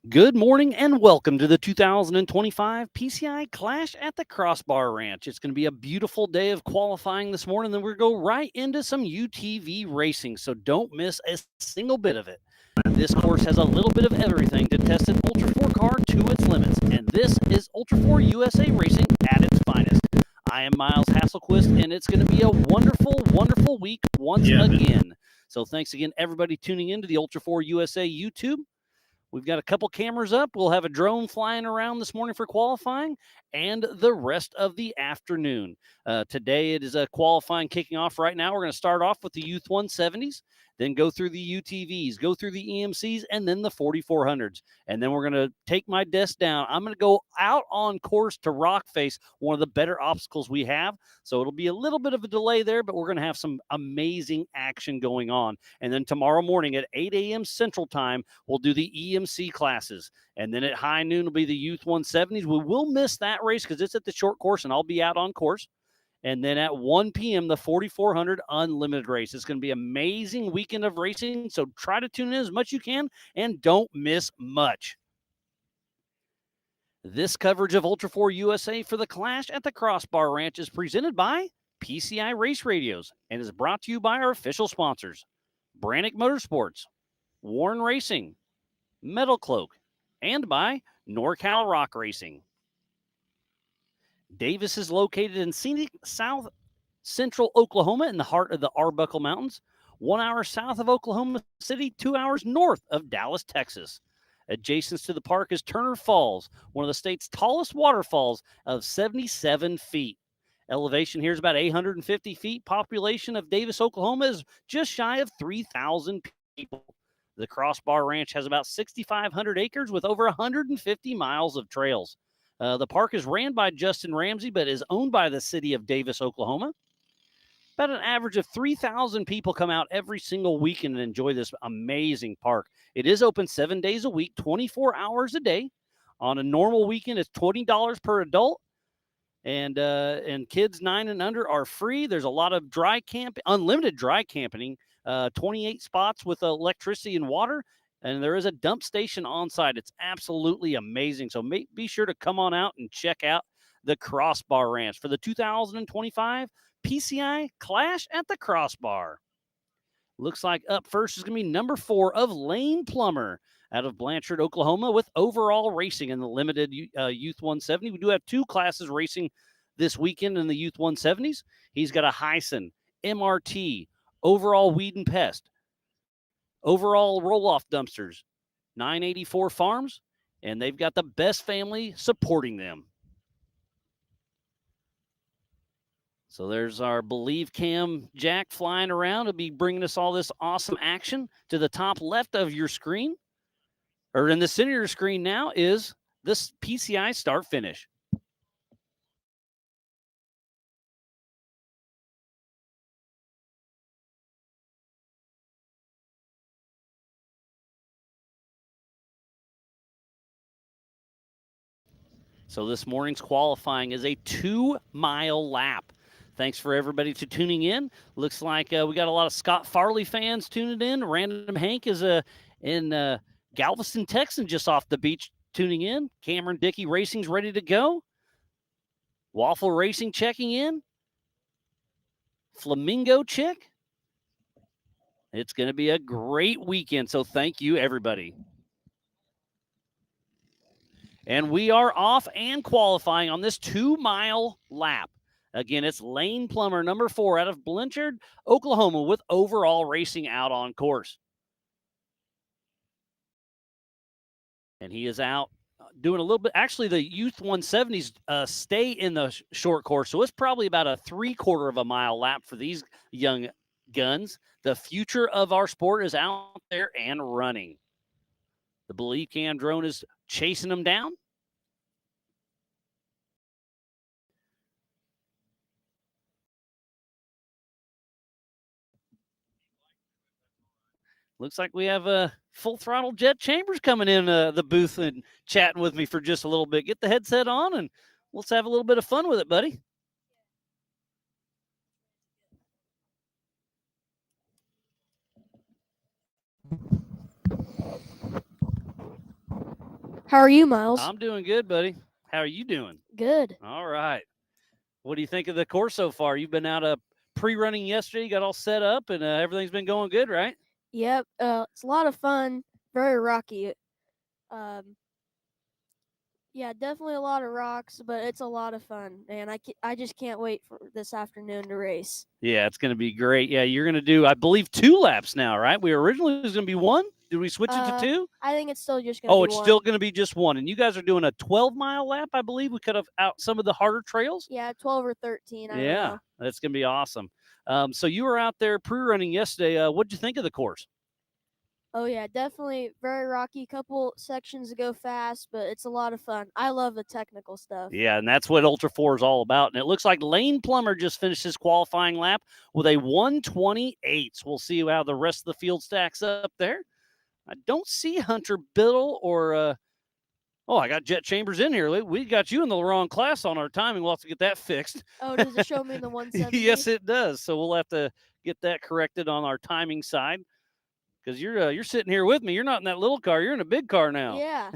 Good morning and welcome to the 2025 PCI Clash at the Crossbar Ranch. It's going to be a beautiful day of qualifying this morning. Then we're going to go right into some UTV racing, so don't miss a single bit of it. This course has a little bit of everything to test an Ultra 4 car to its limits, and this is Ultra 4 USA Racing at its finest. I am Miles Hasselquist, and it's going to be a wonderful, wonderful week once again. So thanks again, everybody, tuning in to the Ultra 4 USA YouTube. We've got a couple cameras up. We'll have a drone flying around this morning for qualifying and the rest of the afternoon. Today it is a qualifying kicking off right now. We're going to start off with the Youth 170s, then go through the UTVs, go through the EMCs, and then the 4400s. And then we're going to take my desk down. I'm going to go out on course to Rockface, one of the better obstacles we have. So it'll be a little bit of a delay there, but we're going to have some amazing action going on. And then tomorrow morning at 8 a.m. Central Time, we'll do the EMC classes. And then at high noon will be the Youth 170s. We will miss that race because it's at the short course, and I'll be out on course. And then at 1 p.m., the 4400 Unlimited race. It's going to be an amazing weekend of racing, so try to tune in as much as you can and don't miss much. This coverage of Ultra 4 USA for the Clash at the Crossbar Ranch is presented by PCI Race Radios and is brought to you by our official sponsors, Brannick Motorsports, Warren Racing, Metal Cloak, and by NorCal Rock Racing. Davis is located in scenic south central Oklahoma in the heart of the Arbuckle Mountains, 1 hour south of Oklahoma City, 2 hours north of Dallas, Texas. Adjacent to the park is Turner Falls, one of the state's tallest waterfalls of 77 feet. Elevation here is about 850 feet. Population of Davis, Oklahoma is just shy of 3,000 people. The Crossbar Ranch has about 6,500 acres with over 150 miles of trails. The park is ran by Justin Ramsey, but is owned by the city of Davis, Oklahoma. About an average of 3,000 people come out every single weekend and enjoy this amazing park. It is open 7 days a week, 24 hours a day. On a normal weekend, it's $20 per adult. And kids 9 and under are free. There's a lot of unlimited dry camping, 28 spots with electricity and water. And there is a dump station on site. It's absolutely amazing. So be sure to come on out and check out the Crossbar Ranch for the 2025 PCI Clash at the Crossbar. Looks like up first is going to be number 4 of Lane Plummer out of Blanchard, Oklahoma, with overall racing in the limited Youth 170. We do have 2 classes racing this weekend in the Youth 170s. He's got a Hyson, MRT, overall weed and pest, overall roll-off dumpsters, 984 farms, and they've got the best family supporting them. So there's our Believe Cam Jack flying around. He'll be bringing us all this awesome action. To the top left of your screen, or in the center of your screen now, is this PCI start finish. So this morning's qualifying is a 2-mile lap. Thanks for everybody to tuning in. Looks like we got a lot of Scott Farley fans tuning in. Random Hank is in Galveston, Texas, just off the beach tuning in. Cameron Dickey Racing's ready to go. Waffle Racing checking in. Flamingo Chick. It's going to be a great weekend, so thank you, everybody. And we are off and qualifying on this 2-mile lap. Again, it's Lane Plummer, number 4, out of Blanchard, Oklahoma, with overall racing out on course. And he is out doing a little bit. Actually, the Youth 170s stay in the short course, so it's probably about a 3/4 of a mile lap for these young guns. The future of our sport is out there and running. The Believe Cam drone is chasing them down. Looks like we have a full throttle Jet Chambers coming in the booth and chatting with me for just a little bit. Get the headset on and let's have a little bit of fun with it, buddy. How are you, Miles? I'm doing good, buddy. How are you doing? Good. All right. What do you think of the course so far? You've been out pre-running yesterday. You got all set up, and everything's been going good, right? Yep. It's a lot of fun. Very rocky. Um, yeah, definitely a lot of rocks, but it's a lot of fun, and I just can't wait for this afternoon to race. Yeah, it's going to be great. Yeah, you're going to do, I believe, 2 laps now, right? We originally was going to be one. Did we switch it to two? I think it's still just gonna Oh, be it's one. still going to be just one. And you guys are doing a 12-mile lap, I believe. We cut off out some of the harder trails. Yeah, 12 or 13. I don't Yeah, know. that's going to be awesome. So you were out there pre-running yesterday. What'd you think of the course? Oh yeah, definitely very rocky. Couple sections to go fast, but it's a lot of fun. I love the technical stuff. Yeah, and that's what Ultra 4 is all about. And it looks like Lane Plummer just finished his qualifying lap with a 128. So we'll see how the rest of the field stacks up there. I don't see Hunter Biddle or I got Jet Chambers in here. We got you in the wrong class on our timing. We'll have to get that fixed. Oh, does it show me the 170? Yes, it does. So we'll have to get that corrected on our timing side because you're sitting here with me. You're not in that little car. You're in a big car now. Yeah.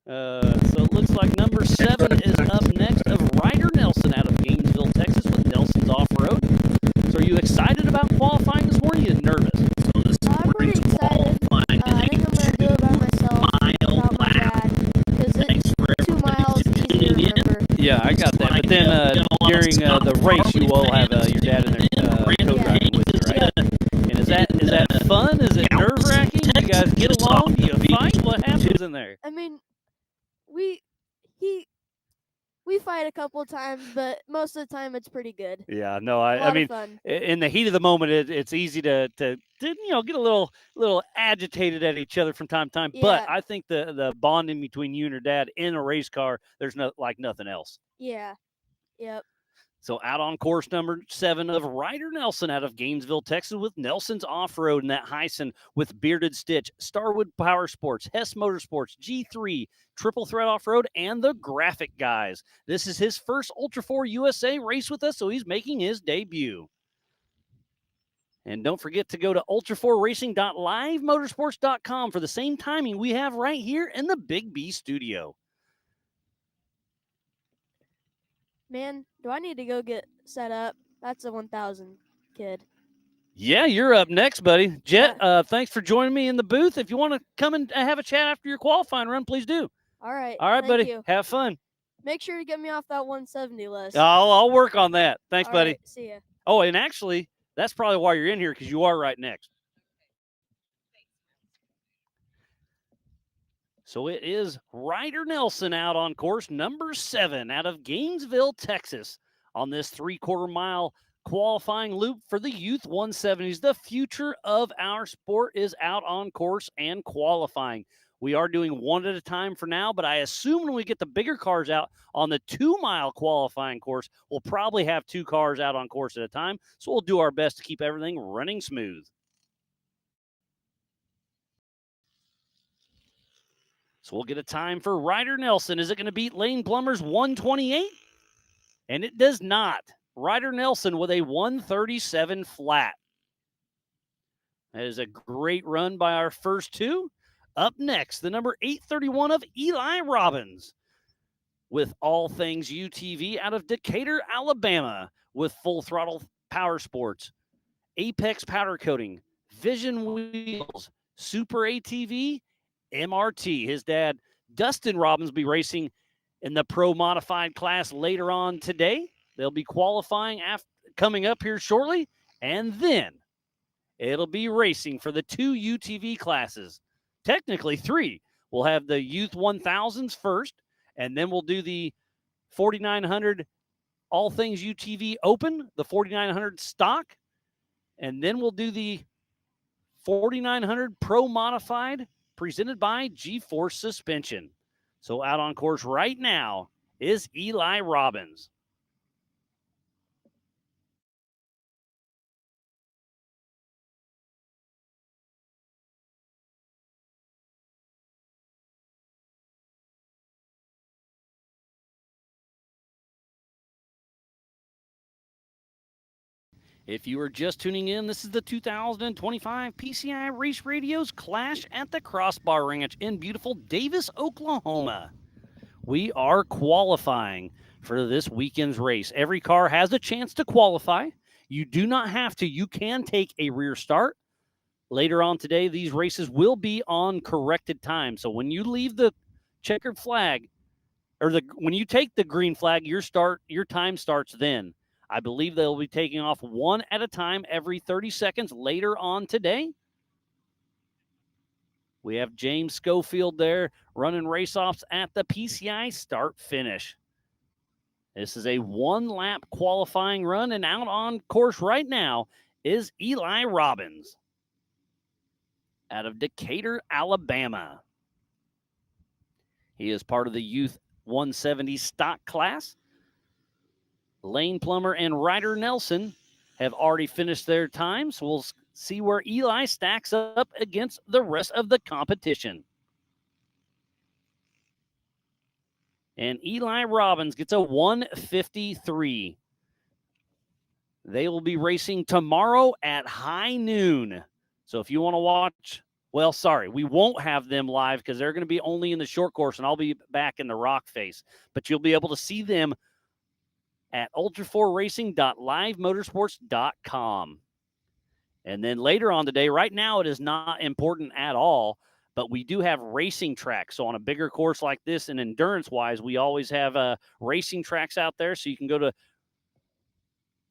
So it looks like number 7 is up next of Ryder Nelson out of Gainesville, Texas with Nelson's Off-Road. So are you excited about qualifying this morning? Are you nervous? I'm pretty excited. I think I'm going to do it by myself without my dad because it's 2 miles easy to remember. Yeah, I got that. But then during the race, you will have your dad in there co-driving with you, right? And is that fun? Is it nerve-wracking? You guys get along? Do you fight? What happens in there? I mean, we fight a couple of times, but most of the time it's pretty good. Yeah, no, A I lot mean, of fun. in the heat of the moment, it's easy to get a little agitated at each other from time to time. But Yeah. I think the bonding between you and your dad in a race car, there's like nothing else. Yeah. Yep. So out on course number 7 of Ryder Nelson out of Gainesville, Texas with Nelson's Off-Road and that Hyson with Bearded Stitch, Starwood Power Sports, Hess Motorsports, G3, Triple Threat Off-Road, and the Graphic Guys. This is his first Ultra 4 USA race with us, so he's making his debut. And don't forget to go to ultra4racing.livemotorsports.com for the same timing we have right here in the Big B studio. Man, do I need to go get set up? That's a 1000 kid. Yeah, you're up next, buddy. Jet, thanks for joining me in the booth. If you want to come and have a chat after your qualifying run, please do. All right. All right, Thank buddy. you. Have fun. Make sure to get me off that 170 list. I'll work on that. Thanks, All buddy. right, see ya. Oh, and actually, that's probably why you're in here because you are right next. So it is Ryder Nelson out on course number 7 out of Gainesville, Texas on this 3/4 mile qualifying loop for the Youth 170s. The future of our sport is out on course and qualifying. We are doing one at a time for now, but I assume when we get the bigger cars out on the 2-mile qualifying course, we'll probably have 2 cars out on course at a time. So we'll do our best to keep everything running smooth. So we'll get a time for Ryder Nelson. Is it going to beat Lane Plummer's 128? And it does not. Ryder Nelson with a 137 flat. That is a great run by our first 2. Up next, the number 831 of Eli Robbins with all things UTV out of Decatur, Alabama with Full Throttle Power Sports, Apex Powder Coating, Vision Wheels, Super ATV, MRT. His dad, Dustin Robbins, will be racing in the Pro Modified class later on today. They'll be qualifying coming up here shortly, and then it'll be racing for the 2 UTV classes. Technically 3. We'll have the Youth 1000s first, and then we'll do the 4900 All Things UTV Open, the 4900 Stock, and then we'll do the 4900 Pro Modified presented by G-Force Suspension. So out on course right now is Eli Robbins. If you are just tuning in, this is the 2025 PCI Race Radio's Clash at the Crossbar Ranch in beautiful Davis, Oklahoma. We are qualifying for this weekend's race. Every car has a chance to qualify. You do not have to. You can take a rear start. Later on today, these races will be on corrected time. So when you leave the checkered flag, or when you take the green flag, your time starts then. I believe they'll be taking off one at a time every 30 seconds later on today. We have James Schofield there running race-offs at the PCI start-finish. This is a one-lap qualifying run, and out on course right now is Eli Robbins out of Decatur, Alabama. He is part of the Youth 170 stock class. Lane Plummer and Ryder Nelson have already finished their time, so we'll see where Eli stacks up against the rest of the competition. And Eli Robbins gets a 1:53. They will be racing tomorrow at high noon. So if you want to watch, well, sorry, we won't have them live because they're going to be only in the short course, and I'll be back in the rock face. But you'll be able to see them at ultra4racing.livemotorsports.com. And then later on today, right now it is not important at all, but we do have racing tracks. So on a bigger course like this and endurance-wise, we always have racing tracks out there. So you can go to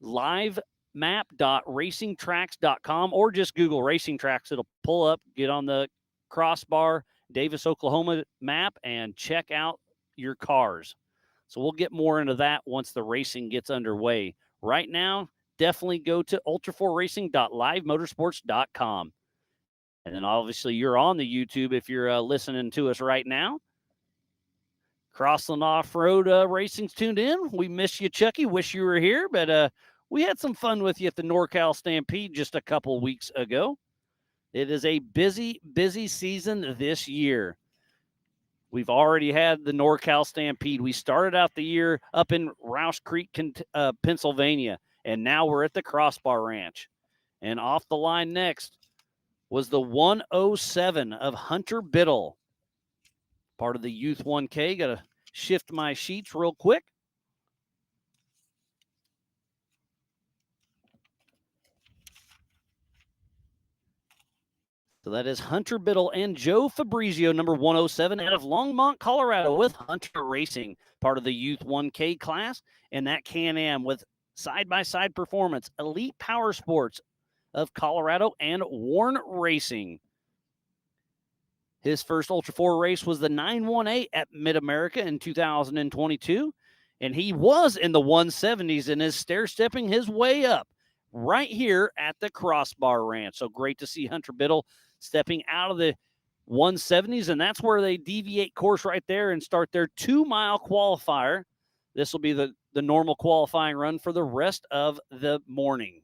livemap.racingtracks.com or just Google racing tracks. It'll pull up, get on the Crossbar Davis, Oklahoma map, and check out your cars. So we'll get more into that once the racing gets underway. Right now, definitely go to ultra4racing.livemotorsports.com. And then obviously you're on the YouTube if you're listening to us right now. Crossland Off-Road Racing's tuned in. We miss you, Chucky. Wish you were here, but we had some fun with you at the NorCal Stampede just a couple weeks ago. It is a busy, busy season this year. We've already had the NorCal Stampede. We started out the year up in Roush Creek, Pennsylvania, and now we're at the Crossbar Ranch. And off the line next was the 107 of Hunter Biddle, part of the Youth 1K. Got to shift my sheets real quick. So that is Hunter Biddle and Joe Fabrizio, number 107, out of Longmont, Colorado, with Hunter Racing, part of the Youth 1K class, and that Can-Am with side-by-side performance, Elite Power Sports of Colorado, and Warn Racing. His first Ultra 4 race was the 918 at Mid-America in 2022, and he was in the 170s and is stair-stepping his way up right here at the Crossbar Ranch. So great to see Hunter Biddle stepping out of the 170s, and that's where they deviate course right there and start their 2-mile qualifier. This will be the normal qualifying run for the rest of the morning.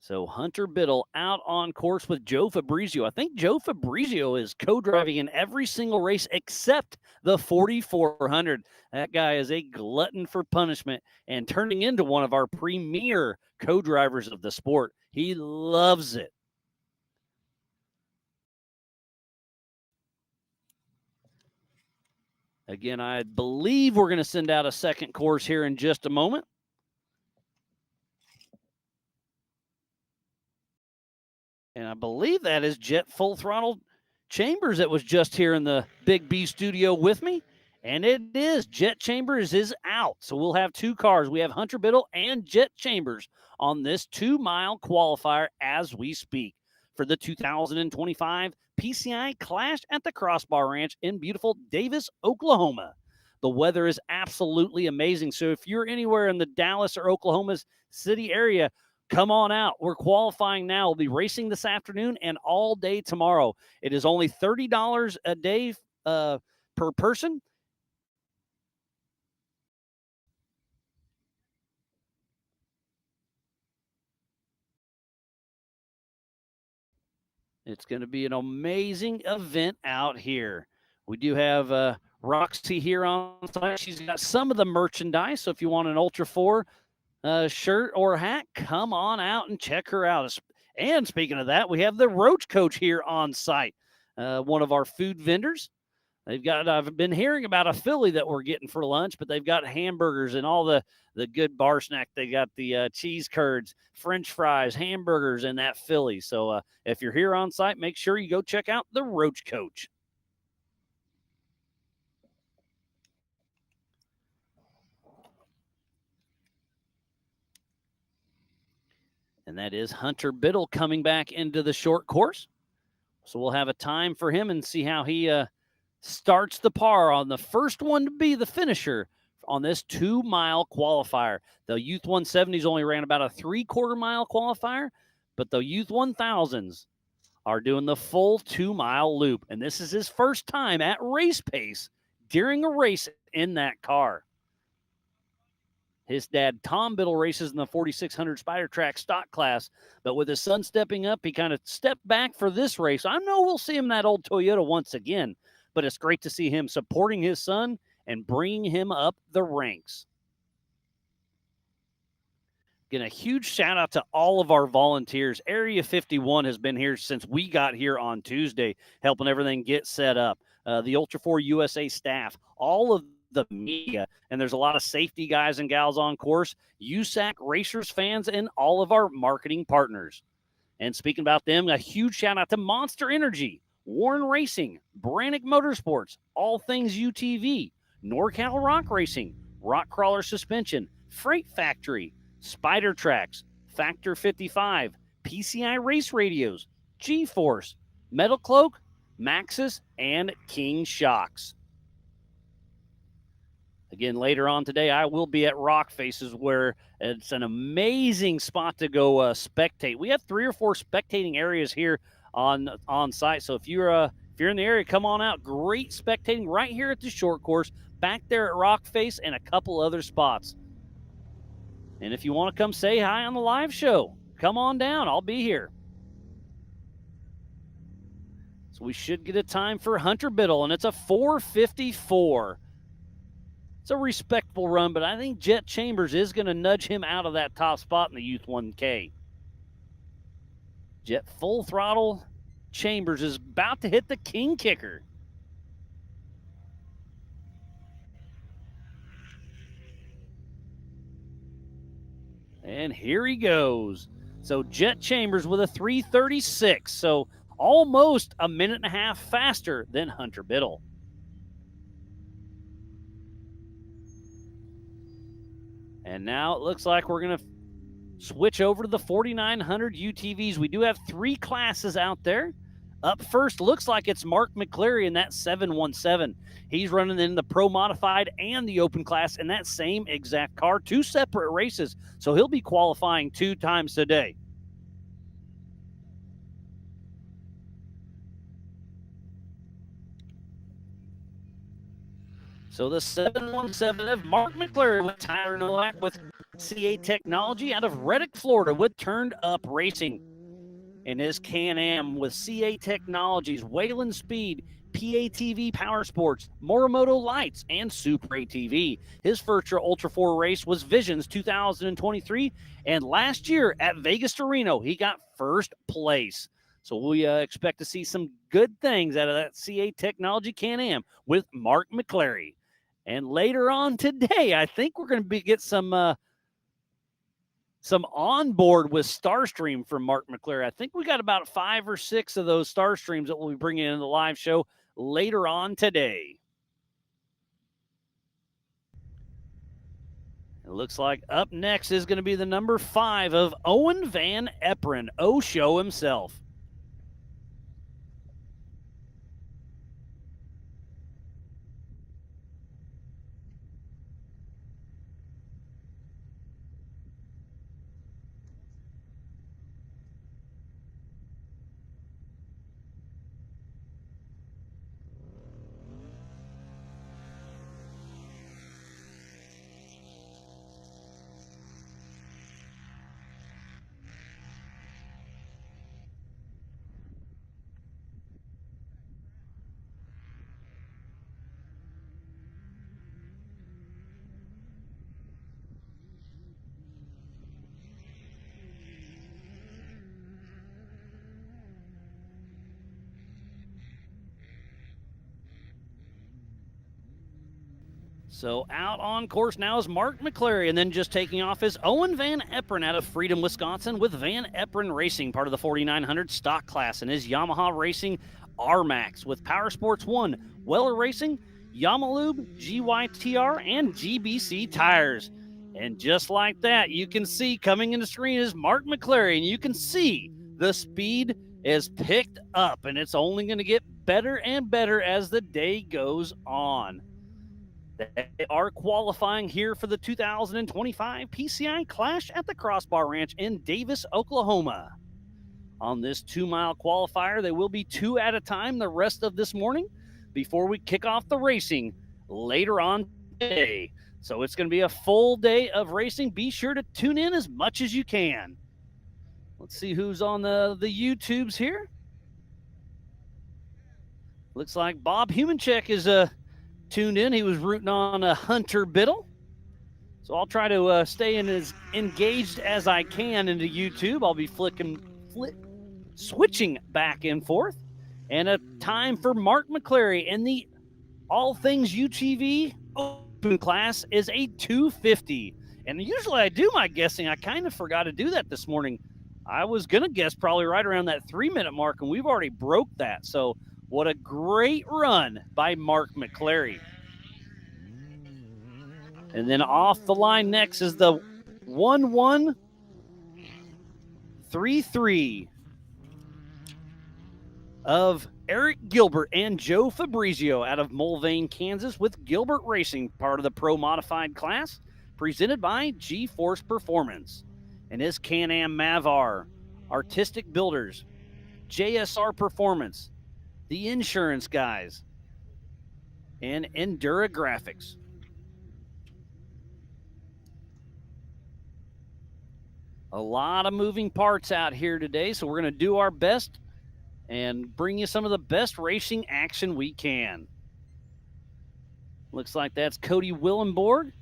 So Hunter Biddle out on course with Joe Fabrizio. I think Joe Fabrizio is co-driving in every single race except the 4400. That guy is a glutton for punishment and turning into one of our premier co-drivers of the sport. He loves it. Again, I believe we're going to send out a second course here in just a moment. And I believe that is Jet Full Throttle Chambers that was just here in the Big B studio with me. And it is. Jet Chambers is out. So we'll have two cars. We have Hunter Biddle and Jet Chambers on this 2-mile qualifier as we speak for the 2025 PCI Clash at the Crossbar Ranch in beautiful Davis, Oklahoma. The weather is absolutely amazing. So if you're anywhere in the Dallas or Oklahoma City area, come on out. We're qualifying now. We'll be racing this afternoon and all day tomorrow. It is only $30 a day per person. It's going to be an amazing event out here. We do have Roxy here on site. She's got some of the merchandise. So if you want an Ultra 4 shirt or hat, come on out and check her out. And speaking of that, we have the Roach Coach here on site, one of our food vendors. I've been hearing about a Philly that we're getting for lunch, but they've got hamburgers and all the good bar snack. They got the cheese curds, French fries, hamburgers, and that Philly. So if you're here on site, make sure you go check out the Roach Coach. And that is Hunter Biddle coming back into the short course. So we'll have a time for him and see how he starts the par on the first one to be the finisher on this 2-mile qualifier. The Youth 170s only ran about a 3/4 mile qualifier, but the Youth 1000s are doing the full 2-mile loop. And this is his first time at race pace during a race in that car. His dad, Tom Biddle, races in the 4600 Spider Track stock class, but with his son stepping up, he kind of stepped back for this race. I know we'll see him in that old Toyota once again, but it's great to see him supporting his son and bringing him up the ranks. Again, a huge shout out to all of our volunteers. Area 51 has been here since we got here on Tuesday, helping everything get set up. The Ultra 4 USA staff, all of the media, and there's a lot of safety guys and gals on course, USAC racers, fans, and all of our marketing partners. And speaking about them, a huge shout out to Monster Energy, Warren Racing, Brannick Motorsports, All Things UTV, NorCal Rock Racing, Rock Crawler Suspension, Freight Factory, Spider Tracks, Factor 55, PCI Race Radios, G-Force, Metal Cloak, Maxxis, and King Shocks. Again, later on today, I will be at Rock Faces, where it's an amazing spot to go spectate. We have 3 or 4 spectating areas here on site. So if you're in the area, come on out. Great spectating right here at the short course, back there at Rock Face, and a couple other spots. And if you want to come say hi on the live show, come on down. I'll be here. So we should get a time for Hunter Biddle, and it's a 4:54. It's a respectable run, but I think Jet Chambers is going to nudge him out of that top spot in the Youth 1K. Jet full throttle. Chambers is about to hit the king kicker. And here he goes. So Jet Chambers with a 3:36. So almost a minute and a half faster than Hunter Biddle. And now it looks like we're going to switch over to the 4900 UTVs. We do have 3 classes out there. Up first, looks like it's Mark McCleary in that 717. He's running in the Pro Modified and the Open class in that same exact car. 2 separate races, so he'll be qualifying 2 times today. So the 717 of Mark McCleary with Tyler Nowak with CA Technology out of Reddick, Florida with Turned Up Racing. In his Can-Am with CA Technologies, Wayland Speed, PATV Power Sports, Morimoto Lights, and Super ATV. His first Ultra 4 race was Visions 2023, and last year at Vegas to Reno, he got first place. So we expect to see some good things out of that CA Technology Can-Am with Mark McCleary. And later on today, I think we're going to get some onboard with Starstream from Mark McCleary. I think we got about 5 or 6 of those Starstreams that we'll be bringing in the live show later on today. It looks like up next is going to be the number 5 of Owen Van Eperen, O-Show himself. So out on course now is Mark McClary, and then just taking off is Owen Van Eperen out of Freedom, Wisconsin, with Van Eperen Racing, part of the 4900 stock class, and his Yamaha Racing R-Max with Power Sports 1, Weller Racing, Yamalube, GYTR, and GBC tires. And just like that, you can see coming in the screen is Mark McClary, and you can see the speed is picked up, and it's only going to get better and better as the day goes on. They are qualifying here for the 2025 PCI Clash at the Crossbar Ranch in Davis, Oklahoma. On this 2-mile qualifier, they will be 2 at a time the rest of this morning before we kick off the racing later on today. So it's going to be a full day of racing. Be sure to tune in as much as you can. Let's see who's on the YouTubes here. Looks like Bob Humancheck is tuned in. He was rooting on Hunter Biddle. So I'll try to stay in as engaged as I can into YouTube. I'll be switching back and forth. And a time for Mark McClary in the All Things UTV Open class is a 250. And usually I do my guessing. I kind of forgot to do that this morning. I was going to guess probably right around that 3-minute mark, and we've already broke that. So what a great run by Mark McClary. And then off the line next is the 1133 of Eric Gilbert and Joe Fabrizio out of Mulvane, Kansas, with Gilbert Racing, part of the Pro Modified class, presented by G-Force Performance. And his Can-Am Mavar, Artistic Builders, JSR Performance, the Insurance Guys, and Endura Graphics. A lot of moving parts out here today, so we're going to do our best and bring you some of the best racing action we can. Looks like that's Cody Willenborg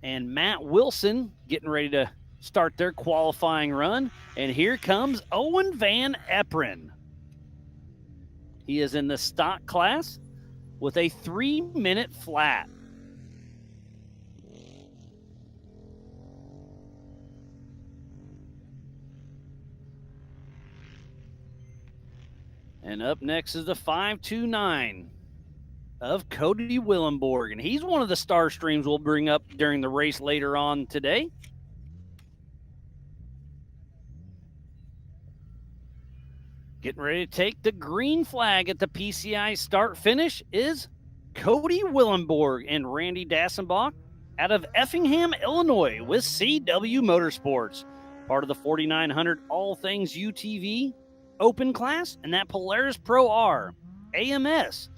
and Matt Wilson getting ready to start their qualifying run. And here comes Owen Van Eperen. He is in the stock class with a 3-minute flat. And up next is the 529 of Cody Willenborg. And he's one of the star streams we'll bring up during the race later on today. Getting ready to take the green flag at the PCI start-finish is Cody Willenborg and Randy Dassenbach out of Effingham, Illinois, with CW Motorsports, part of the 4900 All Things UTV Open class, and that Polaris Pro R, AMS,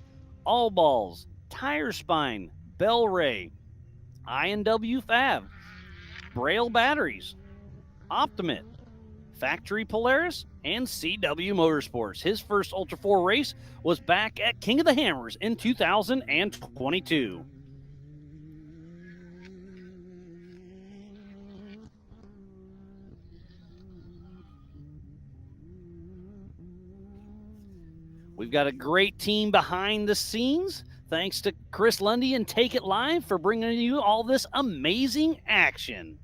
All Balls, Tire Spine, Bell Ray, I&W Fab, Braille Batteries, Optimate, Factory Polaris, and CW Motorsports. His first Ultra 4 race was back at King of the Hammers in 2022. We've got a great team behind the scenes. Thanks to Chris Lundy and Take It Live for bringing you all this amazing action.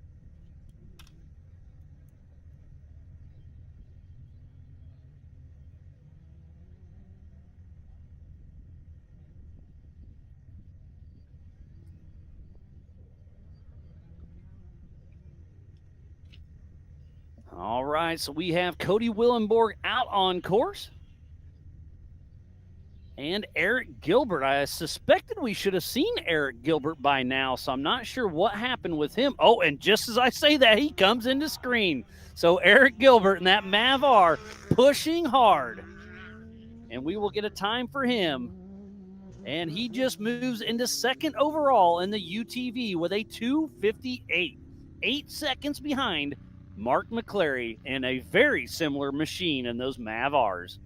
All right, so we have Cody Willenborg out on course. And Eric Gilbert. I suspected we should have seen Eric Gilbert by now, so I'm not sure what happened with him. Oh, and just as I say that, he comes into screen. So Eric Gilbert and that Mavar pushing hard. And we will get a time for him. And he just moves into second overall in the UTV with a 2:58. 8 seconds behind Mark McClary and a very similar machine in those Mavars.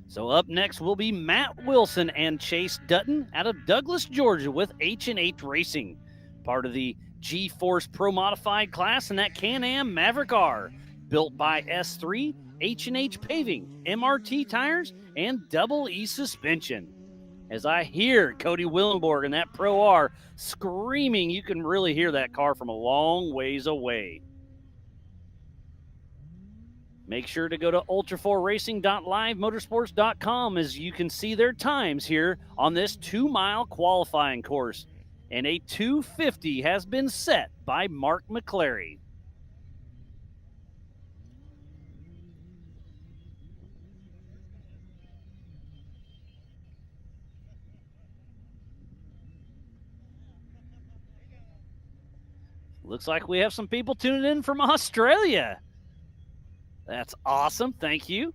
So up next will be Matt Wilson and Chase Dutton out of Douglas, Georgia with H&H Racing, part of the G-Force Pro Modified class in that Can-Am Maverick R, built by S3, H&H Paving, MRT Tires, and Double E Suspension. As I hear Cody Willenborg and that Pro R screaming, you can really hear that car from a long ways away. Make sure to go to ultra4racing.livemotorsports.com as you can see their times here on this 2-mile qualifying course. And a 2:50 has been set by Mark McClary. Looks like we have some people tuning in from Australia. That's awesome. Thank you.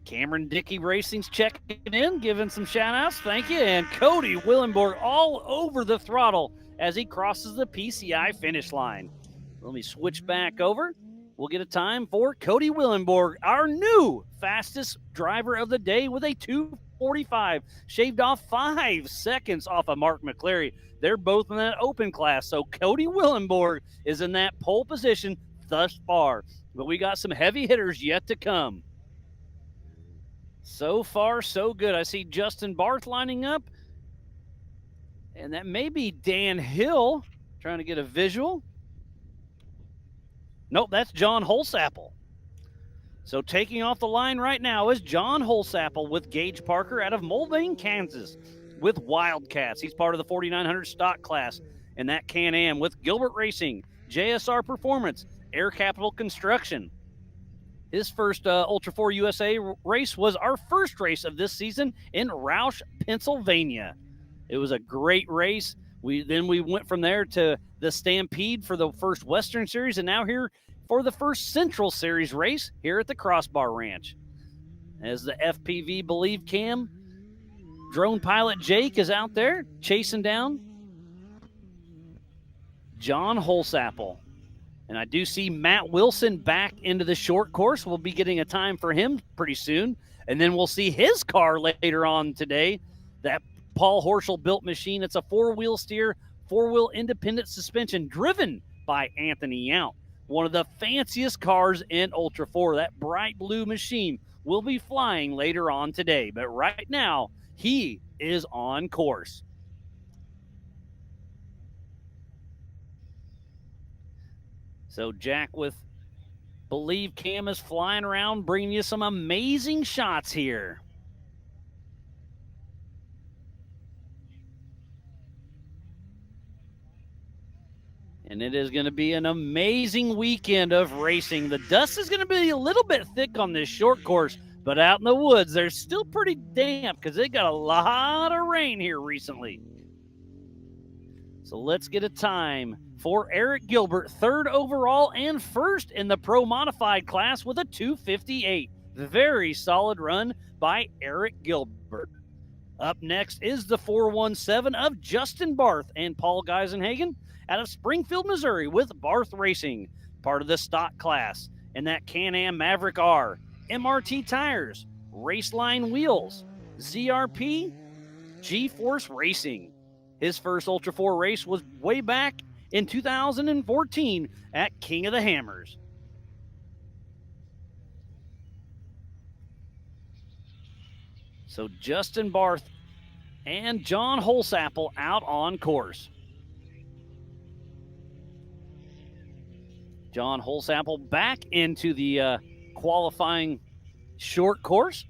Cameron Dickey Racing's checking in, giving some shout outs. Thank you. And Cody Willenborg all over the throttle as he crosses the PCI finish line. Let me switch back over. We'll get a time for Cody Willenborg, our new fastest driver of the day with a 2:45, shaved off 5 seconds off of Mark McClary. They're both in that open class, so Cody Willenborg is in that pole position thus far. But we got some heavy hitters yet to come. So far, so good. I see Justin Barth lining up, and that may be Dan Hill trying to get a visual. Nope, that's John Holsapple. So taking off the line right now is John Holsapple with Gage Parker out of Mulvane, Kansas with Wildcats. He's part of the 4900 stock class in that Can-Am with Gilbert Racing, JSR Performance, Air Capital Construction. His first Ultra 4 USA race was our first race of this season in Roush, Pennsylvania. It was a great race. We went from there to the Stampede for the first Western Series, and now here for the first Central Series race here at the Crossbar Ranch. As the FPV Believe Cam, drone pilot Jake is out there chasing down John Holsapple. And I do see Matt Wilson back into the short course. We'll be getting a time for him pretty soon. And then we'll see his car later on today, that Paul Horschel built machine. It's a 4-wheel steer, 4-wheel independent suspension driven by Anthony Yount. One of the fanciest cars in Ultra 4. That bright blue machine will be flying later on today. But right now, he is on course. So Jack with Believe Cam is flying around, bringing you some amazing shots here. And it is going to be an amazing weekend of racing. The dust is going to be a little bit thick on this short course, but out in the woods, they're still pretty damp because they got a lot of rain here recently. So let's get a time for Eric Gilbert, 3rd overall and 1st in the Pro Modified class with a 2:58. Very solid run by Eric Gilbert. Up next is the 417 of Justin Barth and Paul Geisenhagen out of Springfield, Missouri with Barth Racing, part of the stock class. And that Can-Am Maverick R, MRT tires, Raceline wheels, ZRP, G-Force Racing. His first Ultra 4 race was way back in 2014 at King of the Hammers. So Justin Barth and John Holsapple out on course. John Holsapple back into the qualifying short course.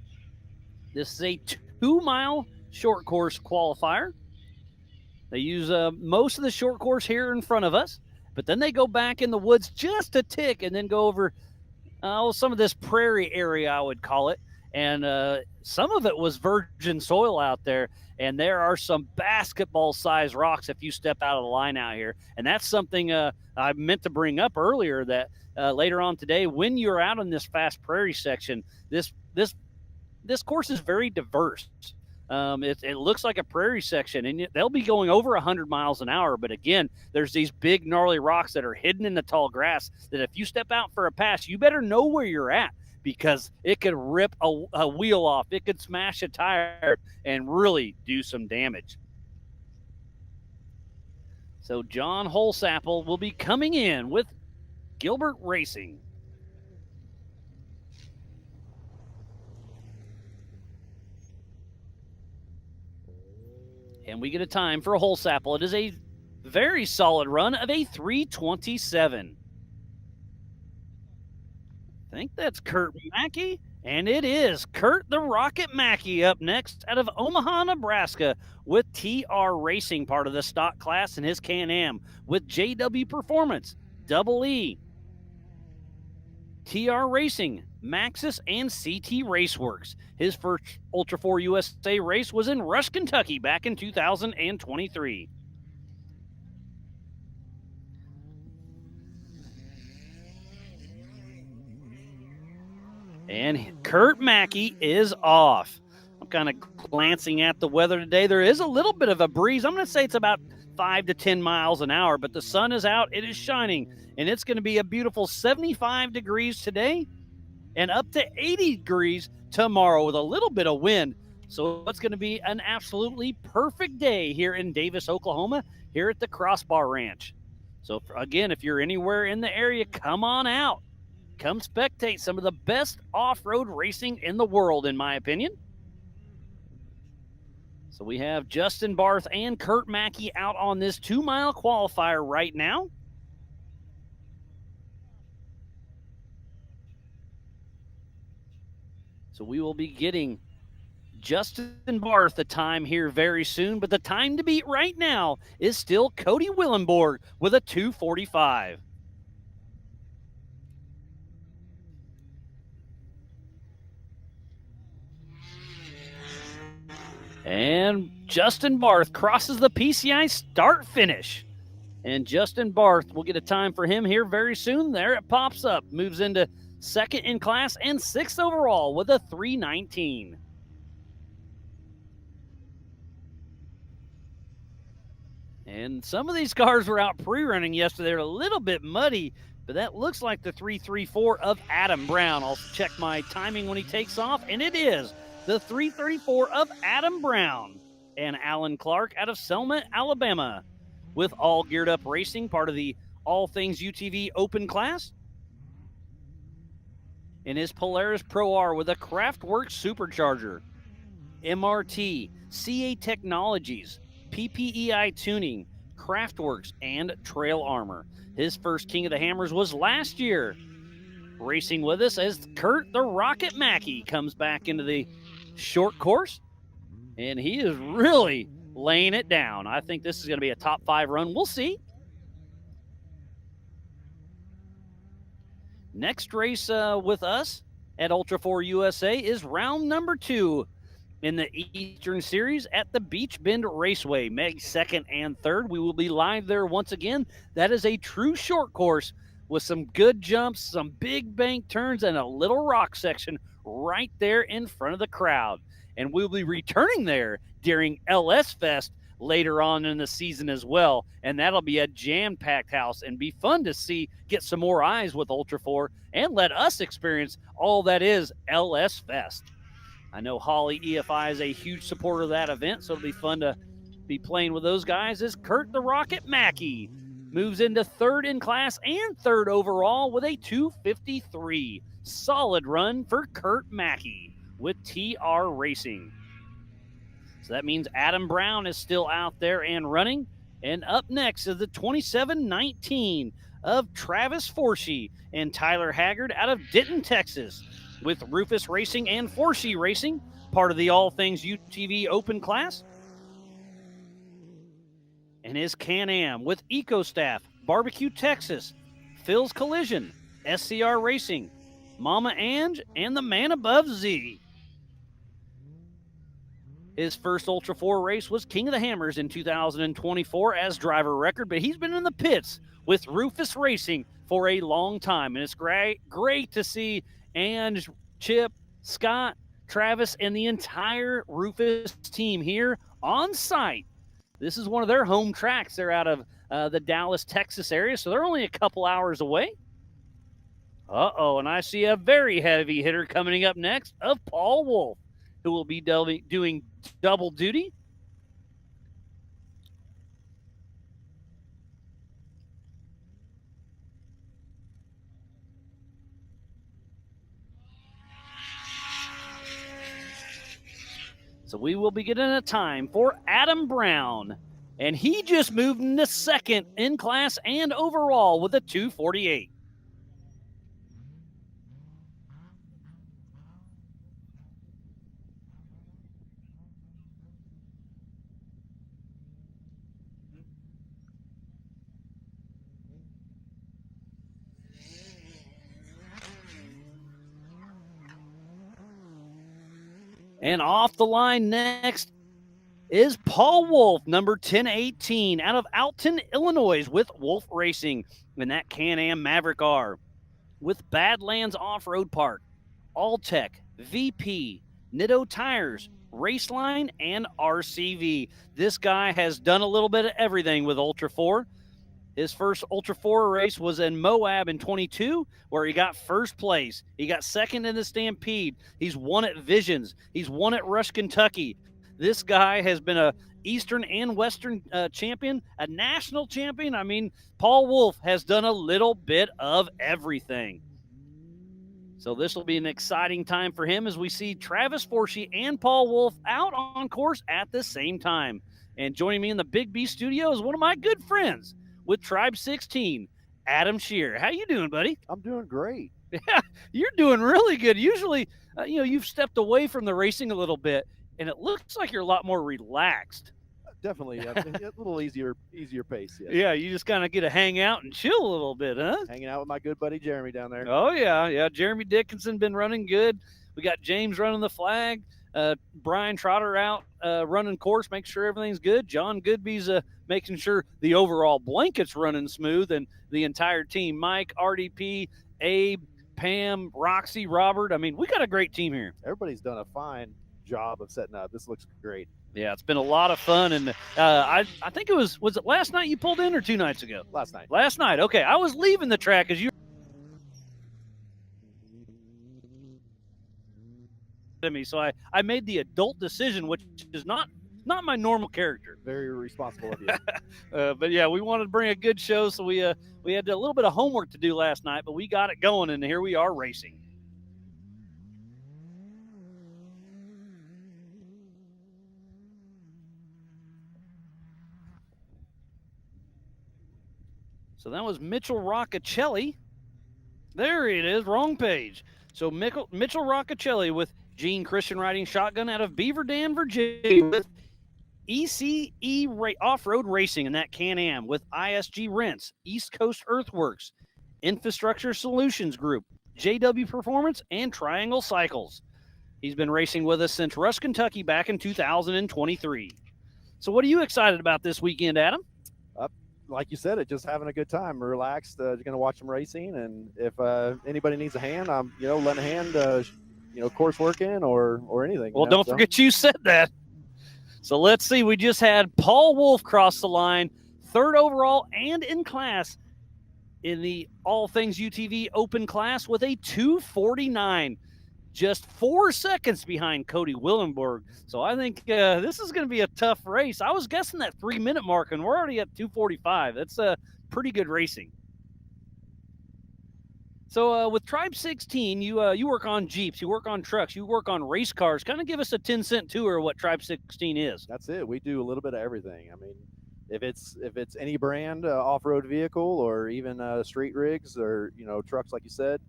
This is a 2-mile short course qualifier. They use most of the short course here in front of us, but then they go back in the woods just a tick and then go over some of this prairie area, I would call it. And some of it was virgin soil out there, and there are some basketball-sized rocks if you step out of the line out here. And that's something I meant to bring up earlier, that later on today, when you're out in this fast prairie section, this course is very diverse. It looks like a prairie section, and they'll be going over 100 miles an hour. But again, there's these big gnarly rocks that are hidden in the tall grass that if you step out for a pass, you better know where you're at, because it could rip a wheel off. It could smash a tire and really do some damage. So John Holsapple will be coming in with Gilbert Racing. And we get a time for a whole sapple. It is a very solid run of a 3:27. I think that's Kurt Mackey. And it is Kurt the Rocket Mackey up next out of Omaha, Nebraska, with TR Racing, part of the stock class in his Can-Am, with JW Performance, Double E, TR Racing, Maxxis, and CT Raceworks. His first Ultra 4 USA race was in Rush, Kentucky back in 2023. And Kurt Mackey is off. I'm kind of glancing at the weather today. There is a little bit of a breeze. I'm going to say it's about 5 to 10 miles an hour, but the sun is out. It is shining, and it's going to be a beautiful 75 degrees today and up to 80 degrees tomorrow with a little bit of wind. So it's going to be an absolutely perfect day here in Davis, Oklahoma, here at the Crossbar Ranch. So again, if you're anywhere in the area, come on out. Come spectate some of the best off-road racing in the world, in my opinion. So we have Justin Barth and Kurt Mackey out on this 2-mile qualifier right now. So we will be getting Justin Barth the time here very soon, but the time to beat right now is still Cody Willenborg with a 2:45. And Justin Barth crosses the PCI start finish. And Justin Barth will get a time for him here very soon. There it pops up, moves into second in class and 6th overall with a 3:19. And some of these cars were out pre-running yesterday. They're a little bit muddy, but that looks like the 3:34 of Adam Brown. I'll check my timing when he takes off, and it is the 3:34 of Adam Brown and Alan Clark out of Selma, Alabama, with All Geared Up Racing, part of the All Things UTV Open class. In his Polaris Pro R with a Craftworks Supercharger, MRT, CA Technologies, PPEI Tuning, Craftworks, and Trail Armor. His first King of the Hammers was last year. Racing with us as Kurt the Rocket Mackey comes back into the short course, and he is really laying it down. I think this is going to be a top 5 run. We'll see. Next race with us at Ultra 4 USA is round number 2 in the Eastern Series at the Beach Bend Raceway. Meg 2nd and 3rd. We will be live there once again. That is a true short course with some good jumps, some big bank turns, and a little rock section right there in front of the crowd. And we'll be returning there during LS Fest later on in the season as well. And that'll be a jam-packed house and be fun to see, get some more eyes with Ultra 4 and let us experience all that is LS Fest. I know Holly EFI is a huge supporter of that event, so it'll be fun to be playing with those guys. As Kurt the Rocket Mackey moves into 3rd in class and 3rd overall with a 2:53. Solid run for Kurt Mackey with TR Racing. So that means Adam Brown is still out there and running. And up next is the 2719 of Travis Forshee and Tyler Haggard out of Denton, Texas, with Rufus Racing and Forshee Racing, part of the All Things UTV Open class. And his Can-Am with EcoStaff, Barbecue Texas, Phil's Collision, SCR Racing, Mama Ange, and the Man Above Z. His first Ultra 4 race was King of the Hammers in 2024 as driver record, but he's been in the pits with Rufus Racing for a long time. And it's great to see Ange, Chip, Scott, Travis, and the entire Rufus team here on site. This is one of their home tracks. They're out of the Dallas, Texas area, so they're only a couple hours away. And I see a very heavy hitter coming up next of Paul Wolf, who will be doing double duty. So we will be getting a time for Adam Brown. And he just moved into second in class and overall with a 2:48. And off the line next is Paul Wolf, number 1018, out of Alton, Illinois, with Wolf Racing in that Can-Am Maverick R. With Badlands Off-Road Park, Alltech, VP, Nitto Tires, Raceline, and RCV. This guy has done a little bit of everything with Ultra 4. His first Ultra 4 race was in Moab in 22, where he got first place. He got second in the Stampede. He's won at Visions. He's won at Rush, Kentucky. This guy has been a Eastern and Western champion, a national champion. I mean, Paul Wolf has done a little bit of everything. So this will be an exciting time for him as we see Travis Forshee and Paul Wolf out on course at the same time. And joining me in the Big B studio is one of my good friends with Tribe 16, Adam Shear. How you doing, buddy? I'm doing great. Yeah, you're doing really good. Usually, you've stepped away from the racing a little bit, and it looks like you're a lot more relaxed. Definitely a little easier pace. Yes. Yeah, you just kind of get to hang out and chill a little bit, huh? Hanging out with my good buddy Jeremy down there. Oh, yeah. Jeremy Dickinson been running good. We got James running the flag. Brian Trotter out running course, make sure everything's good. John Goodby's making sure the overall blanket's running smooth, and the entire team, Mike, RDP, Abe, Pam, Roxy, Robert. I mean, we got a great team here. Everybody's done a fine job of setting up. This looks great. Yeah, it's been a lot of fun, and I think it was it last night you pulled in or 2 nights ago? Last night. Last night, okay. I was leaving the track as you to me, so I made the adult decision, which is not my normal character. Very responsible of you. But yeah, we wanted to bring a good show, so we had a little bit of homework to do last night, but we got it going, and here we are racing. So that was Mitchell Roccacelli. There it is, wrong page. So Mitchell Roccacelli with Gene Christian riding shotgun out of Beaver Dam, Virginia, with ECE Off-Road Racing in that Can-Am, with ISG Rents, East Coast Earthworks, Infrastructure Solutions Group, JW Performance, and Triangle Cycles. He's been racing with us since Rush, Kentucky back in 2023. So what are you excited about this weekend, Adam? Like you said, just having a good time, relaxed. Going to watch them racing, and if anybody needs a hand, I'm lending a hand. Course working or anything. Well, don't forget you said that. So let's see. We just had Paul Wolf cross the line, 3rd overall and in class in the All Things UTV Open class with a 2:49, just 4 seconds behind Cody Willenberg. So I think this is going to be a tough race. I was guessing that 3-minute mark, and we're already at 2:45. That's pretty good racing. So with Tribe 16, you work on Jeeps, you work on trucks, you work on race cars. Kind of give us a 10-cent tour of what Tribe 16 is. That's it. We do a little bit of everything. I mean, if it's any brand off-road vehicle or even street rigs or trucks, like you said,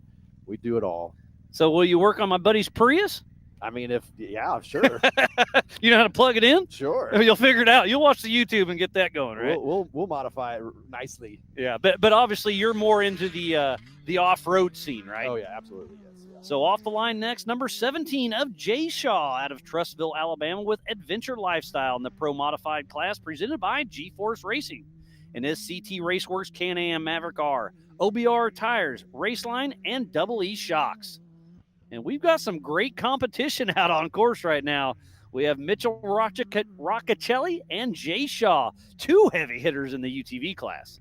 we do it all. So will you work on my buddy's Prius? I mean, sure. You know how to plug it in? Sure. You'll figure it out. You'll watch the YouTube and get that going, right? We'll modify it nicely. Yeah, but obviously you're more into the off-road scene, right? Oh yeah, absolutely, yes. Yeah. So off the line next, number 17 of Jay Shaw out of Trustville, Alabama, with Adventure Lifestyle in the Pro Modified class, presented by G-Force Racing. In his CT Raceworks Can-Am Maverick R, OBR tires, Raceline, and Double E shocks. And we've got some great competition out on course right now. We have Mitchell Roccacelli and Jay Shaw, 2 heavy hitters in the UTV class.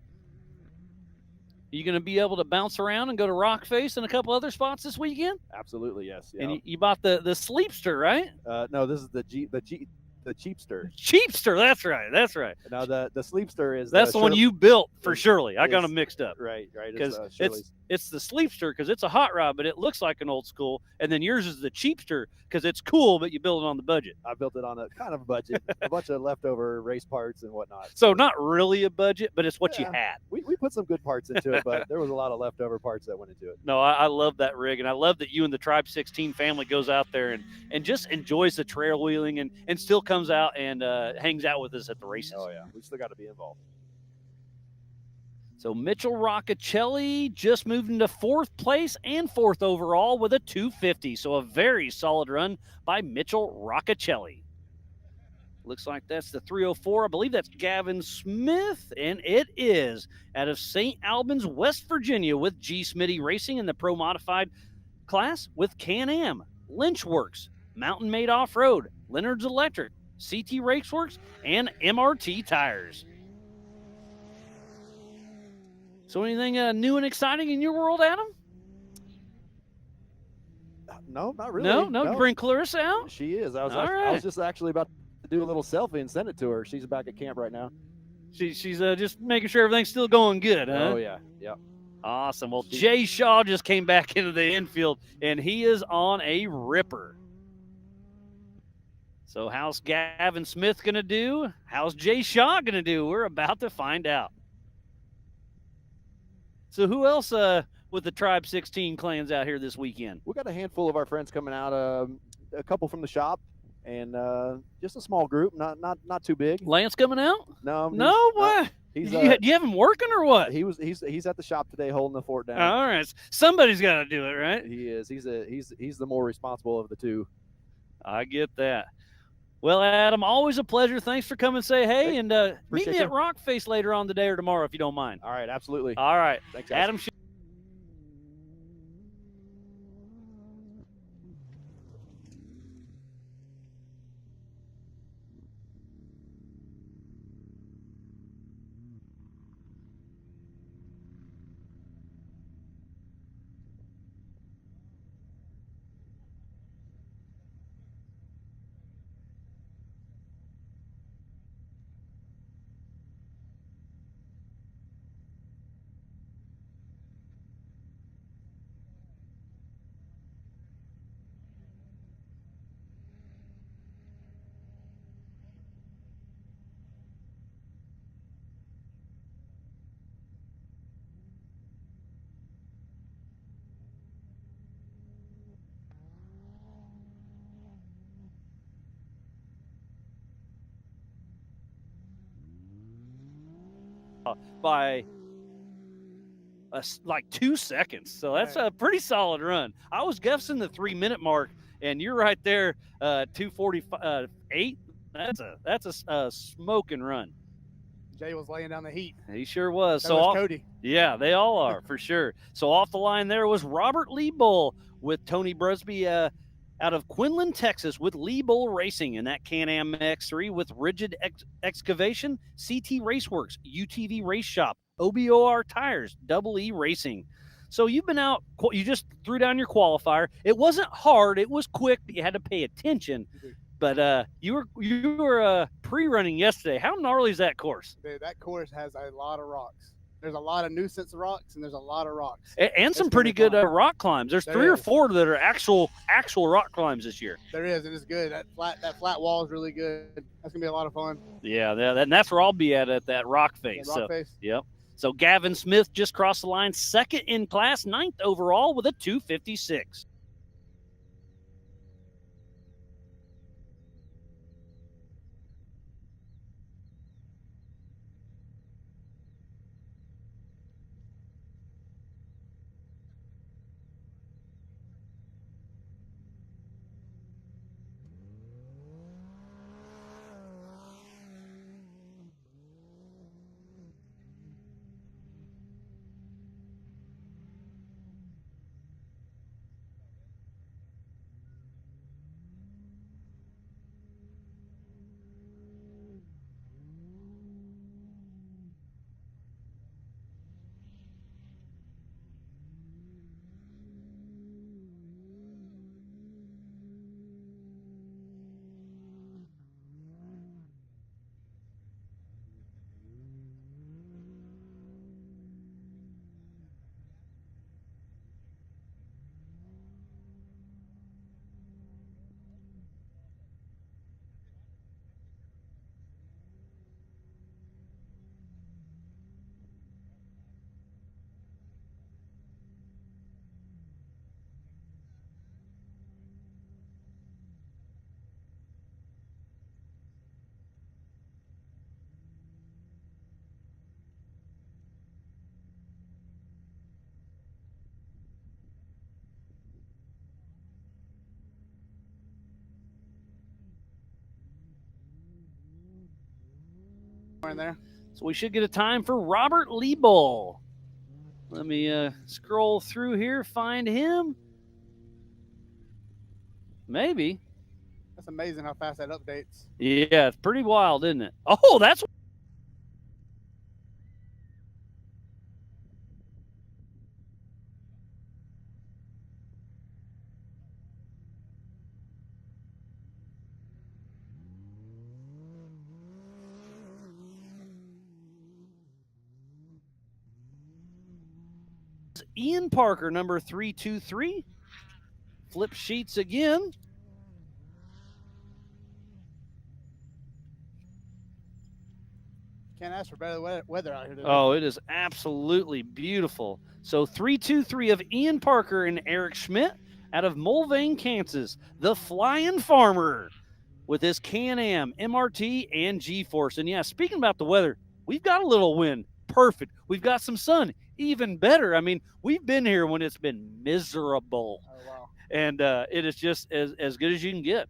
Are you going to be able to bounce around and go to Rockface and a couple other spots this weekend? Absolutely, yes. Yeah. And you bought the Sleepster, right? No, this is the the Cheapster. Cheapster. That's right. That's right. Now the Sleepster is That's the one you built for Shirley. I got them mixed up. Right. Because Shirley's. it's the Sleepster because it's a hot rod, but it looks like an old school. And then yours is the Cheapster because it's cool, but you build it on the budget. I built it on a kind of a budget, a bunch of leftover race parts and whatnot. So not really a budget, but it's what you had. We put some good parts into it, but there was a lot of leftover parts that went into it. No, I love that rig, and I love that you and the Tribe 16 family goes out there and just enjoys the trail wheeling and still comes out and hangs out with us at the races. Oh, yeah. We still got to be involved. So Mitchell Roccacelli just moved into 4th place and 4th overall with a 250. So a very solid run by Mitchell Roccacelli. Looks like that's the 304. I believe that's Gavin Smith, and it is out of St. Albans, West Virginia with G. Smitty Racing in the Pro Modified class with Can-Am, Lynchworks, Mountain Made Off-Road, Leonard's Electric, CT Raceworks, and MRT Tires. So anything new and exciting in your world, Adam? No, not really. No. You bring Clarissa out? She is. I All right. was just actually about to do a little selfie and send it to her. She's back at camp right now. She's just making sure everything's still going good, huh? Oh, yeah. Yep. Awesome. Well, Jay Shaw just came back into the infield, and he is on a ripper. So how's Gavin Smith going to do? How's Jay Shaw going to do? We're about to find out. So who else with the Tribe 16 clans out here this weekend? We got a handful of our friends coming out, a couple from the shop, and just a small group, not too big. Lance coming out? No, what? He's Do you have him working or what? He's at the shop today holding the fort down. All right, somebody's got to do it, right? He is. He's the more responsible of the two. I get that. Well, Adam, always a pleasure. Thanks for coming and say hey, and meet me at Rockface later on today or tomorrow if you don't mind. All right, absolutely. All right. Thanks, guys. Adam. By like 2 seconds. So that's a pretty solid run. I was guessing the 3-minute mark, and you're right there, 2:48. That's a smoking run. Jay was laying down the heat. He sure was. So was Cody. Yeah, they all are for sure. So off the line there was Robert Leebull with Tony Brusby out of Quinlan, Texas with Leebull Racing in that Can-Am X3 with Rigid Excavation, CT Raceworks, UTV Race Shop, OBOR Tires, Double E Racing. So you've been out, you just threw down your qualifier. It wasn't hard, it was quick, but you had to pay attention. But you were pre-running yesterday. How gnarly is that course? Dude, that course has a lot of rocks. There's a lot of nuisance rocks, and there's a lot of rocks. And some pretty good rock climbs. There's 3 or 4 that are actual rock climbs this year. There is. It is good. That flat wall is really good. That's going to be a lot of fun. Yeah, and that's where I'll be at that rock face. Yep. So Gavin Smith just crossed the line, 2nd in class, 9th overall with a 256. in there. So we should get a time for Robert Liebel. Let me scroll through here, find him. Maybe. That's amazing how fast that updates. Yeah, it's pretty wild, isn't it? Oh, that's Ian Parker, number 323. Flip sheets again. Can't ask for better weather out here today. Oh, it is absolutely beautiful. So 323 of Ian Parker and Eric Schmidt out of Mulvane, Kansas. The Flying Farmer with his Can-Am, MRT, and G-Force. And yeah, speaking about the weather, we've got a little wind. Perfect. We've got some sun. Even better. I mean, we've been here when it's been miserable. Oh, wow. And it is just as good as you can get.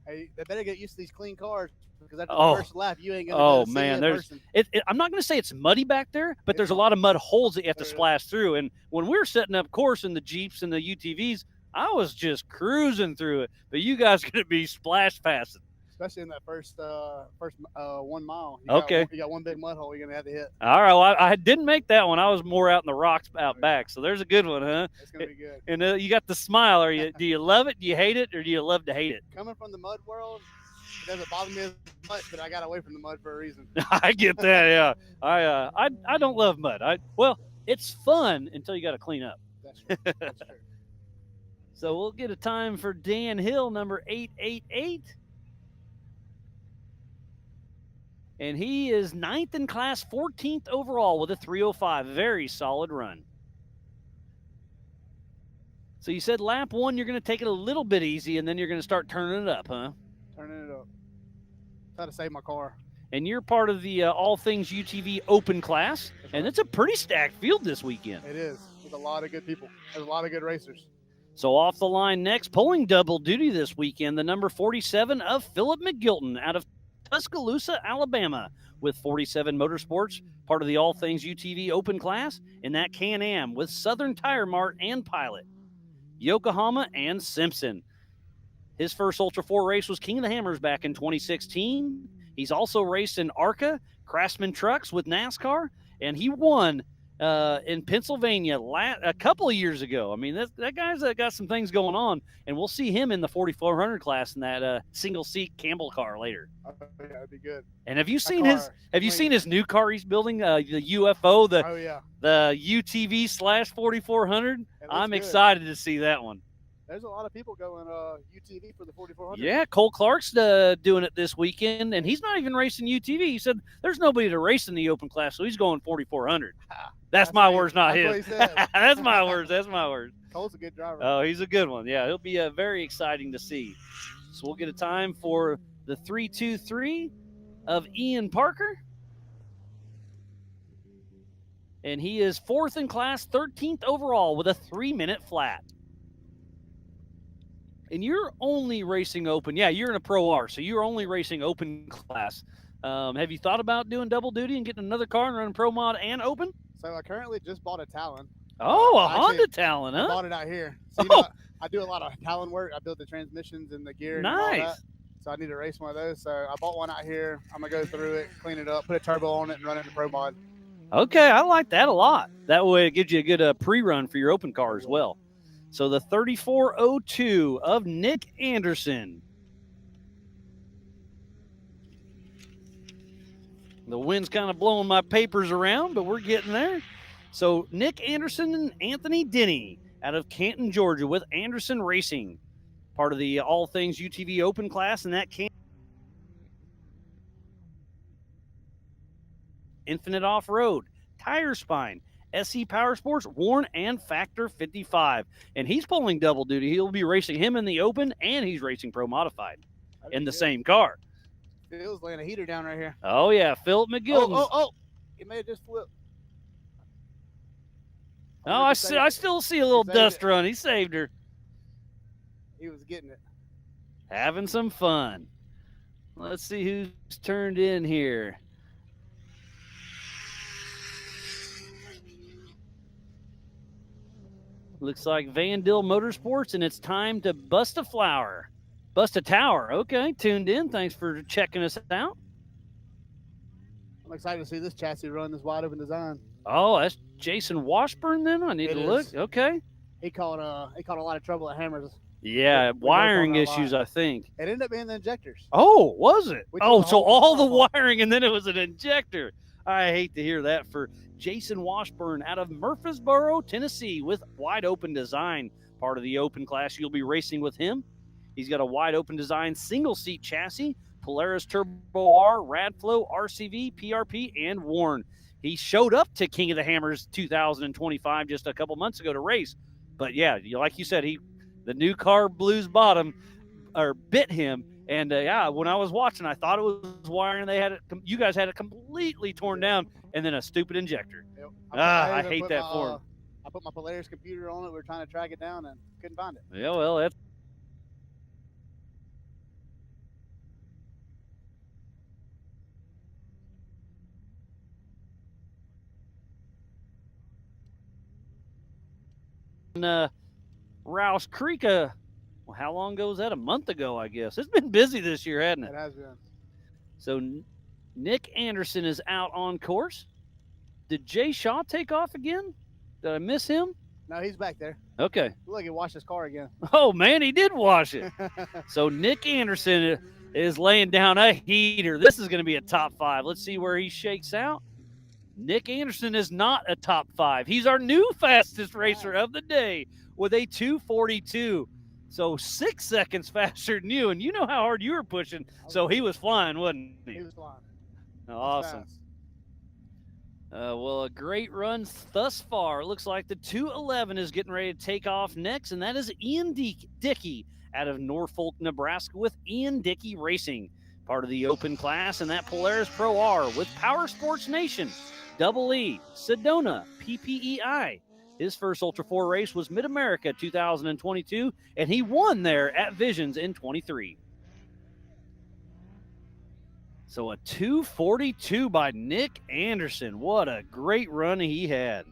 Hey, they better get used to these clean cars because after Oh. the first lap, you ain't going to see it in person. I'm not going to say it's muddy back there, but there's a lot of mud holes that you have to There is. splash through. And when we were setting up course in the Jeeps and the UTVs, I was just cruising through it. But you guys are going to be splash passing. Especially in that first 1 mile. Okay. You got one big mud hole you're going to have to hit. All right. Well, I didn't make that one. I was more out in the rocks out back. So there's a good one, huh? It's going to be good. And you got the smile. Do you love it? Do you hate it? Or do you love to hate it? Coming from the mud world, it doesn't bother me as much, but I got away from the mud for a reason. I get that. Yeah. I don't love mud. Well, it's fun until you got to clean up. That's true. That's true. So we'll get a time for Dan Hill, number 888. And he is 9th in class, 14th overall with a 305. Very solid run. So you said lap 1, you're going to take it a little bit easy, and then you're going to start turning it up, huh? Turning it up. Try to save my car. And you're part of the All Things UTV Open class, and it's a pretty stacked field this weekend. It is. There's a lot of good people. There's a lot of good racers. So off the line next, pulling double duty this weekend, the number 47 of Philip McGilton out of Tuscaloosa, Alabama, with 47 Motorsports, part of the All Things UTV Open class, in that Can-Am with Southern Tire Mart and Pilot, Yokohama and Simpson. His first Ultra 4 race was King of the Hammers back in 2016. He's also raced in ARCA, Craftsman Trucks with NASCAR, and he won in Pennsylvania a couple of years ago. I mean, that guy's got some things going on, and we'll see him in the 4400 class in that single-seat Campbell car later. Oh, yeah, that'd be good. And have you seen car, seen his new car he's building, the UFO, Oh, yeah. the UTV/4400? I'm good. excited to see that one. There's a lot of people going UTV for the 4400. Yeah, Cole Clark's doing it this weekend, and he's not even racing UTV. He said there's nobody to race in the open class, so he's going 4400. That's my amazing. words, not That's his. what he said. That's my words. That's my words. Cole's a good driver. Oh, he's a good one. Yeah, it'll be very exciting to see. So we'll get a time for the 323 of Ian Parker. And he is 4th in class, 13th overall with a 3-minute flat. And you're only racing open. Yeah, you're in a Pro R, so you're only racing open class. Have you thought about doing double duty and getting another car and running Pro Mod and open? So I currently just bought a Talon. Oh, a Actually, Honda Talon, huh? I bought it out here. So, I do a lot of Talon work. I build the transmissions and the gear and all Nice. that. So I need to race one of those. So I bought one out here. I'm going to go through it, clean it up, put a turbo on it, and run it in Pro Mod. Okay, I like that a lot. That way it gives you a good pre-run for your open car as well. So the 3402 of Nick Anderson. The wind's kind of blowing my papers around, but we're getting there. So Nick Anderson and Anthony Denny out of Canton, Georgia with Anderson Racing, part of the All Things UTV Open class, and that Infinite Off-Road, Tire Spine, SE Power Sports, Warren, and Factor 55. And he's pulling double duty. He'll be racing him in the open, and he's racing Pro Modified in the same car. Phil's laying a heater down right here. Oh, yeah, Philip McGill. Oh. He may have just flipped. Oh, I still see a little dust run. He saved her. He was getting it. Having some fun. Let's see who's turned in here. Looks like Van Dill Motorsports, and it's time to bust a flower. Bust a tower. Okay, tuned in. Thanks for checking us out. I'm excited to see this chassis run this wide open design. Oh, that's Jason Washburn then? I need It to look. is. Okay. He caught a lot of trouble at Hammers. Yeah, We wiring worked on that a issues, lot. I think. It ended up being the injectors. Oh, was it? We took Oh, the so whole all the control. wiring and then it was an injector. I hate to hear that for Jason Washburn out of Murfreesboro, Tennessee, with wide open design. Part of the open class, you'll be racing with him. He's got a wide open design single seat chassis, Polaris Turbo R, Radflow, RCV, PRP, and Warn. He showed up to King of the Hammers 2025 just a couple months ago to race. But yeah, like you said, the new car blues bottom or bit him. And yeah, when I was watching, I thought it was wiring. You guys had it completely torn down, and then a stupid injector. Yep. I even hate put that my, for him. I put my Polaris computer on it. We were trying to track it down and couldn't find it. Yeah, well, that's Rouse Creek. Well, how long ago was that? A month ago, I guess. It's been busy this year, hasn't it? It has been. So Nick Anderson is out on course. Did Jay Shaw take off again? Did I miss him? No, he's back there. Okay. Look, he washed his car again. Oh, man, he did wash it. So Nick Anderson is laying down a heater. This is going to be a top 5. Let's see where he shakes out. Nick Anderson is not a top 5. He's our new fastest racer of the day with a 2:42. So 6 seconds faster than you. And you know how hard you were pushing. So he was flying, wasn't he? He was flying. Awesome. Fast. Well, a great run thus far. It looks like the 211 is getting ready to take off next, and that is Ian Dickey out of Norfolk, Nebraska, with Ian Dickey Racing, part of the open class, and that Polaris Pro R with Power Sports Nation, Double E, Sedona, PPEI. His first Ultra 4 race was Mid-America 2022, and he won there at Visions in 23. So a 2:42 by Nick Anderson. What a great run he had.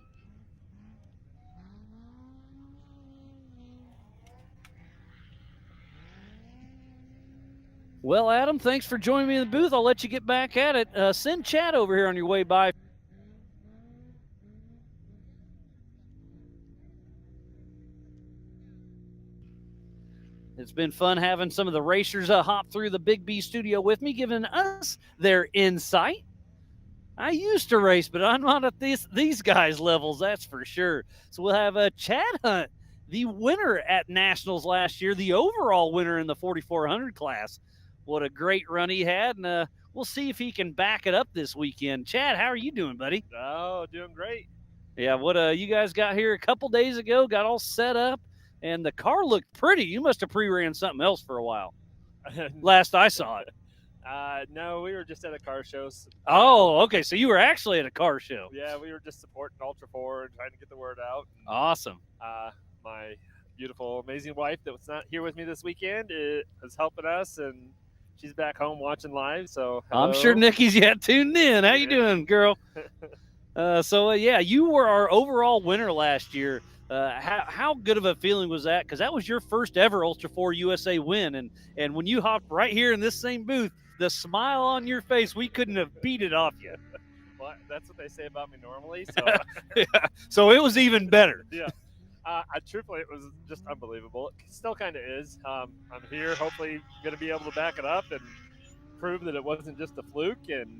Well, Adam, thanks for joining me in the booth. I'll let you get back at it. Send Chad over here on your way by. It's been fun having some of the racers hop through the Big B studio with me, giving us their insight. I used to race, but I'm not at these guys' levels, that's for sure. So we'll have Chad Hunt, the winner at Nationals last year, the overall winner in the 4,400 class. What a great run he had, and we'll see if he can back it up this weekend. Chad, how are you doing, buddy? Oh, doing great. Yeah, what you guys got here a couple days ago, got all set up. And the car looked pretty. You must have pre-ran something else for a while. Last I saw it. No, we were just at a car show. Oh, okay. So you were actually at a car show. Yeah, we were just supporting Ultra 4 and trying to get the word out. And, awesome. My beautiful, amazing wife that was not here with me this weekend is helping us, and she's back home watching live. So hello. I'm sure Nikki's tuned in. How you doing, girl? Yeah, you were our overall winner last year. How good of a feeling was that? Because that was your first ever Ultra 4 USA win. And when you hopped right here in this same booth, the smile on your face, we couldn't have beat it off you. Well, that's what they say about me normally. So, yeah. So it was even better. Yeah. Truthfully, it was just unbelievable. It still kind of is. I'm here, hopefully going to be able to back it up and prove that it wasn't just a fluke. And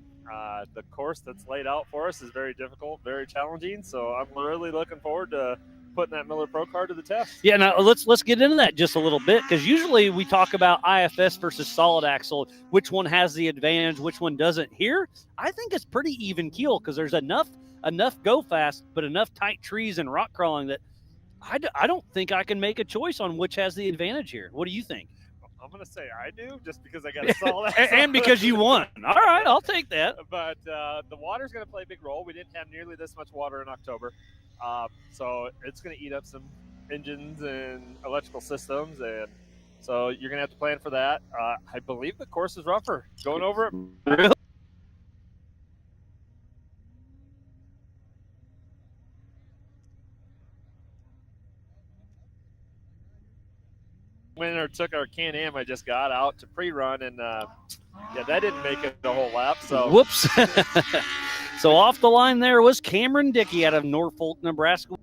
the course that's laid out for us is very difficult, very challenging. So I'm really looking forward to putting that Miller Pro car to the test. Yeah, now let's get into that just a little bit, because usually we talk about IFS versus solid axle, which one has the advantage, which one doesn't. Here, I think it's pretty even keel, because there's enough go fast, but enough tight trees and rock crawling that I don't think I can make a choice on which has the advantage here. What do you think? I'm going to say I do, just because I got a solid axle. And because you won. All right, I'll take that. But the water's going to play a big role. We didn't have nearly this much water in October. So it's going to eat up some engines and electrical systems. And so you're going to have to plan for that. I believe the course is rougher. Going over it. Really? went or took our Can-Am I just got out to pre-run, and yeah, that didn't make it a whole lap. So whoops. So off the line there was Cameron Dickey out of Norfolk, Nebraska.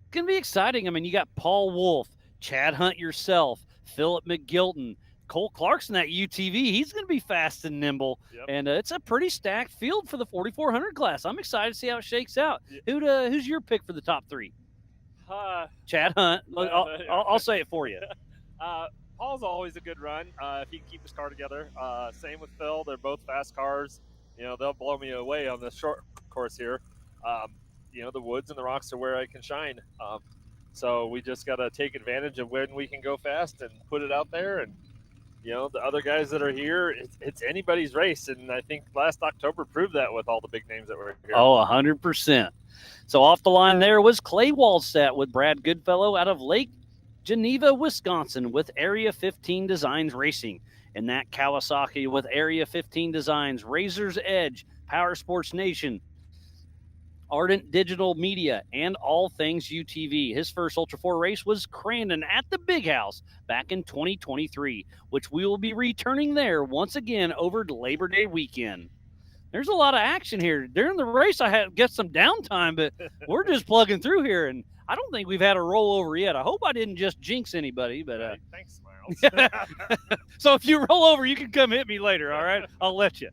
It's going to be exciting. I mean, you got Paul Wolf, Chad Hunt yourself, Philip McGilton, Cole Clarkson, that UTV. He's going to be fast and nimble. Yep. And it's a pretty stacked field for the 4,400 class. I'm excited to see how it shakes out. Yep. Who's your pick for the top 3? Chad Hunt. I'll say it for you. Paul's always a good run if he can keep his car together. Same with Phil. They're both fast cars. You know, they'll blow me away on the short course here. You know, the woods and the rocks are where I can shine. So we just got to take advantage of when we can go fast and put it out there. And, you know, the other guys that are here, it's anybody's race. And I think last October proved that with all the big names that were here. Oh, 100%. So off the line there was Clay Wallstat with Brad Goodfellow out of Lake Geneva, Wisconsin with Area 15 Designs Racing. And that Kawasaki with Area 15 Designs, Razor's Edge, Power Sports Nation, Ardent Digital Media, and all things UTV. His first Ultra 4 race was Crandon at the Big House back in 2023, which we will be returning there once again over Labor Day weekend. There's a lot of action here. During the race, I had get some downtime, but we're just plugging through here, and I don't think we've had a rollover yet. I hope I didn't just jinx anybody, but Right. Thanks, Miles. so if you roll over, you can come hit me later, all right? I'll let you.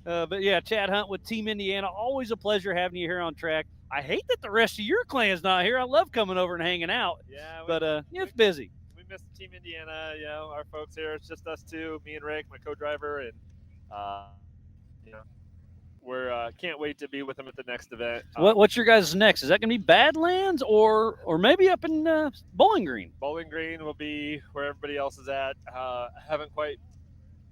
But yeah, Chad Hunt with Team Indiana. Always a pleasure having you here on track. I hate that the rest of your clan's not here. I love coming over and hanging out. Yeah, but it's busy. We missed Team Indiana. You know, our folks here. It's just us two, me and Rick, my co-driver, and you know, we're can't wait to be with them at the next event. What's your guys' next? Is that going to be Badlands or maybe up in Bowling Green? Bowling Green will be where everybody else is at. I haven't quite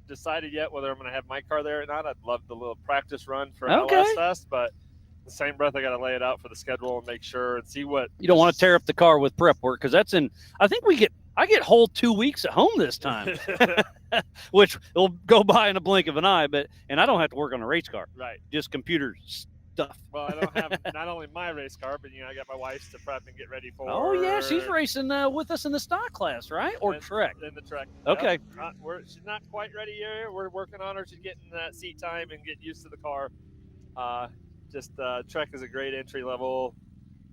decided yet whether I'm going to have my car there or not. I'd love the little practice run for LS Fest, but in the same breath, I got to lay it out for the schedule and make sure and see what. You don't want to tear up the car with prep work because that's in. I think I get whole 2 weeks at home this time, which will go by in a blink of an eye. And I don't have to work on a race car. Right. Just computer stuff. Well, I don't have not only my race car, but I got my wife's to prep and get ready for. Oh yeah, she's racing with us in the stock class, right? Or Trek? In the Trek. Okay. She's not quite ready here. We're working on her. She's getting that seat time and getting used to the car. Trek is a great entry level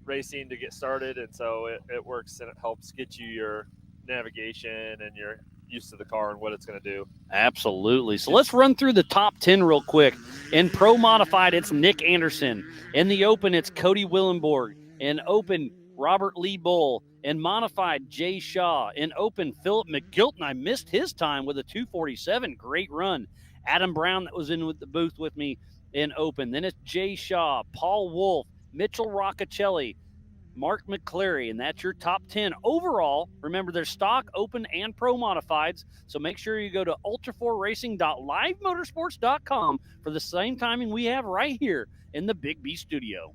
racing to get started, and so it works and it helps get you your navigation and you're used to the car and what it's going to do. Absolutely. So let's run through the top 10 real quick. In Pro Modified, it's Nick Anderson. In the Open, it's Cody Willenborg. In Open, Robert Lee Bull. In Modified, Jay Shaw. In Open, Philip McGilton. I missed his time with a 247. Great run. Adam Brown that was in with the booth with me in Open. Then it's Jay Shaw, Paul Wolf, Mitchell Roccacelli, Mark McCleary, and that's your top 10 overall. Remember, there's stock, open, and pro modifieds, so make sure you go to ultra4racing.livemotorsports.com for the same timing we have right here in the Big B studio.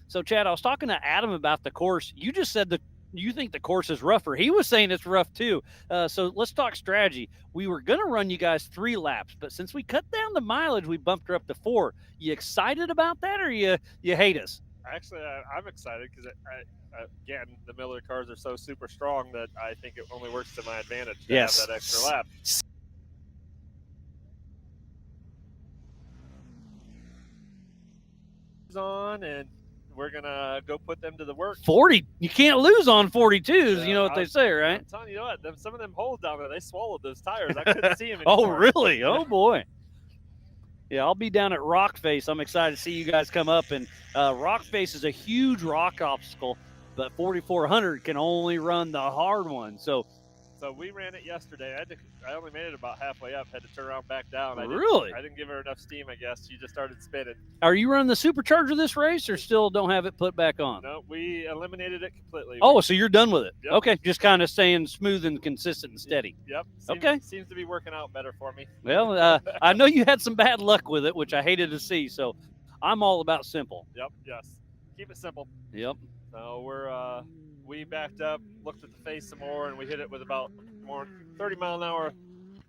So, Chad, I was talking to Adam about the course. You just said that you think the course is rougher. He was saying it's rough too. So let's talk strategy. We were going to run you guys 3 laps, but since we cut down the mileage, we bumped her up to 4. You excited about that, or you hate us? Actually, I'm excited because, again, the Miller cars are so super strong that I think it only works to my advantage to have that extra lap. On, and we're going to go put them to the work. 40. You can't lose on 42s. Yeah, you know what they say, right? I'm telling you what, some of them holes down there, they swallowed those tires. I couldn't see them Oh, anymore. really? Oh, boy. Yeah, I'll be down at Rockface. I'm excited to see you guys come up. And Rockface is a huge rock obstacle, but 4,400 can only run the hard one. So we ran it yesterday. I only made it about halfway up. Had to turn around back down. Really? I didn't give her enough steam, I guess. She just started spinning. Are you running the supercharger this race, or still don't have it put back on? No, we eliminated it completely. Oh, so you're done with it? Yep. Okay, just kind of staying smooth and consistent and steady. Yep. Seems to be working out better for me. Well, I know you had some bad luck with it, which I hated to see. So I'm all about simple. Yep. Yes. Keep it simple. Yep. So we backed up, looked at the face some more, and we hit it with about more 30 mile an hour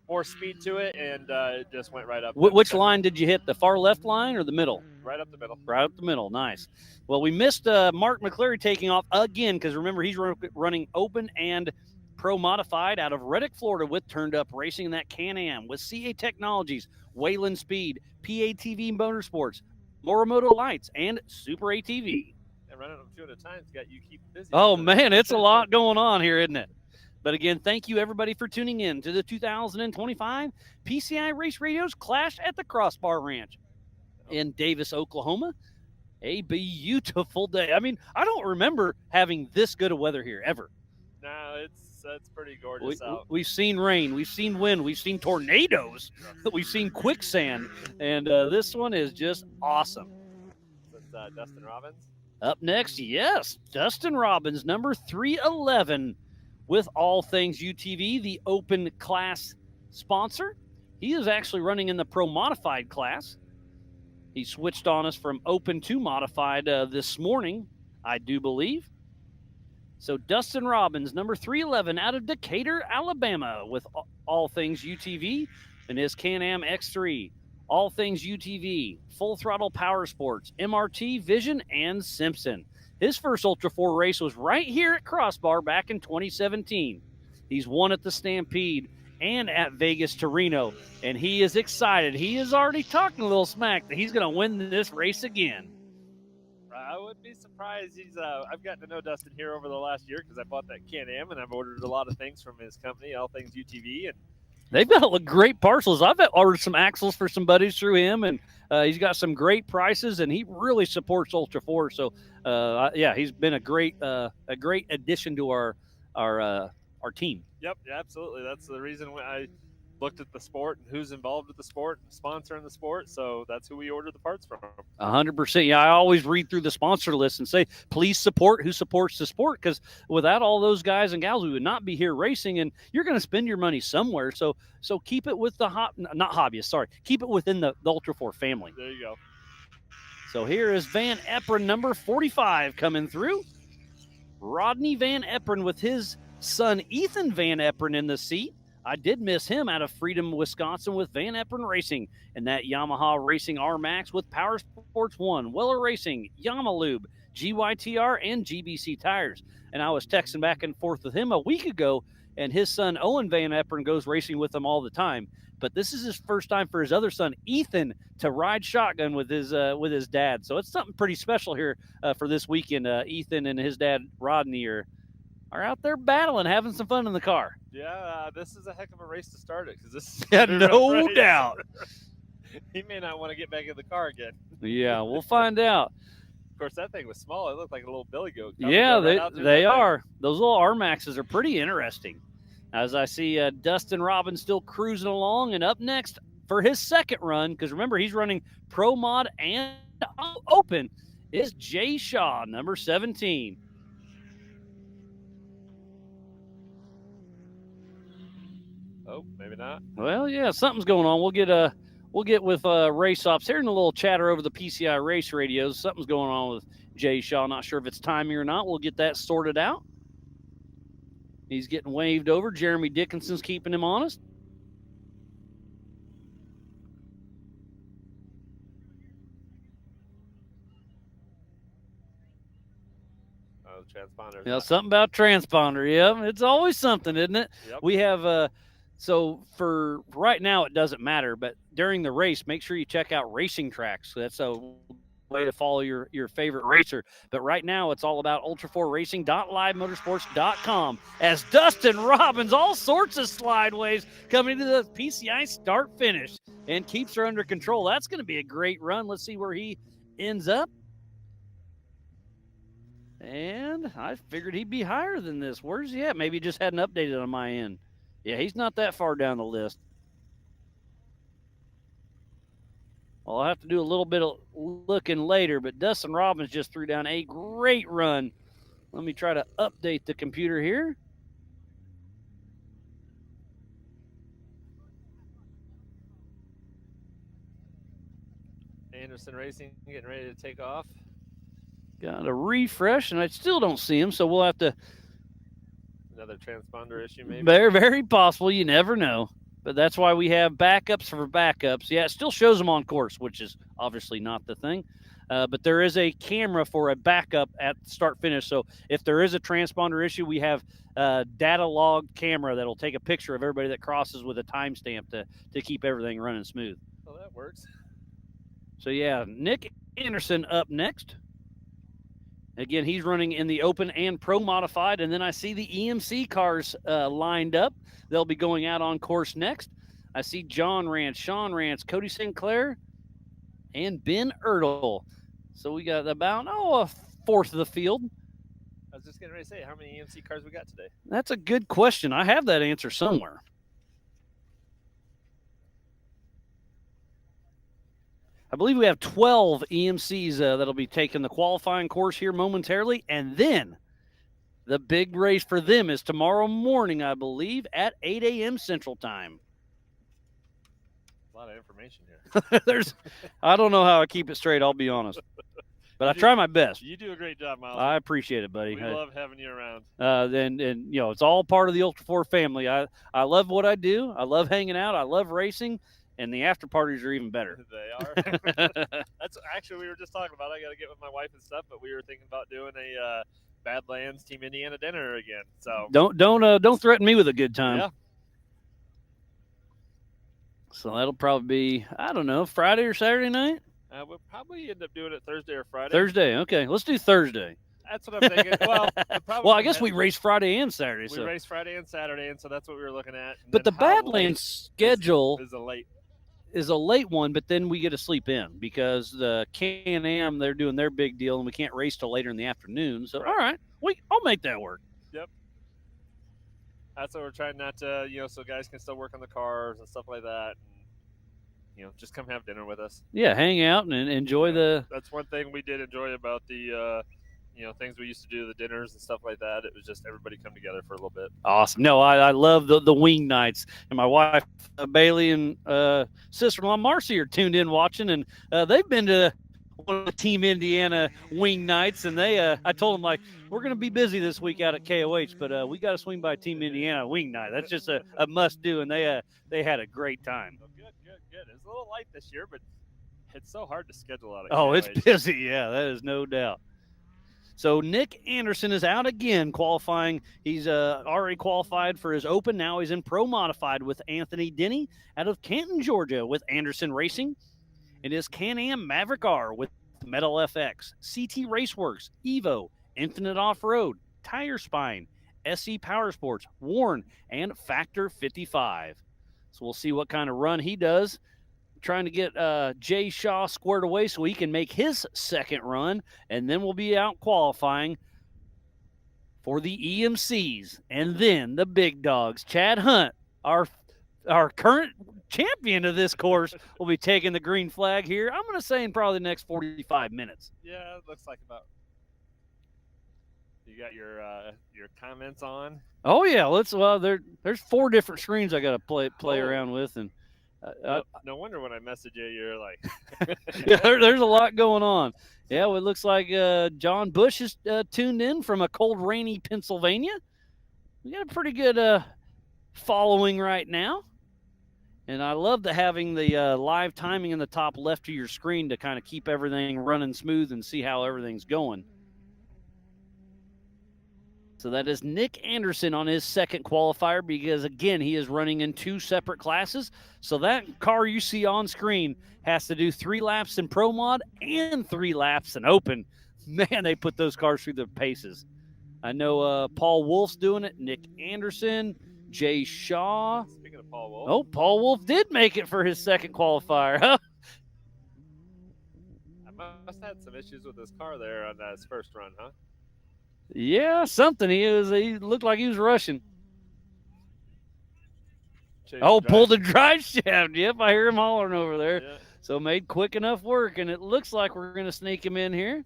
more speed to it, and it just went right up. Which line did you hit? The far left line or the middle? Right up the middle. Right up the middle. Nice. Well, we missed Mark McCleary taking off again because remember he's running open and pro modified out of Reddick, Florida with Turned Up Racing in that Can-Am with CA Technologies, Wayland Speed, PATV Motorsports, Morimoto Lights, and Super ATV. And running them 2 at a time's got you keep busy. Oh, man, it's a lot going on here, isn't it? But again, thank you, everybody, for tuning in to the 2025 PCI Race Radio's Clash at the Crossbar Ranch in Davis, Oklahoma. A beautiful day. I mean, I don't remember having this good of weather here ever. No, it's pretty gorgeous out. We've seen rain, we've seen wind, we've seen tornadoes, we've seen quicksand, and this one is just awesome. That's Dustin Robbins. Up next, yes, Dustin Robbins, number 311, with All Things UTV, the open class sponsor. He is actually running in the pro modified class. He switched on us from open to modified this morning, I do believe. So Dustin Robbins, number 311, out of Decatur, Alabama, with All Things UTV and his Can-Am X3. All Things UTV, Full Throttle Power Sports, MRT, Vision, and Simpson. His first Ultra 4 race was right here at Crossbar back in 2017. He's won at the Stampede and at Vegas to Reno, and he is excited. He is already talking a little smack that he's going to win this race again. I wouldn't be surprised. I've gotten to know Dustin here over the last year because I bought that Can-Am, and I've ordered a lot of things from his company, All Things UTV, and they've got great parcels. I've ordered some axles for some buddies through him, and he's got some great prices, and he really supports Ultra 4. So, yeah, he's been a great addition to our team. Yep, absolutely. That's the reason why I looked at the sport and who's involved with the sport and sponsoring the sport. So that's who we order the parts from. 100%. Yeah, I always read through the sponsor list and say, please support who supports the sport, because without all those guys and gals, we would not be here racing, and you're going to spend your money somewhere. So keep it with the keep it within the Ultra 4 family. There you go. So here is Van Epron, number 45, coming through. Rodney Van Epron with his son Ethan Van Epron in the seat. I did miss him out of Freedom, Wisconsin with Van Epron Racing and that Yamaha Racing R-Max with Power Sports 1, Weller Racing, Yamalube, GYTR, and GBC Tires. And I was texting back and forth with him a week ago, and his son Owen Van Epron goes racing with him all the time. But this is his first time for his other son, Ethan, to ride shotgun with his dad. So it's something pretty special here for this weekend. Ethan and his dad, Rodney, are out there battling, having some fun in the car. Yeah, this is a heck of a race to start it, because this is no doubt. He may not want to get back in the car again. Yeah, we'll find out. Of course, that thing was small. It looked like a little billy goat. Yeah, they are. Those little R-Maxes are pretty interesting. As I see Dustin Robbins still cruising along, and up next for his second run, because remember, he's running Pro Mod and Open, is Jay Shaw, number 17. Oh, maybe not. Well, yeah, something's going on. We'll get with race ops here in a little chatter over the PCI race radios. Something's going on with Jay Shaw. Not sure if it's timing or not. We'll get that sorted out. He's getting waved over. Jeremy Dickinson's keeping him honest. Oh, transponder. Yeah, something about transponder. Yeah, it's always something, isn't it? Yep. We have so for right now it doesn't matter, but during the race, make sure you check out Racing Tracks. That's a way to follow your favorite racer. But right now it's all about ultra4racing.livemotorsports.com as Dustin Robbins, all sorts of slideways coming to the PCI start finish and keeps her under control. That's going to be a great run. Let's see where he ends up. And I figured he'd be higher than this. Where's he at? Maybe he just hadn't updated on my end. Yeah, he's not that far down the list. Well, I'll have to do a little bit of looking later, but Dustin Robbins just threw down a great run. Let me try to update the computer here. Anderson Racing getting ready to take off. Got a refresh, and I still don't see him, so we'll have to. Another transponder issue, maybe. Very, very possible. You never know. But that's why we have backups for backups. Yeah, it still shows them on course, which is obviously not the thing. But there is a camera for a backup at start finish. So if there is a transponder issue, we have a data log camera that'll take a picture of everybody that crosses with a timestamp to keep everything running smooth. Well, that works. So yeah, Nick Anderson up next. Again, he's running in the open and pro modified. And then I see the EMC cars lined up. They'll be going out on course next. I see John Rance, Sean Rance, Cody Sinclair, and Ben Ertl. So we got about, a fourth of the field. I was just getting ready to say, how many EMC cars we got today? That's a good question. I have that answer somewhere. I believe we have 12 EMCs that'll be taking the qualifying course here momentarily. And then the big race for them is tomorrow morning, I believe, at 8 a.m. Central Time. A lot of information here. I don't know how I keep it straight, I'll be honest. But I try my best. You do a great job, Miles. I appreciate it, buddy. We love having you around. And it's all part of the Ultra 4 family. I love what I do. I love hanging out. I love racing. And the after parties are even better. They are. That's actually, we were just talking about. I got to get with my wife and stuff, but we were thinking about doing a Badlands Team Indiana dinner again. So don't threaten me with a good time. Yeah. So that'll probably be, I don't know, Friday or Saturday night. We'll probably end up doing it Thursday or Friday. Thursday, okay. Let's do Thursday. That's what I'm thinking. Well, I guess we race Friday and Saturday. We race Friday and Saturday, and so that's what we were looking at. And but the how Badlands schedule is a late one, but then we get to sleep in because the Can-Am, they're doing their big deal, and we can't race till later in the afternoon. So, all right, I'll make that work. Yep. That's what we're trying not to, so guys can still work on the cars and stuff like that. And, just come have dinner with us. Yeah, hang out and enjoy the. That's one thing we did enjoy about the, things we used to do, the dinners and stuff like that. It was just everybody come together for a little bit. Awesome. No, I love the wing nights. And my wife, Bailey, and sister-in-law, Marcy, are tuned in watching. And they've been to one of the Team Indiana wing nights. And I told them, we're going to be busy this week out at KOH, but we got to swing by Team Indiana wing night. That's just a must-do. And they had a great time. Oh, good. It's a little light this year, but it's so hard to schedule out at KOH. KOH. It's busy. Yeah, that is no doubt. So Nick Anderson is out again qualifying. He's already qualified for his open. Now he's in pro modified with Anthony Denny out of Canton, Georgia with Anderson Racing. It is Can-Am Maverick R with Metal FX, CT Raceworks, Evo, Infinite Off-Road, Tire Spine, SC Power Sports, Warren, and Factor 55. So we'll see what kind of run he does. Trying to get Jay Shaw squared away so he can make his second run, and then we'll be out qualifying for the EMCs. And then the big dogs. Chad Hunt, our current champion of this course, will be taking the green flag here. I'm going to say in probably the next 45 minutes. Yeah, it looks like about. You got your comments on? Oh yeah, there's 4 different screens I got to play around with, and no wonder when I message you, you're like, yeah, there's a lot going on. Yeah, well, it looks like John Bush is tuned in from a cold, rainy Pennsylvania. We got a pretty good following right now. And I love having the live timing in the top left of your screen to kind of keep everything running smooth and see how everything's going. So that is Nick Anderson on his second qualifier because, again, he is running in 2 separate classes. So that car you see on screen has to do 3 laps in Pro Mod and 3 laps in Open. Man, they put those cars through the paces. I know Paul Wolf's doing it, Nick Anderson, Jay Shaw. Speaking of Paul Wolf. Oh, Paul Wolf did make it for his second qualifier. Huh? I must have had some issues with his car there on his first run, huh? Yeah, something. He looked like he was rushing. Pulled the drive shaft. Yep, I hear him hollering over there. Yeah. So made quick enough work, and it looks like we're going to sneak him in here.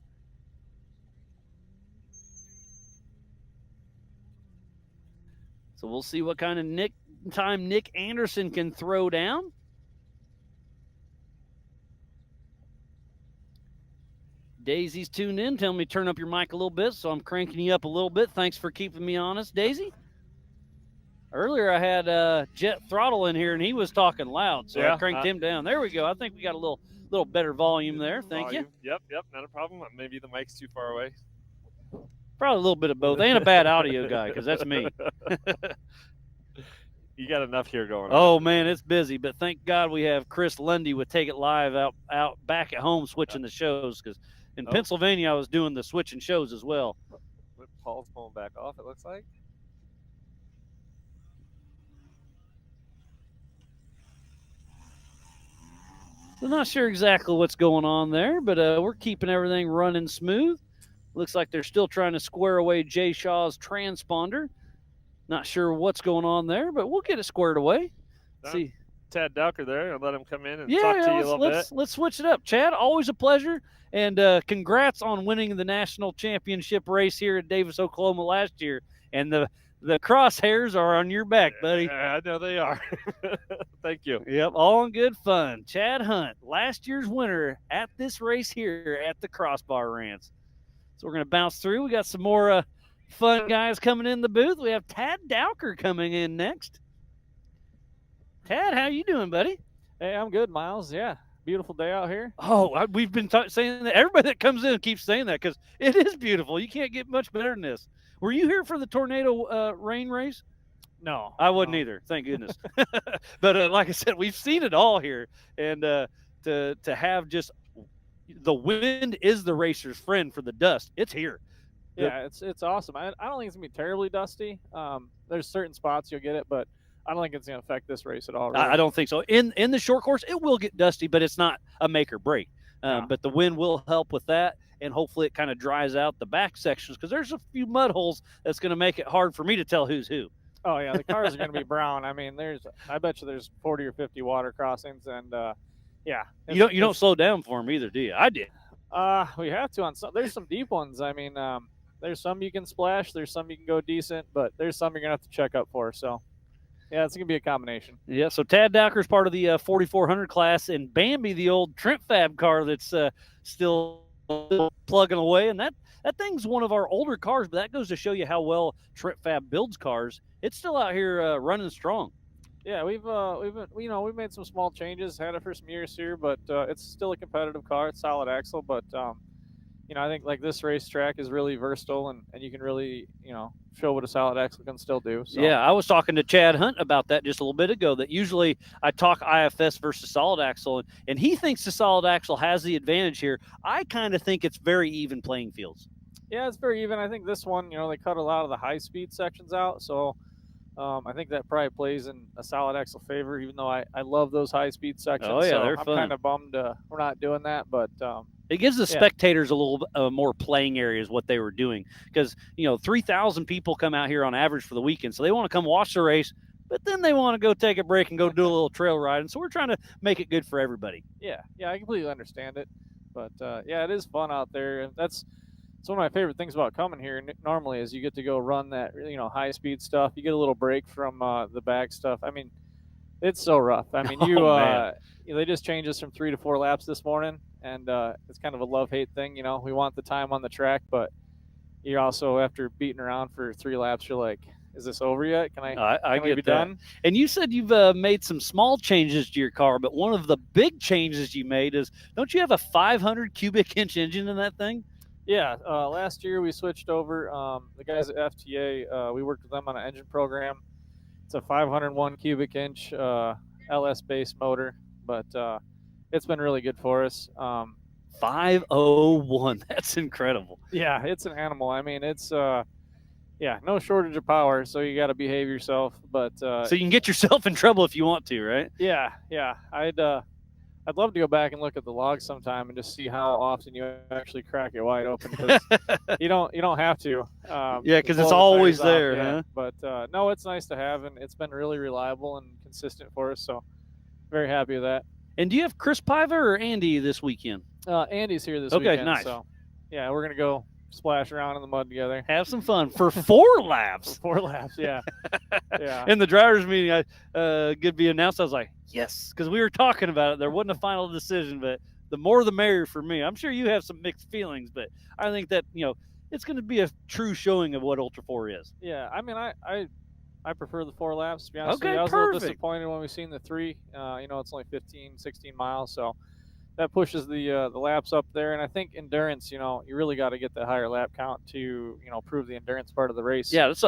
So we'll see what kind of time Nick Anderson can throw down. Daisy's tuned in. Tell me to turn up your mic a little bit, so I'm cranking you up a little bit. Thanks for keeping me honest, Daisy. Earlier, I had Jet Throttle in here, and he was talking loud, so I Yeah, cranked him down. There we go. I think we got a little better volume there. Thank you. Yep, not a problem. Maybe the mic's too far away. Probably a little bit of both, and a bad audio guy, because that's me. You got enough here going on. Oh man, it's busy, but thank God we have Chris Lundy with Take It Live out back at home switching the shows, because in Pennsylvania I was doing the switching shows as well. Paul's pulling back off, it looks like. I'm not sure exactly what's going on there, but we're keeping everything running smooth. Looks like they're still trying to square away Jay Shaw's transponder. Not sure what's going on there, but we'll get it squared away. See, Tad Dowker there, and let him come in and talk to you a little bit. Let's switch it up. Chad, always a pleasure, and congrats on winning the national championship race here at Davis, Oklahoma last year. And the crosshairs are on your back, buddy. I know they are. Thank you. Yep, all in good fun. Chad Hunt, last year's winner at this race here at the Crossbar Ranch. So we're going to bounce through. We got some more fun guys coming in the booth. We have Tad Dowker coming in next. Tad, how you doing, buddy? Hey, I'm good, Miles. Yeah, beautiful day out here. Oh, we've been saying that. Everybody that comes in keeps saying that because it is beautiful. You can't get much better than this. Were you here for the tornado rain race? No, I wasn't either. Thank goodness. But like I said, we've seen it all here, and to have just the wind is the racer's friend for the dust. It's here. Yeah, it's awesome. I don't think it's gonna be terribly dusty. There's certain spots you'll get it, but I don't think it's gonna affect this race at all. Really. I don't think so. In the short course, it will get dusty, but it's not a make or break. But the wind will help with that, and hopefully it kind of dries out the back sections because there's a few mud holes that's going to make it hard for me to tell who's who. Oh yeah, the cars are going to be brown. I mean, I bet you there's 40 or 50 water crossings, and yeah. You don't slow down for them either, do you? I did. We have to on some. There's some deep ones. I mean, there's some you can splash. There's some you can go decent, but there's some you're gonna have to check up for. So. Yeah, it's going to be a combination. Yeah, so Tad Dowker is part of the 4400 class, and Bambi, the old Trent Fab car that's still plugging away. And that thing's one of our older cars, but that goes to show you how well Trent Fab builds cars. It's still out here running strong. Yeah, we've made some small changes, had it for some years here, but it's still a competitive car. It's solid axle, but I think like this racetrack is really versatile, and you can really, show what a solid axle can still do. So. Yeah, I was talking to Chad Hunt about that just a little bit ago, that usually I talk IFS versus solid axle, and he thinks the solid axle has the advantage here. I kind of think it's very even playing fields. Yeah, it's very even. I think this one, they cut a lot of the high-speed sections out, so I think that probably plays in a solid axle favor, even though I love those high-speed sections. Oh, yeah, so they're I'm fun. kind of bummed we're not doing that, but it gives the spectators a little more playing area is what they were doing, because 3,000 people come out here on average for the weekend, so they want to come watch the race, but then they want to go take a break and go do a little trail ride, and so we're trying to make it good for everybody. Yeah, I completely understand it, but it is fun out there, and it's one of my favorite things about coming here. Normally, is you get to go run that high speed stuff. You get a little break from the back stuff. I mean, it's so rough. I mean, they just changed us from 3 to 4 laps this morning. And it's kind of a love-hate thing, we want the time on the track, but you also, after beating around for 3 laps, you're like, is this over yet? Can I we get be that. done? And you said you've made some small changes to your car, but one of the big changes you made is, don't you have a 500 cubic inch engine in that thing? Yeah, last year we switched over. The guys at FTA, we worked with them on an engine program. It's a 501 cubic inch LS-based motor, but it's been really good for us. 501, that's incredible. Yeah, it's an animal. I mean, it's no shortage of power, so you got to behave yourself. But so you can get yourself in trouble if you want to, right? Yeah. I'd love to go back and look at the logs sometime and just see how often you actually crack it wide open, because you don't have to. Because it's always there. Huh? But no, it's nice to have, and it's been really reliable and consistent for us. So very happy with that. And do you have Chris Piva or Andy this weekend? Andy's here this weekend. Okay, nice. So yeah, we're gonna go splash around in the mud together. Have some fun for 4 laps. For 4 laps, yeah. Yeah. In the drivers' meeting, could be announced. I was like, yes, because we were talking about it. There wasn't a final decision, but the more the merrier for me. I'm sure you have some mixed feelings, but I think that it's going to be a true showing of what Ultra 4 is. Yeah, I mean, I I prefer the 4 laps, to be honest with Okay, you. I was a little perfect. disappointed when we seen the 3. It's only 15, 16 miles, so that pushes the laps up there. And I think endurance, you really got to get that higher lap count to, prove the endurance part of the race. Yeah, it's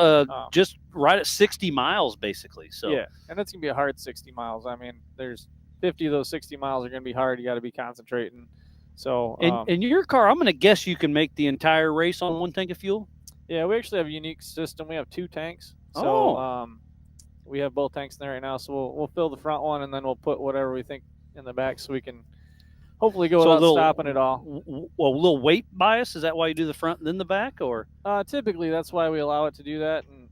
just right at 60 miles basically. So yeah, and it's gonna be a hard 60 miles. I mean, there's 50 of those 60 miles are gonna be hard. You got to be concentrating. So, in your car, I'm going to guess you can make the entire race on 1 tank of fuel. yeah, we actually have a unique system. We have 2 tanks. So, Oh. we have both tanks in there right now. So we'll fill the front one, and then we'll put whatever we think in the back, so we can hopefully go without stopping it all. A little weight bias. Is that why you do the front and then the back, or? Typically, that's why we allow it to do that. And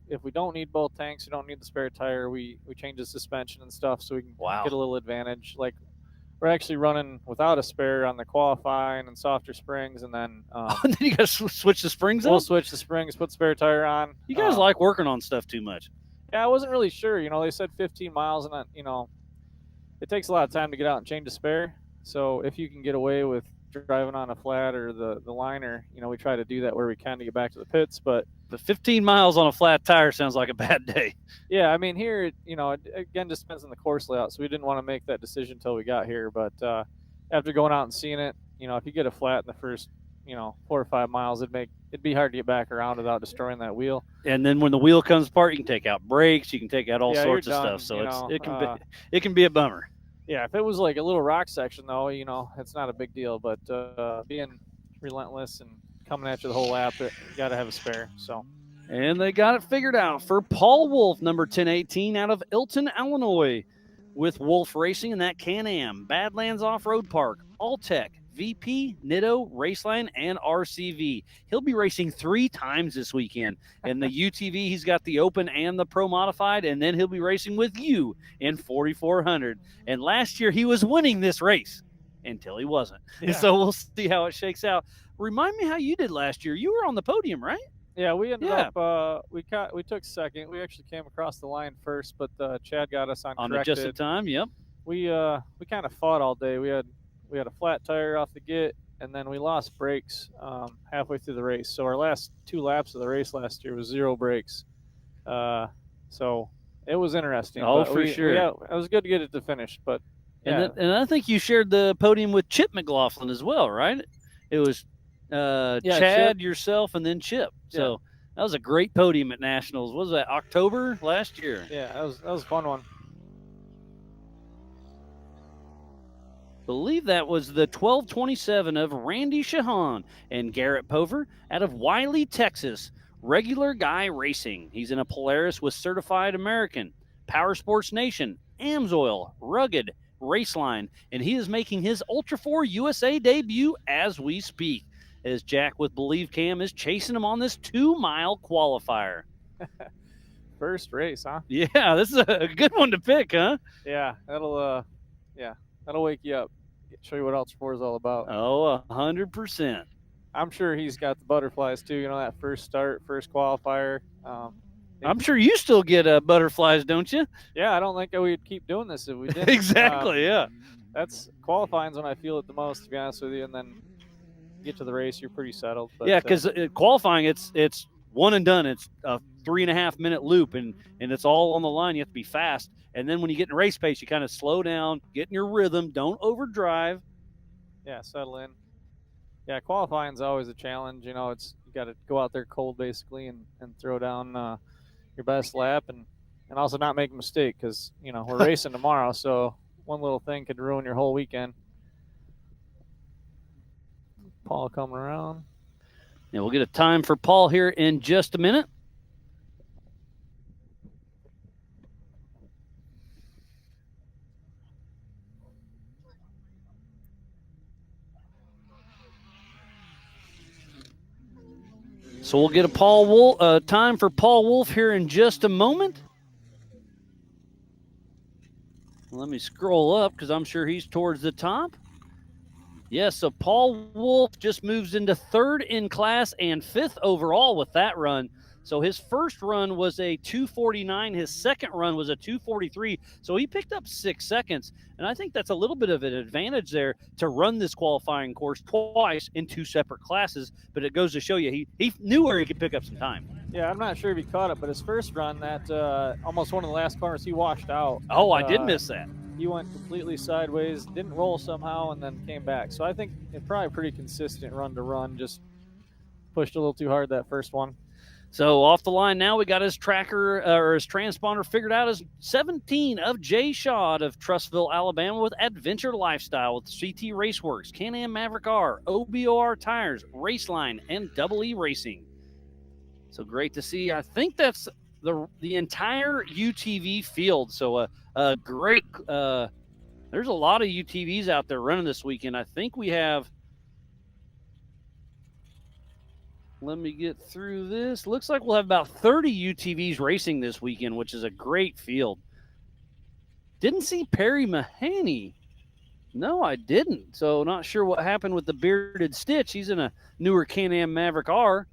if we don't need both tanks, we don't need the spare tire, we change the suspension and stuff, so we can get a little advantage. Like, we're actually running without a spare on the qualifying and softer springs, and then then you got to switch the springs we'll up? switch the springs, put spare tire on. You guys like working on stuff too much. Yeah, I wasn't really sure. They said 15 miles, and it takes a lot of time to get out and change a spare. So if you can get away with driving on a flat or the liner, we try to do that where we can to get back to the pits. But 15 miles on a flat tire sounds like a bad day. Yeah, I mean, here, it again just depends on the course layout. So we didn't want to make that decision until we got here. But after going out and seeing it, if you get a flat in the first, 4 or 5 miles, it'd be hard to get back around without destroying that wheel. And then when the wheel comes apart, you can take out brakes, you can take out all sorts of done, stuff. So it can be a bummer. Yeah, if it was like a little rock section, though, it's not a big deal. But being relentless and coming at you the whole lap, you got to have a spare. So. And they got it figured out for Paul Wolf, number 1018, out of Elton, Illinois, with Wolf Racing in that Can-Am, Badlands Off-Road Park, Alltech, VP, Nitto, Raceline, and RCV. He'll be racing 3 times this weekend. In the UTV, he's got the Open and the Pro Modified, and then he'll be racing with you in 4400. And last year, he was winning this race until he wasn't. Yeah. So we'll see how it shakes out. Remind me how you did last year. You were on the podium, right? Yeah, we ended up we took second. We actually came across the line first, but Chad got us on corrected. Adjusted time. Yep. We kind of fought all day. We had a flat tire off the get, and then we lost brakes halfway through the race. So our last 2 laps of the race last year was 0 brakes. So it was interesting. Oh, for sure. Yeah, it was good to get it to finish. But yeah. And I think you shared the podium with Chip McLaughlin as well, right? It was Chad, Chip. yourself, and then Chip. So that was a great podium at Nationals. What was that, October last year? Yeah, that was a fun one. Believe that was the 1227 of Randy Shahan and Garrett Pover out of Wiley, Texas. Regular Guy Racing. He's in a Polaris with Certified American, Power Sports Nation, Amsoil, Rugged, Raceline, and he is making his Ultra 4 USA debut as we speak, as Jack with Believe Cam is chasing him on this 2-mile qualifier. First race, huh? Yeah, this is a good one to pick, huh? Yeah, that'll wake you up. Show you what Ultra 4 is all about. Oh, 100%. I'm sure he's got the butterflies too. That first start, first qualifier. I'm sure you still get butterflies, don't you? Yeah, I don't think we'd keep doing this if we didn't. Exactly, yeah. That's qualifying's when I feel it the most, to be honest with you, and then you get to the race, you're pretty settled. But, yeah, because qualifying, it's one and done. It's a 3.5 minute loop, and it's all on the line. You have to be fast. And then when you get in race pace, you kind of slow down, get in your rhythm, don't overdrive. Yeah, settle in. Yeah, qualifying's always a challenge. You got to go out there cold basically and throw down your best lap and also not make a mistake because, we're racing tomorrow. So one little thing could ruin your whole weekend. Paul coming around. Yeah, we'll get a time for Paul here in just a minute. So we'll get a time for Paul Wolf here in just a moment. Let me scroll up because I'm sure he's towards the top. Yes, so Paul Wolf just moves into 3rd in class and 5th overall with that run. So his first run was a 2:49. His second run was a 2:43. So he picked up 6 seconds. And I think that's a little bit of an advantage there to run this qualifying course twice in 2 separate classes. But it goes to show you he knew where he could pick up some time. Yeah, I'm not sure if he caught it, but his first run, that almost one of the last corners, he washed out. Oh, I And, did miss that. He went completely sideways, didn't roll somehow, and then came back. So I think it's probably pretty consistent run to run. Just pushed a little too hard that first one. So off the line now, we got his tracker or his transponder figured out as 17 of Jay Shaw out of Trussville, Alabama, with Adventure Lifestyle with CT Raceworks, Can-Am Maverick R, OBOR Tires, Raceline, and Double E Racing. So great to see. I think that's the entire UTV field. So a great. There's a lot of UTVs out there running this weekend. I think we have. Let me get through this. Looks like we'll have about 30 UTVs racing this weekend, which is a great field. Didn't see Perry Mahaney. No, I didn't. So not sure what happened with the bearded Stitch. He's in a newer Can-Am Maverick R.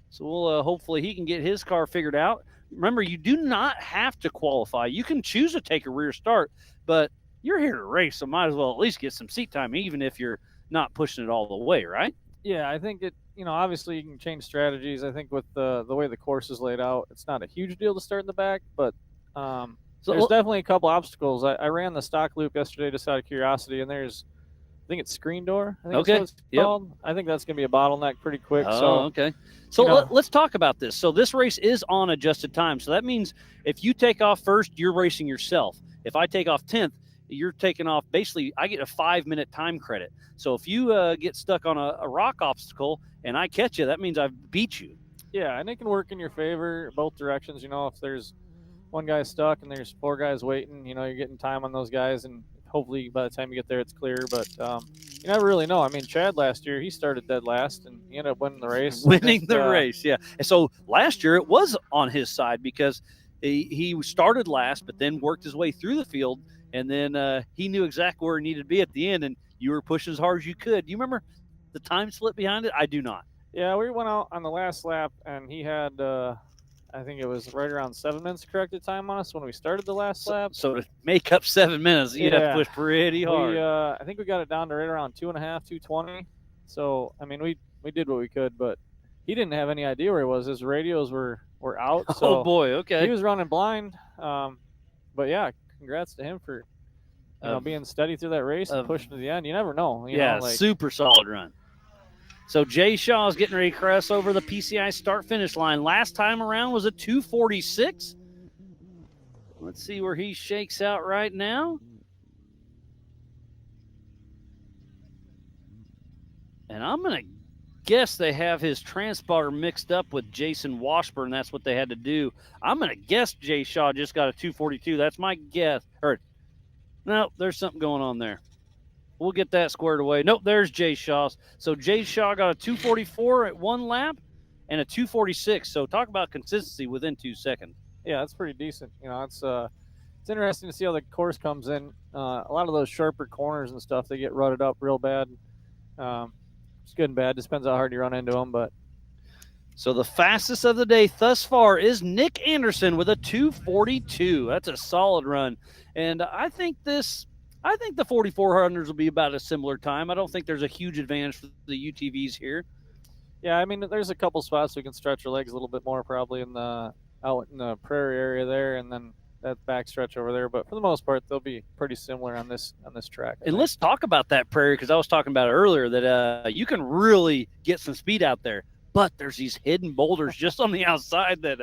So we'll hopefully he can get his car figured out. Remember, you do not have to qualify. You can choose to take a rear start, but you're here to race, so might as well at least get some seat time, even if you're not pushing it all the way, right? Yeah, I think it. Obviously you can change strategies. I think with the way the course is laid out, it's not a huge deal to start in the back, but there's definitely a couple obstacles. I ran the stock loop yesterday just out of curiosity, and I think it's screen door. I think Okay. that's what it's called. I think that's going to be a bottleneck pretty quick. Okay. So let's talk about this. So this race is on adjusted time. So that means if you take off first, you're racing yourself. If I take off 10th, you're taking off. Basically, I get a 5-minute time credit. So if you get stuck on a rock obstacle and I catch you, that means I've beat you. Yeah, and it can work in your favor both directions. If there's one guy stuck and there's 4 guys waiting, you're getting time on those guys, and hopefully by the time you get there, it's clear. But you never really know. I mean, Chad last year, he started dead last, and he ended up winning the race. Winning the race, yeah. And so last year, it was on his side because he started last, but then worked his way through the field, and then he knew exactly where he needed to be at the end, and you were pushing as hard as you could. Do you remember the time split behind it? I do not. Yeah, we went out on the last lap, and he had I think it was right around 7 minutes corrected time on us when we started the last lap. So to make up 7 minutes, you'd have to push pretty hard. I think we got it down to right around 2.5, 2:20. So, I mean, we did what we could, but he didn't have any idea where he was. His radios were out. So oh, boy, okay. He was running blind. But, yeah, congrats to him for being steady through that race and pushing to the end. You never know. Super solid run. So Jay Shaw is getting ready to cross over the PCI start-finish line. Last time around was a 2:46. Let's see where he shakes out right now. And I'm going to guess they have his transponder mixed up with Jason Washburn. That's what they had to do. I'm going to guess Jay Shaw just got a 2:42. That's my guess. No, there's something going on there. We'll get that squared away. Nope, there's Jay Shaw. So Jay Shaw got a 2:44 at one lap and a 2:46. So talk about consistency within 2 seconds. Yeah, that's pretty decent. It's interesting to see how the course comes in. A lot of those sharper corners and stuff, they get rutted up real bad. It's good and bad. Depends how hard you run into them. But so the fastest of the day thus far is Nick Anderson with a 2:42. That's a solid run, and I think the 4400s will be about a similar time. I don't think there's a huge advantage for the UTVs here. Yeah, I mean, there's a couple spots we can stretch our legs a little bit more, probably out in the prairie area there, and then that back stretch over there. But for the most part, they'll be pretty similar on this track. And let's talk about that prairie, because I was talking about it earlier that you can really get some speed out there. But there's these hidden boulders just on the outside that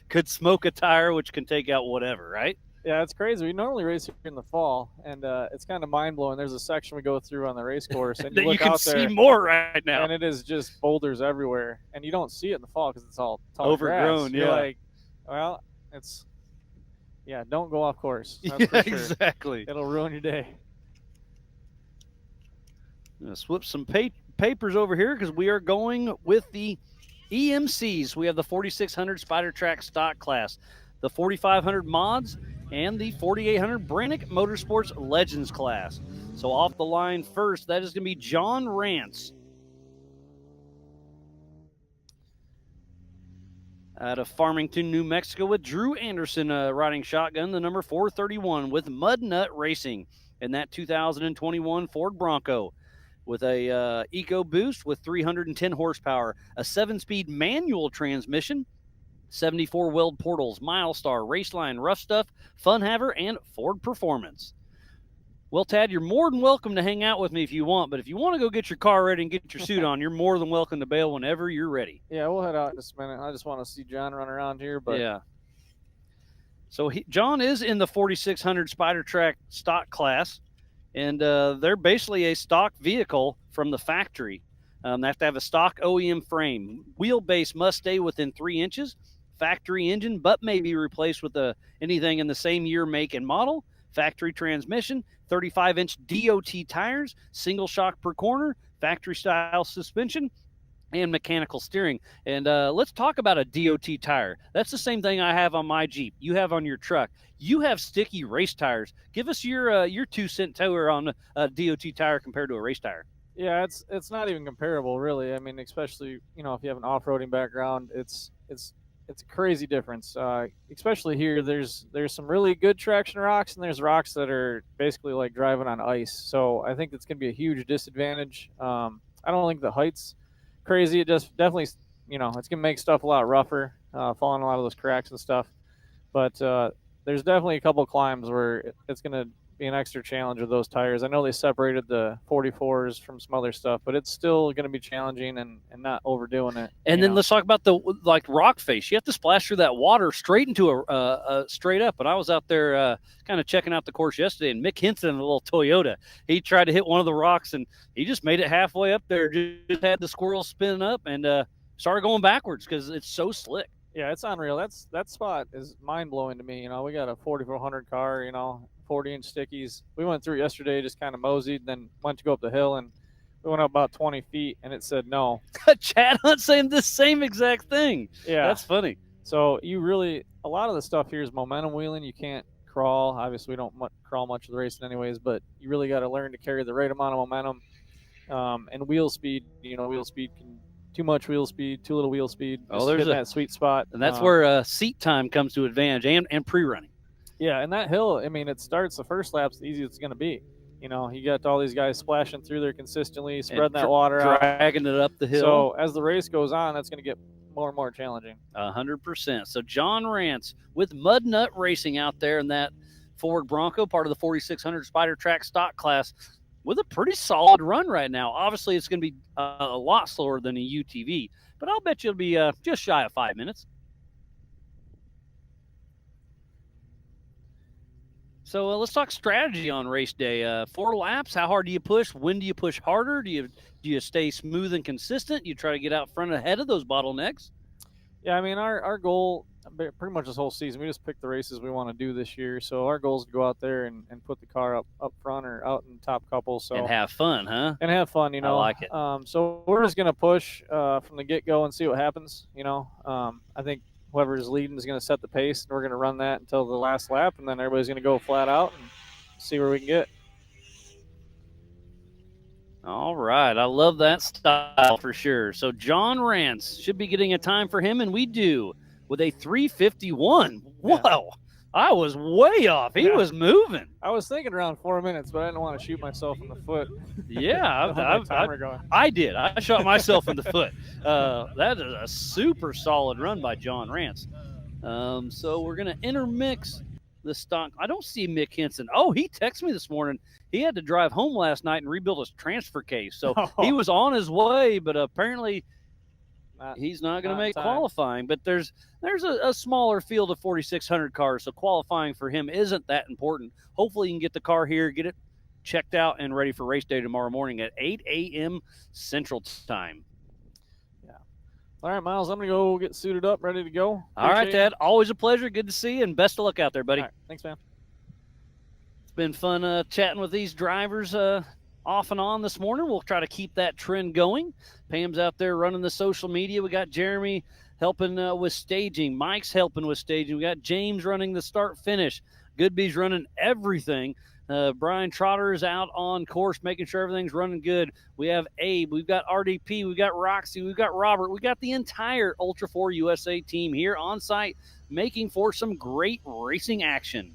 could smoke a tire, which can take out whatever, right? Yeah, it's crazy. We normally race here in the fall, and it's kind of mind-blowing. There's a section we go through on the race course, and you can out there, see more right now. And it is just boulders everywhere, and you don't see it in the fall because it's all tall overgrown. Grass. Yeah, you're like, well, don't go off course. That's yeah, for sure. Exactly. It'll ruin your day. I'm gonna flip some papers over here because we are going with the EMCs. We have the 4600 Spider Track stock class, the 4500 mods, and the 4800 Brannick Motorsports Legends class. So off the line first, that is going to be John Rance out of Farmington, New Mexico, with Drew Anderson riding shotgun, the number 431 with Mud Nut Racing in that 2021 Ford Bronco with a EcoBoost with 310 horsepower, a 7-speed manual transmission, 74 weld portals, Milestar, Raceline, Rough Stuff, Fun Haver, and Ford Performance. Well, Tad, you're more than welcome to hang out with me if you want, but if you want to go get your car ready and get your suit on, you're more than welcome to bail whenever you're ready. Yeah, we'll head out in just a minute. I just want to see John run around here, but yeah. So John is in the 4600 Spider Track stock class, and they're basically a stock vehicle from the factory. They have to have a stock OEM frame. Wheelbase must stay within 3 inches. Factory engine, but may be replaced with anything in the same year, make, and model. Factory transmission, 35-inch DOT tires, single shock per corner, factory-style suspension, and mechanical steering. And let's talk about a DOT tire. That's the same thing I have on my Jeep. You have on your truck. You have sticky race tires. Give us your 2-cent tour on a DOT tire compared to a race tire. Yeah, it's not even comparable, really. I mean, especially if you have an off-roading background, it's a crazy difference. Especially here, there's some really good traction rocks, and there's rocks that are basically like driving on ice. So I think it's going to be a huge disadvantage. I don't think the height's crazy. It just definitely, it's going to make stuff a lot rougher, falling a lot of those cracks and stuff. But there's definitely a couple climbs where it's going to be an extra challenge with those tires. I know they separated the 44s from some other stuff, but it's still going to be challenging and not overdoing it. And then let's talk about the rock face. You have to splash through that water straight into a straight up. And I was out there kind of checking out the course yesterday, and Mick Hinson in a little Toyota, he tried to hit one of the rocks, and he just made it halfway up there, just had the squirrel spin up and started going backwards because it's so slick. Yeah, it's unreal. That spot is mind-blowing to me. We got a 4400 car, 40-inch stickies. We went through it yesterday, just kind of moseyed, then went to go up the hill, and we went up about 20 feet, and it said no. Chad Hunt saying the same exact thing. Yeah. That's funny. So a lot of the stuff here is momentum wheeling. You can't crawl. Obviously, we don't crawl much of the racing anyways, but you really got to learn to carry the right amount of momentum. And wheel speed, too much wheel speed, too little wheel speed. There's that sweet spot. And that's where seat time comes to advantage and pre-running. Yeah, and that hill, it starts the first lap's the easiest it's going to be. You got all these guys splashing through there consistently, spreading that water out. Dragging it up the hill. So as the race goes on, that's going to get more and more challenging. 100%. So John Rance with Mud Nut Racing out there in that Ford Bronco, part of the 4600 Spider Track stock class, with a pretty solid run right now. Obviously, it's going to be a lot slower than a UTV, but I'll bet you it'll be just shy of 5 minutes. So let's talk strategy on race day. 4 laps, how hard do you push? When do you push harder? Do you stay smooth and consistent? You try to get out front ahead of those bottlenecks? Yeah, our goal pretty much this whole season, we just picked the races we want to do this year. So our goal is to go out there and put the car up front or out in the top couple. So and have fun, huh? And have fun, I like it. So we're just going to push from the get-go and see what happens. I think whoever is leading is going to set the pace, and we're going to run that until the last lap, and then everybody's going to go flat out and see where we can get. All right. I love that style for sure. So John Rance should be getting a time for him, and we do, with a 3:51. Yeah. Whoa. I was way off. He was moving. I was thinking around 4 minutes, but I didn't want to shoot myself in the foot. Yeah, I did. I shot myself in the foot. That is a super solid run by John Rance. So we're going to intermix the stock. I don't see Mick Hinson. Oh, he texted me this morning. He had to drive home last night and rebuild his transfer case. So he was on his way, but apparently he's not going to make qualifying. But there's a smaller field of 4,600 cars, so qualifying for him isn't that important. Hopefully, you can get the car here, get it checked out, and ready for race day tomorrow morning at 8 a.m. Central Time. Yeah. All right, Miles, I'm going to go get suited up, ready to go. All right, Dad. Always a pleasure. Good to see you, and best of luck out there, buddy. All right. Thanks, man. It's been fun chatting with these drivers off and on this morning. We'll try to keep that trend going. Pam's out there running the social media. We got Jeremy helping with staging. Mike's helping with staging. We got James running the start-finish. Goodby's running everything. Brian Trotter is out on course, making sure everything's running good. We have Abe. We've got RDP. We've got Roxy. We've got Robert. We got the entire Ultra 4 USA team here on site, making for some great racing action.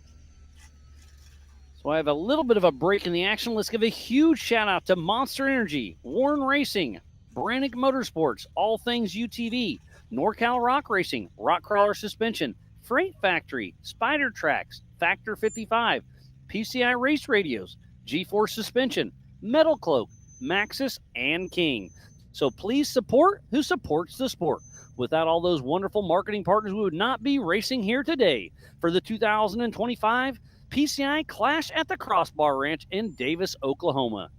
So I have a little bit of a break in the action. Let's give a huge shout out to Monster Energy, Warren Racing, Brannick Motorsports, All Things UTV, NorCal Rock Racing, Rock Crawler Suspension, Freight Factory, Spider Tracks, Factor 55, PCI Race Radios, G-Force Suspension, Metal Cloak, Maxxis, and King. So please support who supports the sport. Without all those wonderful marketing partners, we would not be racing here today for the 2025 PCI Clash at the Crossbar Ranch in Davis, Oklahoma.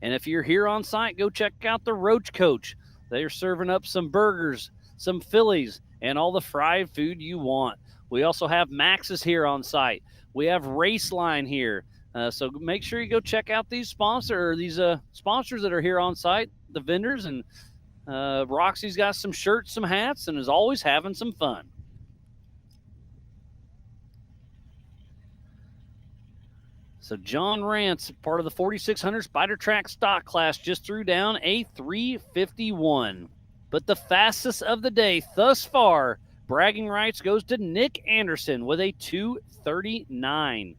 And if you're here on site, go check out the Roach Coach. They're serving up some burgers, some Phillies, and all the fried food you want. We also have Maxxis here on site. We have Raceline here. So make sure you go check out these sponsors that are here on site, the vendors. And Roxy's got some shirts, some hats, and is always having some fun. So John Rance, part of the 4600 Spider Track stock class, just threw down a 351. But the fastest of the day thus far, bragging rights goes to Nick Anderson with a 239.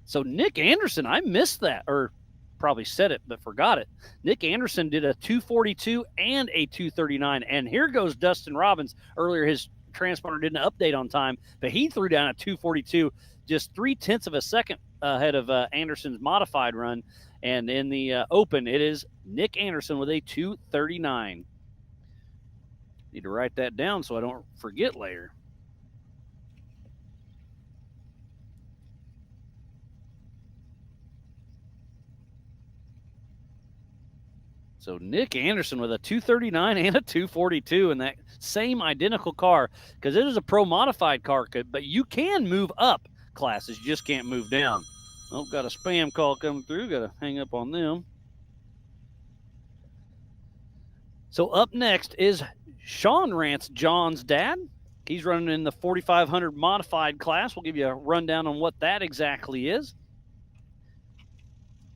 So Nick Anderson, I missed that, or probably said it but forgot it. Nick Anderson did a 242 and a 239. And here goes Dustin Robbins. Earlier, his transponder didn't update on time, but he threw down a 242, just 0.3 of a second ahead of Anderson's modified run. And in the open, it is Nick Anderson with a 239. Need to write that down so I don't forget later. So Nick Anderson with a 239 and a 242 in that same identical car, because it is a pro modified car, but you can move up classes, you just can't move down. Oh, got a spam call coming through. Got to hang up on them. So up next is Sean Rance, John's dad. He's running in the 4500 modified class. We'll give you a rundown on what that exactly is.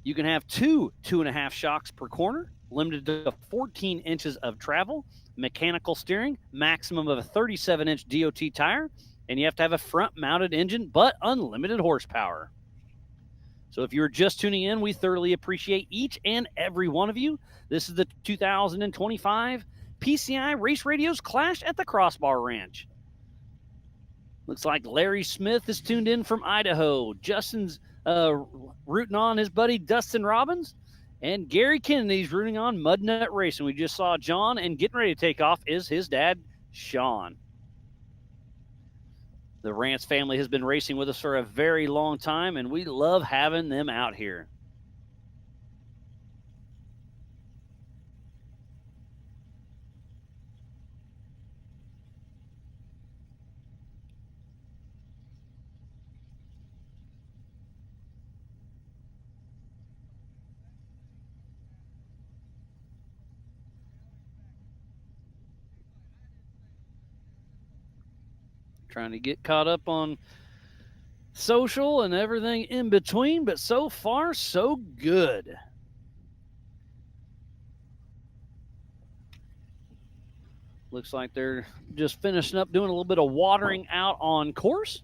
You can have 2.5 shocks per corner, limited to 14 inches of travel, mechanical steering, maximum of a 37-inch DOT tire, and you have to have a front-mounted engine, but unlimited horsepower. So if you're just tuning in, we thoroughly appreciate each and every one of you. This is the 2025 PCI Race Radios Clash at the Crossbar Ranch. Looks like Larry Smith is tuned in from Idaho. Justin's rooting on his buddy Dustin Robbins. And Gary Kennedy's rooting on Mudnut Racing. We just saw John, and getting ready to take off is his dad, Sean. The Rance family has been racing with us for a very long time, and we love having them out here. Trying to get caught up on social and everything in between, but so far, so good. Looks like they're just finishing up doing a little bit of watering out on course.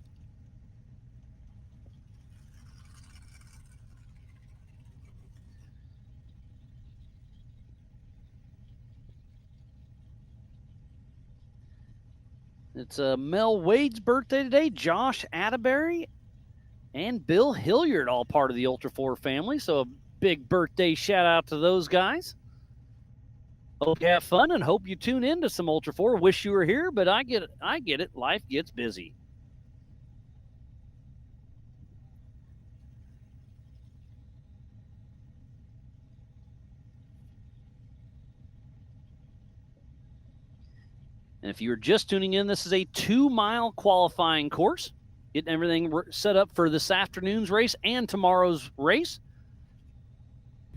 It's Mel Wade's birthday today, Josh Atterbury, and Bill Hilliard, all part of the Ultra 4 family. So a big birthday shout out to those guys. Hope you have fun and hope you tune in to some Ultra 4. Wish you were here, but I get it. Life gets busy. And if you're just tuning in, this is a 2-mile qualifying course. Getting everything set up for this afternoon's race and tomorrow's race.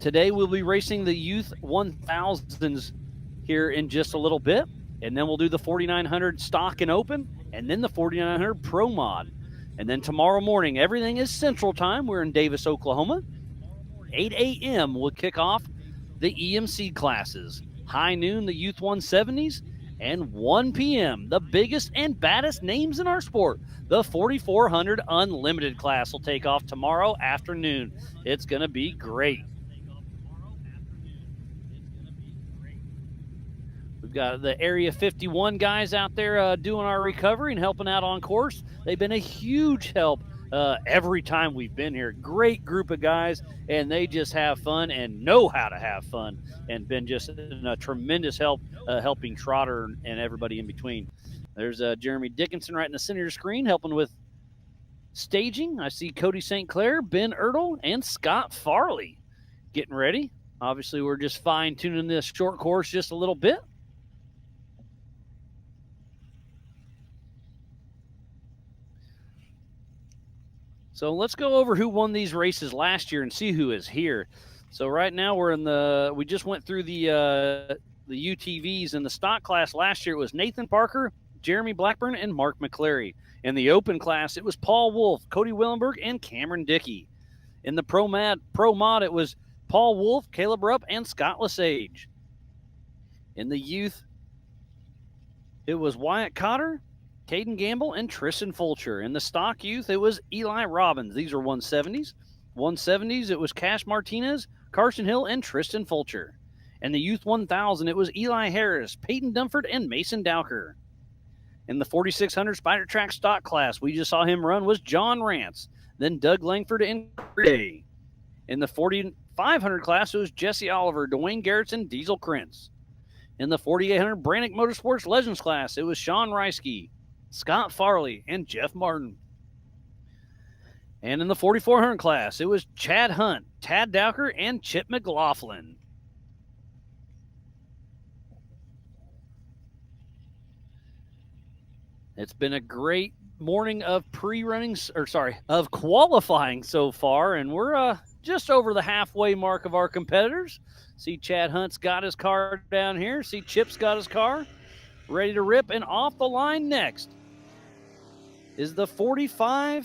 Today we'll be racing the Youth 1000s here in just a little bit. And then we'll do the 4900 stock and open, and then the 4900 Pro Mod. And then tomorrow morning, everything is Central Time. We're in Davis, Oklahoma. 8 a.m. we'll kick off the EMC classes. High noon, the Youth 170s. And 1 p.m., the biggest and baddest names in our sport, the 4400 Unlimited class will take off tomorrow afternoon. It's going to be great. We've got the Area 51 guys out there doing our recovery and helping out on course. They've been a huge help every time we've been here. Great group of guys, and they just have fun and know how to have fun, and been just a tremendous help helping Trotter and everybody in between. There's Jeremy Dickinson right in the center of your screen helping with staging. I see Cody St. Clair, Ben Ertl, and Scott Farley getting ready. Obviously, we're just fine-tuning this short course just a little bit. So let's go over who won these races last year and see who is here. So right now we just went through the UTVs. In the stock class last year, it was Nathan Parker, Jeremy Blackburn, and Mark McClary. In the open class, it was Paul Wolf, Cody Willenberg, and Cameron Dickey. In the pro mod, it was Paul Wolf, Caleb Rupp, and Scott Lesage. In the youth, it was Wyatt Cotter, Caden Gamble, and Tristan Fulcher. In the stock youth, it was Eli Robbins. These are 170s. 170s, it was Cash Martinez, Carson Hill, and Tristan Fulcher. In the youth 1000, it was Eli Harris, Peyton Dunford, and Mason Dowker. In the 4600 Spider Track stock class, we just saw him run, was John Rance, then Doug Langford and Gray. In the 4500 class, it was Jesse Oliver, Dwayne Garrettson, Diesel Krentz. In the 4800 Brannick Motorsports Legends class, it was Sean Reisky, Scott Farley, and Jeff Martin. And in the 4400 class, it was Chad Hunt, Tad Dowker, and Chip McLaughlin. It's been a great morning of of qualifying so far, and we're just over the halfway mark of our competitors. See Chad Hunt's got his car down here. See Chip's got his car ready to rip, and off the line next is the 45-31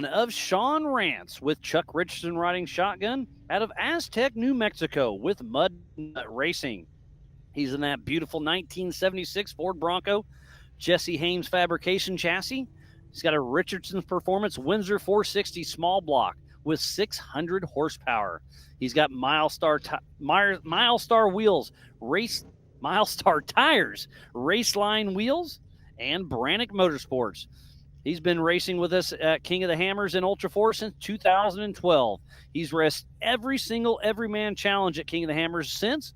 of Sean Rance with Chuck Richardson riding shotgun out of Aztec, New Mexico with Mud Nut Racing. He's in that beautiful 1976 Ford Bronco Jesse Hames fabrication chassis. He's got a Richardson's Performance Windsor 460 small block with 600 horsepower. He's got Milestar wheels, Milestar tires, Raceline wheels, and Brannick Motorsports. He's been racing with us at King of the Hammers and Ultra 4 since 2012. He's raced every single Everyman Challenge at King of the Hammers since.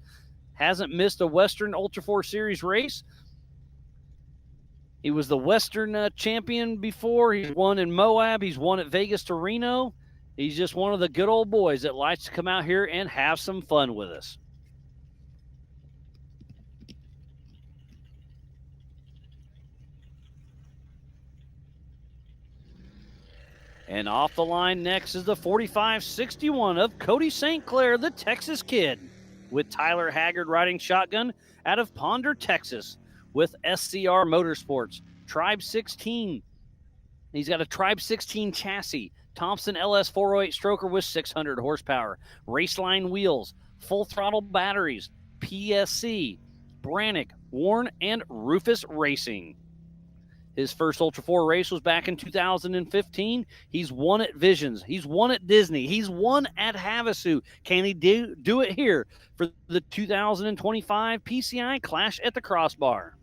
Hasn't missed a Western Ultra 4 Series race. He was the Western champion before. He's won in Moab. He's won at Vegas to Reno. He's just one of the good old boys that likes to come out here and have some fun with us. And off the line next is the 45-61 of Cody St. Clair, the Texas Kid, with Tyler Haggard riding shotgun out of Ponder, Texas, with SCR Motorsports. Tribe 16. He's got a Tribe 16 chassis, Thompson LS 408 stroker with 600 horsepower, Raceline wheels, full throttle batteries, PSC, Brannick, Warren, and Rufus Racing. His first Ultra 4 race was back in 2015. He's won at Visions. He's won at Disney. He's won at Havasu. Can he do it here for the 2025 PCI Clash at the Crossbar?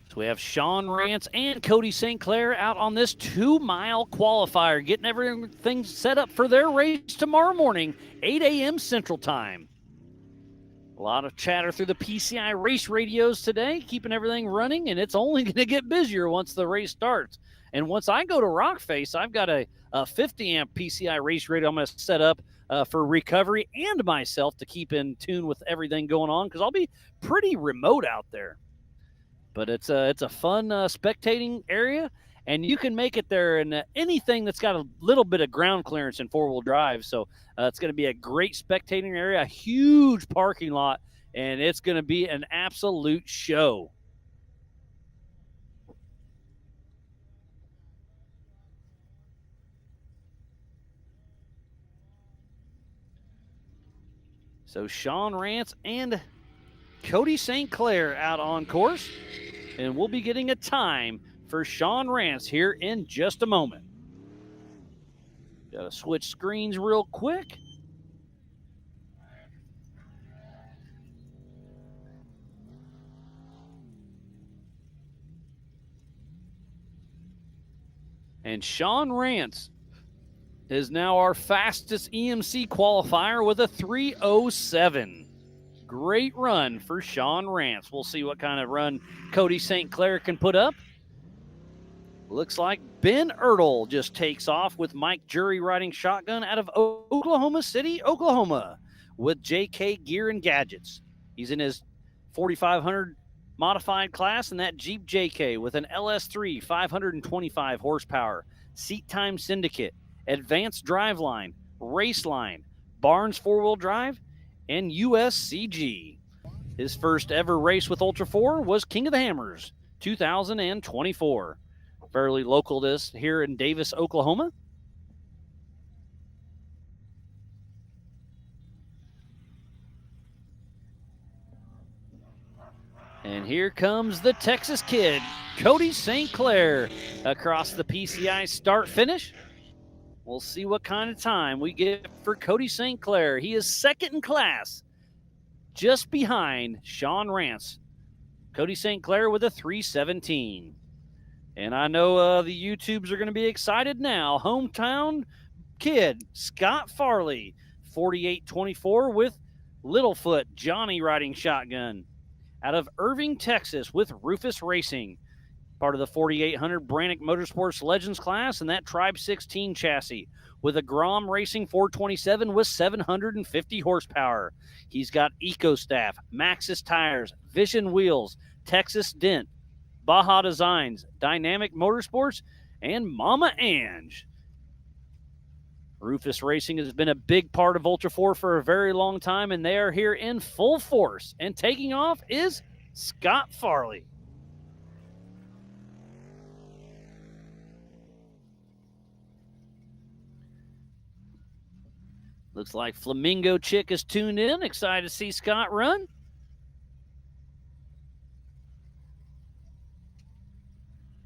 So we have Sean Rance and Cody St. Clair out on this 2-mile qualifier, getting everything set up for their race tomorrow morning, 8 a.m. Central Time. A lot of chatter through the PCI race radios today, keeping everything running, and it's only going to get busier once the race starts. And once I go to Rockface, I've got a 50-amp PCI race radio I'm going to set up for recovery and myself to keep in tune with everything going on, because I'll be pretty remote out there. But it's a fun spectating area, and you can make it there in anything that's got a little bit of ground clearance in four-wheel drive. So it's going to be a great spectating area, a huge parking lot, and it's going to be an absolute show. So Sean Rance and Cody St. Clair out on course. And we'll be getting a time for Sean Rance here in just a moment. Got to switch screens real quick. And Sean Rance is now our fastest EMC qualifier with a 3:07. Great run for Sean Rance. We'll see what kind of run Cody St. Clair can put up. Looks like Ben Ertl just takes off with Mike Jury riding shotgun out of Oklahoma City, Oklahoma, with JK Gear and Gadgets. He's in his 4500 modified class in that Jeep JK with an LS3 525 horsepower, Seat Time Syndicate, Advanced Driveline, Raceline, Barnes four-wheel drive, and USCG. His first ever race with Ultra 4 was King of the Hammers 2024. Fairly local to us here in Davis, Oklahoma. And here comes the Texas kid, Cody St. Clair, across the PCI start-finish. We'll see what kind of time we get for Cody St. Clair. He is second in class, just behind Sean Rance. Cody St. Clair with a 3:17. And I know the YouTubes are going to be excited now. Hometown kid, Scott Farley, 4824 with Littlefoot, Johnny riding shotgun. Out of Irving, Texas with Rufus Racing. Part of the 4800 Brannick Motorsports Legends class and that Tribe 16 chassis with a Grom Racing 427 with 750 horsepower. He's got EcoStaff, Maxxis tires, Vision wheels, Texas Dent, Baja Designs, Dynamic Motorsports, and Mama Ange. Rufus Racing has been a big part of Ultra 4 for a very long time, and they are here in full force. And taking off is Scott Farley. Looks like Flamingo Chick is tuned in. Excited to see Scott run.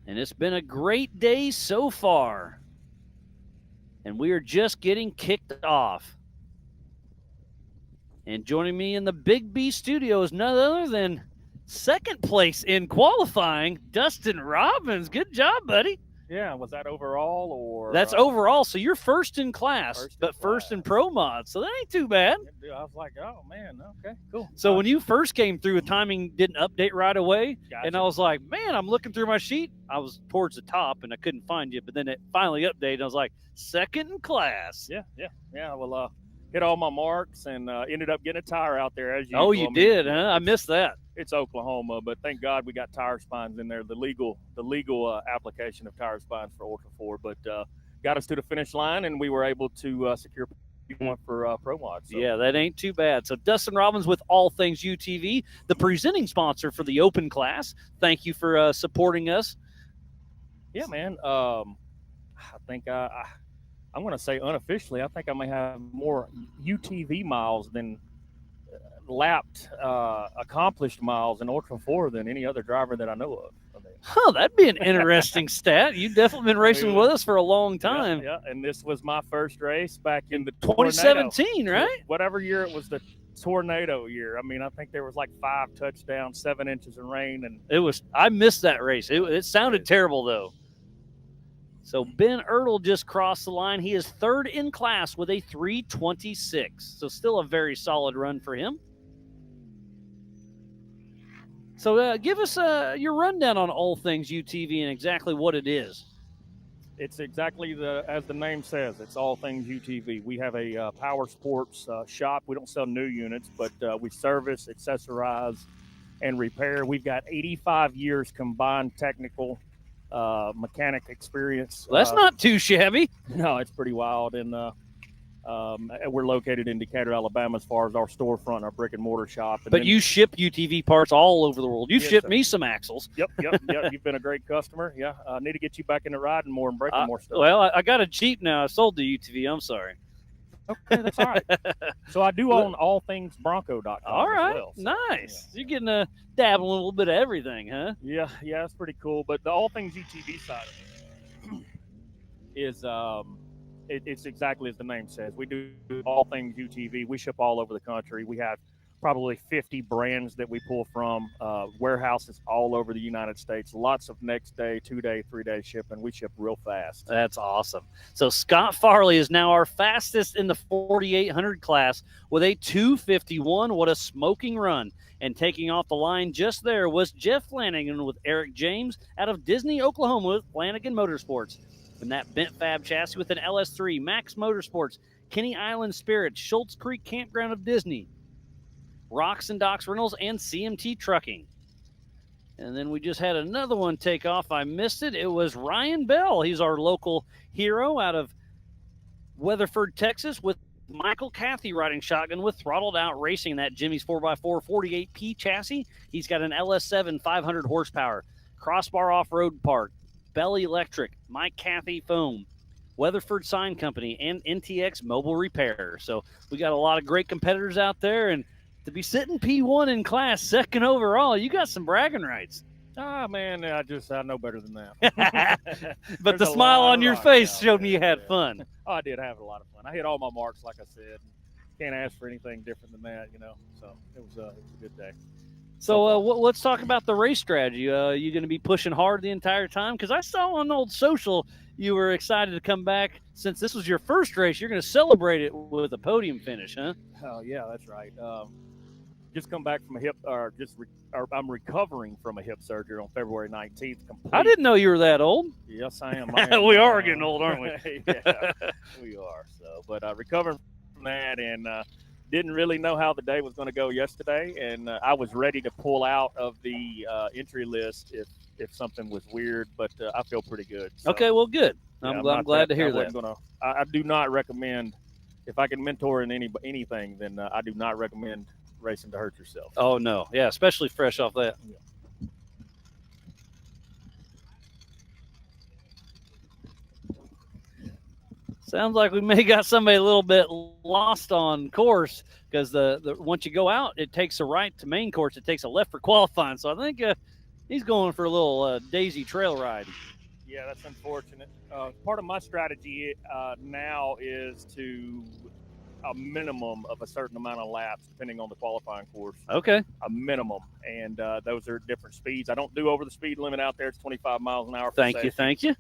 And it's been a great day so far. And we are just getting kicked off. And joining me in the Big B studio is none other than second place in qualifying, Dustin Robbins. Good job, buddy. Yeah, was that overall or? That's overall. So you're first in class, first in pro mod. So that ain't too bad. I was like, oh man, okay, cool. So when you first came through, timing didn't update right away, Gotcha. and I was like, man, I'm looking through my sheet. I was towards the top, and I couldn't find you. But then it finally updated. And I was like, second in class. Yeah. Well, hit all my marks and ended up getting a tire out there as usual. Oh, you did, huh? I missed that. It's Oklahoma, but thank God we got tire spines in there. The legal application of tire spines for Ultra 4, but got us to the finish line, and we were able to secure one for Pro Mod. So. Yeah, that ain't too bad. So Dustin Robbins with All Things UTV, the presenting sponsor for the Open class. Thank you for supporting us. Yeah, man. I think I'm going to say unofficially, I think I may have more UTV miles than lapped, accomplished miles in Ultra 4 than any other driver that I know of. Huh, that'd be an interesting stat. You've definitely been racing with us for a long time. Yeah, and this was my first race back in the 2017, tornado. right? Whatever year it was, the tornado year. I mean, I think there was like 5 touchdowns, 7 inches of rain, and it was. I missed that race. It sounded terrible though. So Ben Ertl just crossed the line. He is third in class with a 3:26. So still a very solid run for him. So give us your rundown on All Things UTV and exactly what it is. It's exactly as the name says. It's All Things UTV. We have a power sports shop. We don't sell new units, but we service, accessorize, and repair. We've got 85 years combined technical mechanic experience. Well, that's not too shabby. No, it's pretty wild. And we're located in Decatur, Alabama, as far as our storefront, our brick and mortar shop. And but you ship UTV parts all over the world. You shipped me some axles. Yep. You've been a great customer. Yeah, need to get you back into riding more and breaking more stuff. Well, I got a Jeep now. I sold the UTV. I'm sorry. Okay, that's all right. So I do own all things Bronco.com. All right, as well, so, nice. You're getting a dabble in a little bit of everything, huh? Yeah, that's pretty cool. But the all things UTV side of it is it's exactly as the name says. We do all things UTV. We ship all over the country. We have probably 50 brands that we pull from, warehouses all over the United States. Lots of next day, 2-day, 3-day shipping. We ship real fast. That's awesome. So Scott Farley is now our fastest in the 4,800 class with a 2:51. What a smoking run. And taking off the line just there was Jeff Flanagan with Eric James out of Disney, Oklahoma with Flanagan Motorsports. And that bent fab chassis with an LS3, Max Motorsports, Kenny Island Spirit, Schultz Creek Campground of Disney, Rocks and Docks Rentals, and CMT Trucking. And then we just had another one take off. I missed it. It was Ryan Bell. He's our local hero out of Weatherford, Texas, with Michael Cathy riding shotgun with Throttled Out Racing, that Jimmy's 4x4 48P chassis. He's got an LS7 500 horsepower, Crossbar Off-Road Park, Bell Electric, Mike Cathy Foam, Weatherford Sign Company, and NTX Mobile Repair. So we got a lot of great competitors out there, and to be sitting P1 in class, second overall, you got some bragging rights. Ah, man, I know better than that. But the There's a smile lot on of your rocks face out showed me you there, had yeah. fun. Oh, I did have a lot of fun. I hit all my marks, like I said. Can't ask for anything different than that, So it was a good day. So let's talk about the race strategy. You going to be pushing hard the entire time? Because I saw on old social you were excited to come back. Since this was your first race, you're going to celebrate it with a podium finish, huh? Oh, yeah, that's right. Just come back from a hip, I'm recovering from a hip surgery on February 19th. I didn't know you were that old. Yes, I am. We are getting old, aren't we? Yeah, we are. So, but recovering from that, and didn't really know how the day was going to go yesterday, and I was ready to pull out of the entry list if something was weird, but I feel pretty good. So, Okay, well, good. yeah, I'm glad to hear that. I do not recommend, if I can mentor in anything, then I do not recommend racing to hurt yourself. Oh, no. Yeah, especially fresh off that. Yeah. Sounds like we may got somebody a little bit lost on course, because the once you go out, it takes a right to main course. It takes a left for qualifying. So I think he's going for a little daisy trail ride. Yeah, that's unfortunate. Part of my strategy now is to a minimum of a certain amount of laps, depending on the qualifying course. Okay. A minimum, and those are different speeds. I don't do over the speed limit out there. It's 25 miles an hour. Thank you.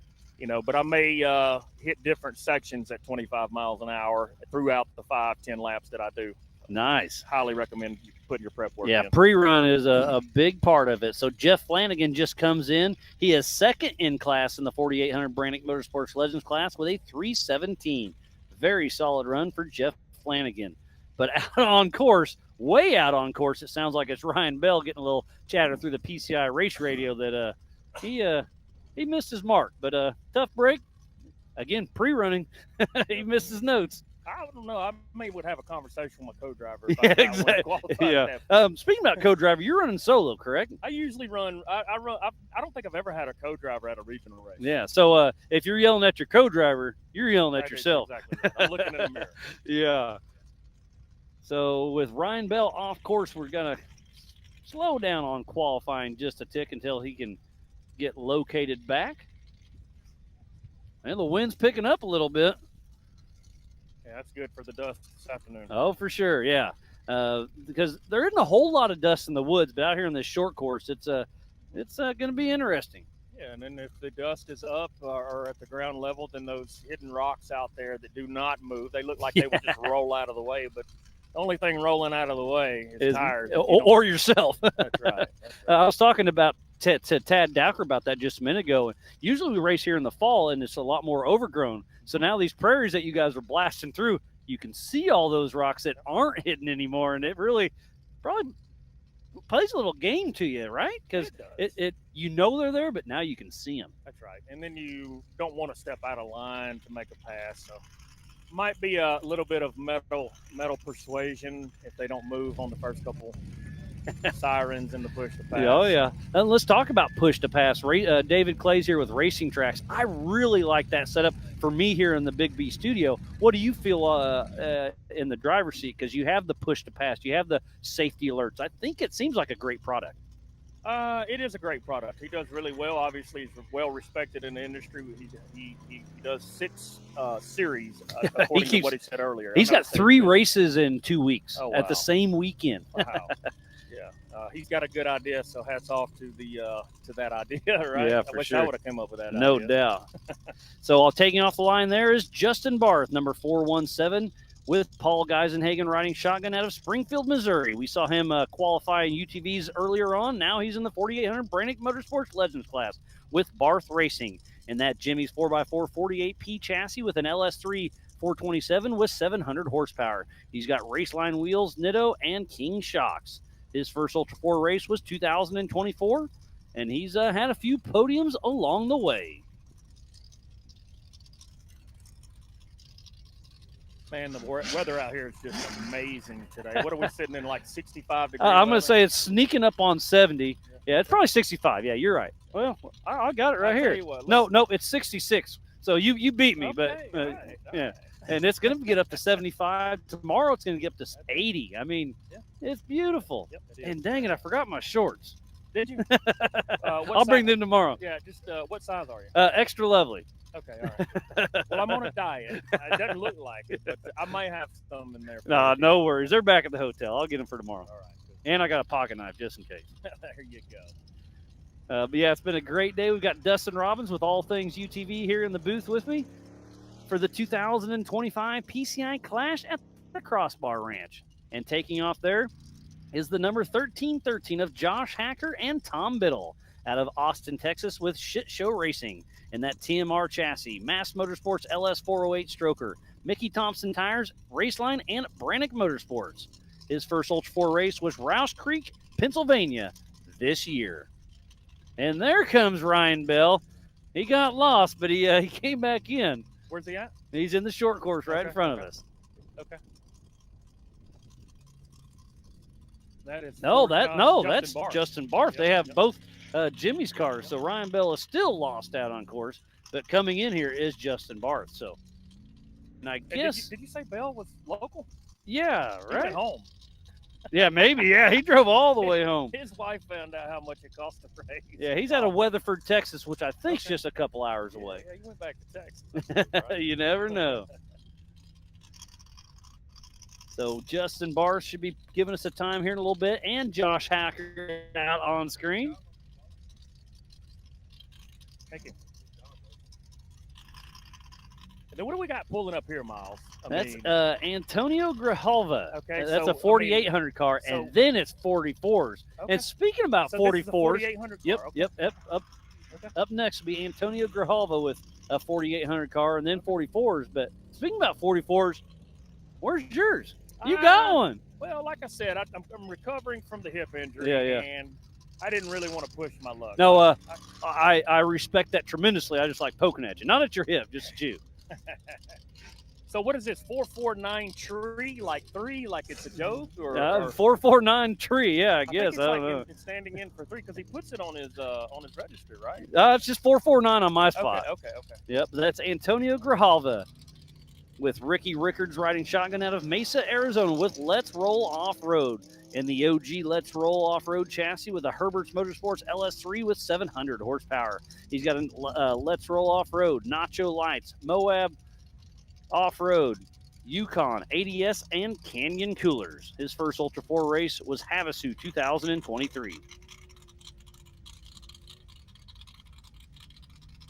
But I may hit different sections at 25 miles an hour throughout the 5-10 laps that I do. Nice. Highly recommend putting your prep work Yeah, in. pre-run is a big part of it. So Jeff Flanagan just comes in. He is second in class in the 4,800 Brannick Motorsports Legends class with a 3:17. Very solid run for Jeff Flanagan. But out on course, way out on course, it sounds like it's Ryan Bell getting a little chatter through the PCI race radio that he missed his mark. But tough break. Again, pre-running, he missed his notes. I don't know. I would have a conversation with my co-driver. Yeah, exactly. Yeah. Speaking about co-driver, you're running solo, correct? I usually run. I don't think I've ever had a co-driver at a regional race. Yeah. So if you're yelling at your co-driver, you're yelling at yourself. Exactly. I'm looking in the mirror. Yeah. So with Ryan Bell off course, we're gonna slow down on qualifying just a tick until he can get located back. And the wind's picking up a little bit. Yeah, that's good for the dust this afternoon. Oh, for sure, yeah. Because there isn't a whole lot of dust in the woods, but out here in this short course, it's going to be interesting. Yeah, and then if the dust is up or at the ground level, then those hidden rocks out there that do not move, they look like they would just roll out of the way. But the only thing rolling out of the way is tires. Or yourself. That's right. I was talking to Tad Dowker about that just a minute ago. Usually we race here in the fall, and it's a lot more overgrown. So now these prairies that you guys are blasting through, you can see all those rocks that aren't hidden anymore, and it really probably plays a little game to you, right? Because it you know they're there, but now you can see them. That's right. And then you don't want to step out of line to make a pass. So might be a little bit of metal persuasion if they don't move on the first couple sirens and the push to pass. Oh, yeah. Let's talk about push to pass. David Clay's here with Racing Tracks. I really like that setup for me here in the Big B studio. What do you feel in the driver's seat? Because you have the push to pass, you have the safety alerts. I think it seems like a great product. It is a great product. He does really well. Obviously, he's well respected in the industry. He does 6 series, according to what he said earlier. He's got 3 races in 2 weeks at the same weekend. Wow. Yeah, he's got a good idea. So hats off to that idea, right? Yeah, I wish sure. I would have come up with that. No idea. doubt. So, taking off the line there is Justin Barth, number 417. With Paul Geisenhagen riding shotgun out of Springfield, Missouri. We saw him qualify in UTVs earlier on. Now he's in the 4800 Brannick Motorsports Legends class with Barth Racing in that Jimmy's 4x4 48P chassis with an LS3 427 with 700 horsepower. He's got Raceline wheels, Nitto, and King shocks. His first Ultra 4 race was 2024, and he's had a few podiums along the way. Man, the weather out here is just amazing today. What are we sitting in, like 65 degrees? I'm going to say it's sneaking up on 70. Yeah, it's probably 65. Yeah, you're right. Well, I got it right here. No, it's 66. So you beat me, okay, but right. yeah. And it's going to get up to 75. Tomorrow it's going to get up to 80. I mean, it's beautiful. Yep, it is. And dang it, I forgot my shorts. Did you? I'll bring them tomorrow. Yeah, just what size are you? Extra lovely. Okay, all right. Well, I'm on a diet. It doesn't look like it, but I might have some in there. No worries. They're back at the hotel. I'll get them for tomorrow. All right. And I got a pocket knife just in case. There you go. But yeah, it's been a great day. We've got Dustin Robbins with All Things UTV here in the booth with me for the 2025 PCI Clash at the Crossbar Ranch. And taking off there is the number 1313 of Josh Hacker and Tom Biddle out of Austin, Texas with Shit Show Racing in that TMR chassis, Mass Motorsports LS 408 stroker, Mickey Thompson tires, Raceline, and Brannick Motorsports. His first Ultra 4 race was Rouse Creek, Pennsylvania this year. And there comes Ryan Bell. He got lost, but he came back in. Where's he at? He's in the short course right in front of us. Okay. That is that's Barth. Justin Barth. They have both Jimmy's cars, so Ryan Bell is still lost out on course. But coming in here is Justin Barth. So, and I guess did you say Bell was local? Yeah, He right. went home. Yeah, maybe. Yeah, he drove all the way home. His wife found out how much it cost to race. Yeah, he's out of Weatherford, Texas, which I think's just a couple hours away. Yeah, he went back to Texas. Right? You never know. So Justin Barth should be giving us a time here in a little bit, and Josh Hacker out on screen. Thank you. And then what do we got pulling up here, Miles? That's Antonio Grijalva. Okay, that's so, a 4800 car, so- and then it's 44s. Okay. And speaking about So this is a 44s, 4800 yep, car. Okay. yep. Up next will be Antonio Grijalva with a 4800 car, and then 44s. But speaking about 44s, where's yours? You got one. Well, like I said, I'm recovering from the hip injury, Yeah. and I didn't really want to push my luck. No, I respect that tremendously. I just like poking at you, not at your hip, just at you. So what is this, 449 tree, like 3, like it's a joke? Or 449 tree, yeah, I guess. Think it's I don't know. it's standing in for 3 because he puts it on his register, right? It's just 449 on my spot. Okay. Yep, that's Antonio Grijalva with Ricky Rickards riding shotgun out of Mesa, Arizona with Let's Roll Off-Road in the OG Let's Roll Off-Road chassis with a Herbert's Motorsports LS3 with 700 horsepower. He's got a Let's Roll Off-Road, Nacho Lights, Moab Off-Road, Yukon, ADS, and Canyon coolers. His first Ultra 4 race was Havasu 2023.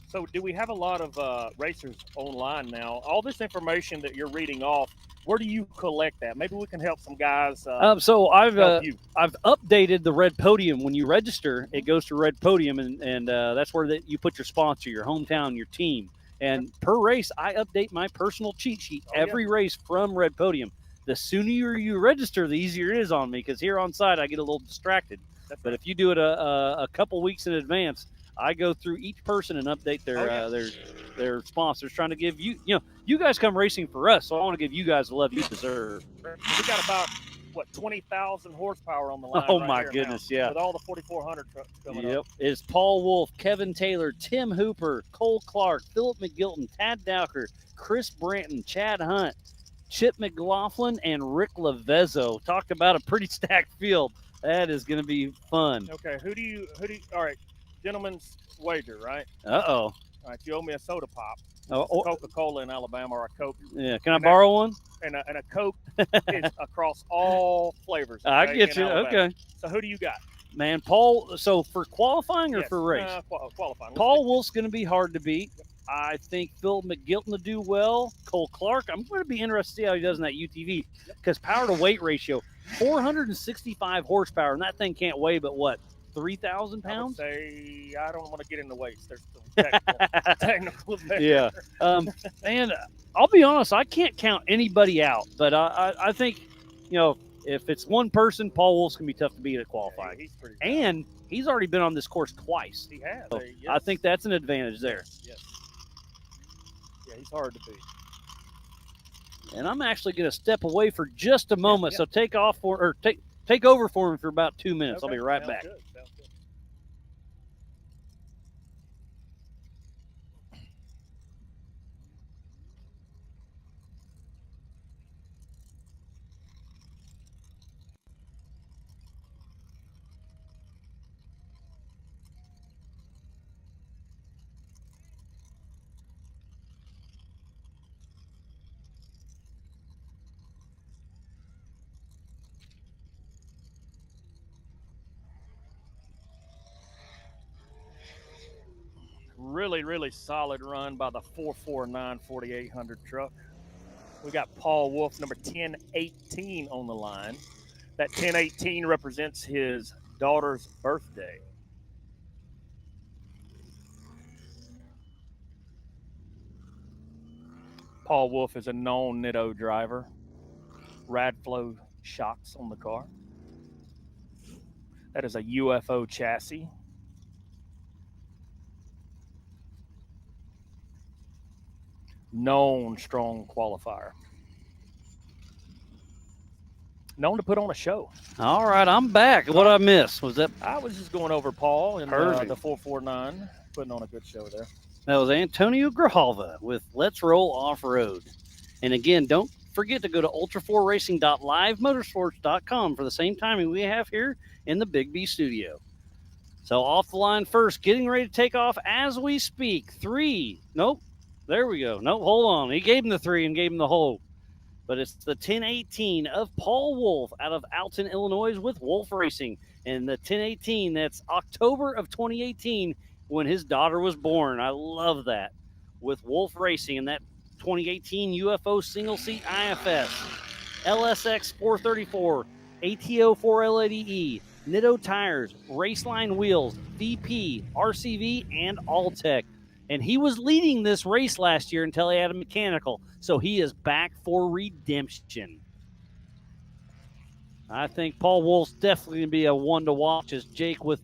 So do we have a lot of racers online now? All this information that you're reading off, where do you collect that? Maybe we can help some guys. So I've help you. I've updated the Red Podium. When you register, it goes to Red Podium, and that's where you put your sponsor, your hometown, your team. And per race, I update my personal cheat sheet every race from Red Podium. The sooner you register, the easier it is on me, because here on site, I get a little distracted. But if you do it a couple weeks in advance, I go through each person and update their sponsors, trying to give you guys come racing for us, so I want to give you guys the love you deserve. We got about what, 20,000 horsepower on the line. Oh right my here goodness, now, yeah. with all the 4,400 trucks coming Yep. up. It's Paul Wolf, Kevin Taylor, Tim Hooper, Cole Clark, Philip McGilton, Tad Dowker, Chris Branton, Chad Hunt, Chip McLaughlin, and Rick Lavezzo. Talk about a pretty stacked field. That is going to be fun. Okay, who do you? All right, gentlemen's wager, right? Uh-oh. All right, you owe me a soda pop, Oh, Coca-Cola in Alabama, or a Coke, yeah. Can I And borrow one? and a Coke is across all flavors. I okay, get in you. Alabama. Okay. So who do you got? Man, Paul, so for qualifying or Yes, for race? qualifying. Let's Paul pick- Wolf's going to be hard to beat. I think Phil McGilton to do well. Cole Clark, I'm going to be interested to see how he does in that UTV because power to weight ratio, 465 horsepower, and that thing can't weigh but what, 3,000 I would pounds? say I don't want to get into weights. There's some technical there. Yeah. And I'll be honest, I can't count anybody out, but I think, if it's one person, Paul Wolf's going to be tough to beat at Yeah, qualifying. he's pretty. And he's already been on this course twice. he has. So Yes. I think that's an advantage there. Yes. Yeah, he's hard to beat. And I'm actually going to step away for just a moment. yeah. So take over for me for about 2 minutes. I'll Okay, be right sounds back. good, sounds good. Really, really solid run by the 449 4800 truck. We got Paul Wolf, number 1018 on the line. That 1018 represents his daughter's birthday. Paul Wolf is a known Nitto driver. Radflow shocks on the car. That is a UFO chassis. Known strong qualifier. Known to put on a show. All right, I'm back. What I miss? Was that I was just going over Paul and Perfect. the 449, putting on a good show there. That was Antonio Grijalva with Let's Roll Off-Road. And again, don't forget to go to ultra4racing.livemotorsports.com for the same timing we have here in the Big B studio. So off the line first, getting ready to take off as we speak. 3. Nope. There we go. Nope, hold on. He gave him the 3 and gave him the whole. But it's the 1018 of Paul Wolf out of Alton, Illinois with Wolf Racing. And the 1018, that's October of 2018 when his daughter was born. I love that. With Wolf Racing and that 2018 UFO single seat IFS, LSX 434, ATO 4L80E, Nitto tires, Raceline wheels, VP, RCV, and Alltech. And he was leading this race last year until he had a mechanical. So he is back for redemption. I think Paul Wolf's definitely going to be a one to watch as Jack with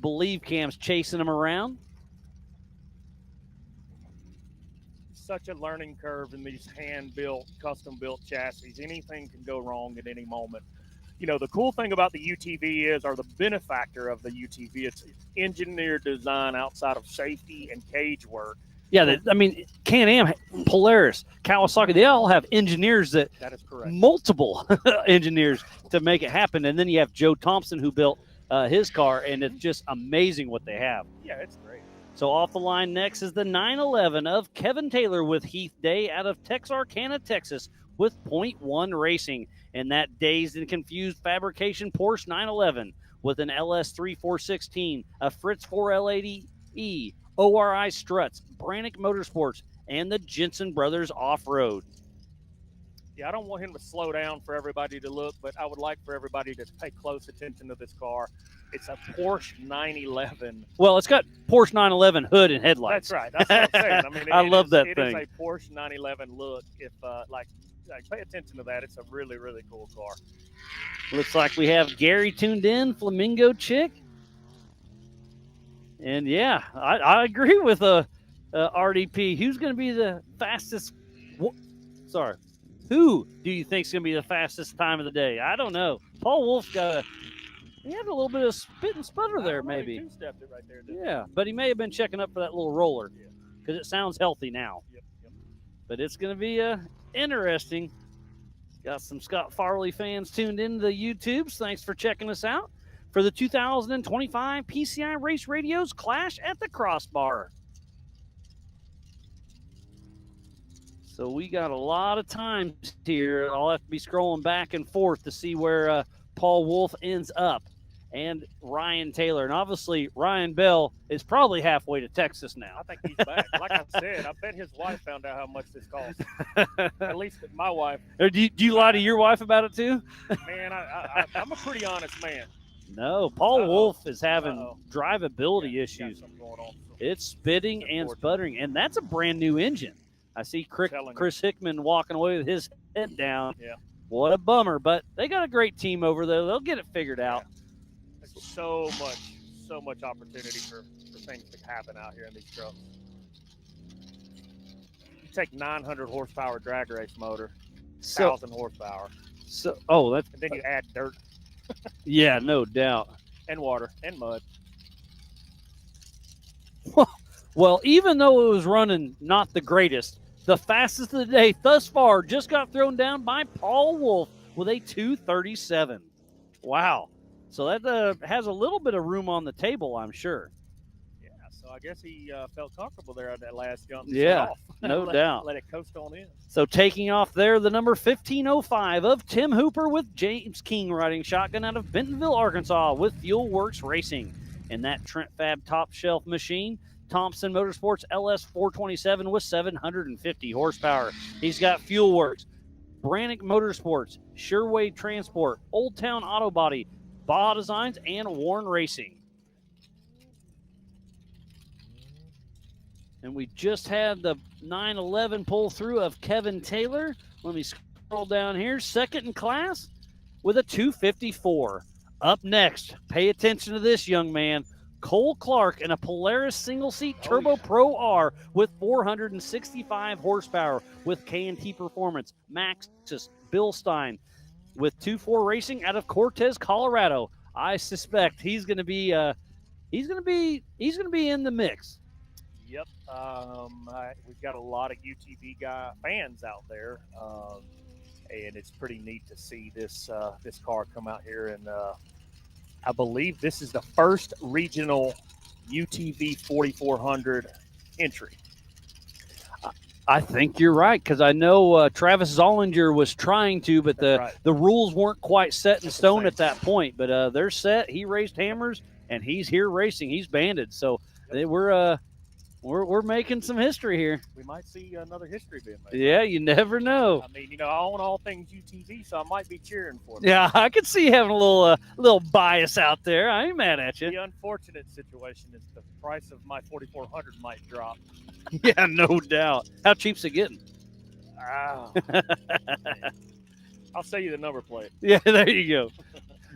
Believe Cams chasing him around. Such a learning curve in these hand-built, custom-built chassis. Anything can go wrong at any moment. The cool thing about the UTV or the benefactor of the UTV, it's engineered design outside of safety and cage work. Yeah, Can-Am, Polaris, Kawasaki, they all have engineers That is correct. multiple engineers to make it happen. And then you have Joe Thompson who built his car, and it's just amazing what they have. Yeah, it's great. So off the line next is the 911 of Kevin Taylor with Heath Day out of Texarkana, Texas with Point One Racing. And that dazed and confused fabrication Porsche 911 with an LS 3416, a Fritz 4L80E, ORI struts, Brannick Motorsports, and the Jensen Brothers Off-Road. Yeah, I don't want him to slow down for everybody to look, but I would like for everybody to pay close attention to this car. It's a Porsche 911. Well, it's got Porsche 911 hood and headlights. That's right. That's what I'm saying. I love that It thing. is a Porsche 911 look. If pay attention to that. It's a really, really cool car. Looks like we have Gary tuned in, Flamingo Chick. And yeah, I agree with RDP. Who's going to be the fastest? Who do you think is going to be the fastest time of the day? I don't know. Paul Wolf's got he had a little bit of spit and sputter there, maybe. Two-stepped it right there, didn't Yeah, but he may have been checking up for that little roller because it sounds healthy now. Yep. But it's going to be interesting. Got some Scott Farley fans tuned into the YouTubes. Thanks for checking us out for the 2025 PCI Race Radio's Clash at the Crossbar. So we got a lot of times here. I'll have to be scrolling back and forth to see where Paul Wolf ends up and Ryan Taylor. And obviously, Ryan Bell is probably halfway to Texas now. I think he's back. Like I said, I bet his wife found out how much this costs. At least my wife. Or do you lie to your wife about it too? Man, I'm a pretty honest man. No, Paul Wolf is having Uh-oh. drivability Got issues. something going on. It's spitting and sputtering, and that's a brand new engine. I see Chris Hickman walking away with his head down. Yeah. What a bummer, but they got a great team over there. They'll get it figured out. There's so much opportunity for things to happen out here in these trucks. You take 900 horsepower drag race motor, 1,000 horsepower, That's and then you add dirt yeah, no doubt. and water and mud. Well, even though it was running not the greatest, the fastest of the day thus far just got thrown down by Paul Wolf with a 2:37. Wow. So that has a little bit of room on the table, I'm sure. Yeah, so I guess he felt comfortable there at that last jump. Yeah, no doubt. Let it coast on in. So taking off there, the number 1505 of Tim Hooper with James King riding shotgun out of Bentonville, Arkansas with Fuel Works Racing. And that Trent Fab top shelf machine, Thompson Motorsports LS 427 with 750 horsepower. He's got Fuel Works, Brannick Motorsports, Sherway Transport, Old Town Auto Body, Baja Designs, and Warren Racing. And we just had the 911 pull through of Kevin Taylor. Let me scroll down here. Second in class with a 254. Up next, pay attention to this young man, Cole Clark in a Polaris single-seat Turbo Pro R with 465 horsepower with K&T Performance, Maxxis, Bill Stein with 2-4 Racing out of Cortez, Colorado. I suspect he's going to be in the mix. Yep. We've got a lot of UTV fans out there, and it's pretty neat to see this car come out here. And I believe this is the first regional UTV 4400 entry. I think you're right, because I know Travis Zollinger was trying to, but the rules weren't quite set in stone at that point. But they're set. He raised hammers, and he's here racing. He's banded. So we're making some history here. We might see another history being made. Yeah, you never know. I mean, I own all things UTV, so I might be cheering for them. Yeah, I could see having a little bias out there. I ain't mad at you. The unfortunate situation is the price of my 4400 might drop. Yeah, no doubt. How cheap's it getting? I'll sell you the number plate. Yeah, there you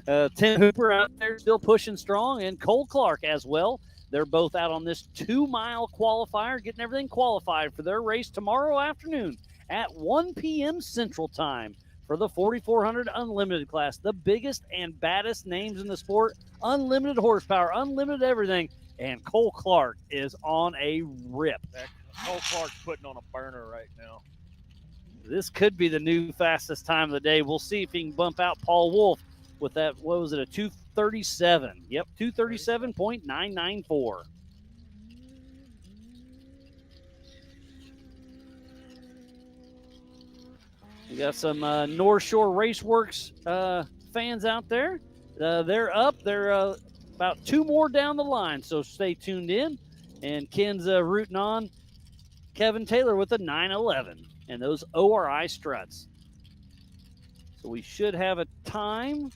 go. Tim Hooper out there still pushing strong, and Cole Clark as well. They're both out on this 2-mile qualifier, getting everything qualified for their race tomorrow afternoon at 1 p.m. Central Time for the 4400 Unlimited class. The biggest and baddest names in the sport, unlimited horsepower, unlimited everything, and Cole Clark is on a rip. Cole Clark's putting on a burner right now. This could be the new fastest time of the day. We'll see if he can bump out Paul Wolf with that, what was it, a 2:37. Yep, 2:37.994. We got some North Shore Raceworks fans out there. They're up. They're about 2 more down the line, so stay tuned in. And Ken's rooting on Kevin Taylor with a 911 and those ORI struts. So we should have a time.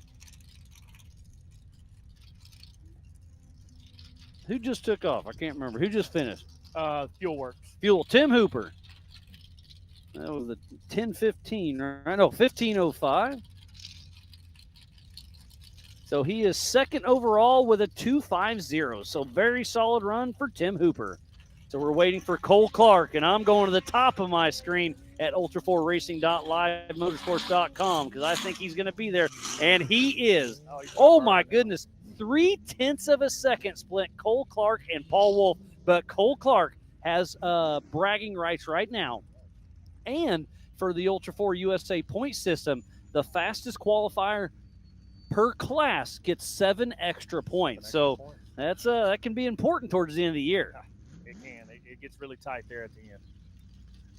Who just took off? I can't remember. Who just finished? Fuel Works. Tim Hooper. That was a 10:15, right? No, 15:05. So he is second overall with a 2:50. So very solid run for Tim Hooper. So we're waiting for Cole Clark, and I'm going to the top of my screen. at ultra4racing.livemotorsports.com because I think he's going to be there, and he is. Oh, my goodness. 0.3 of a second split Cole Clark and Paul Wolf, but Cole Clark has bragging rights right now. And for the Ultra 4 USA point system, the fastest qualifier per class gets 7 extra points. So that's that can be important towards the end of the year. It can. It gets really tight there at the end.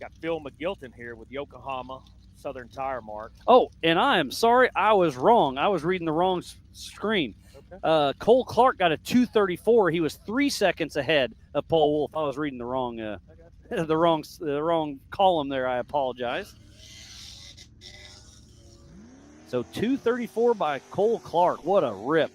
Got Phil McGilton here with Yokohama Southern Tire Mark. Oh, and I am sorry, I was wrong. I was reading the wrong screen. Okay. Cole Clark got a 2:34. He was 3 seconds ahead of Paul Wolf. I was reading the wrong the wrong column there. I apologize. So 2:34 by Cole Clark. What a rip.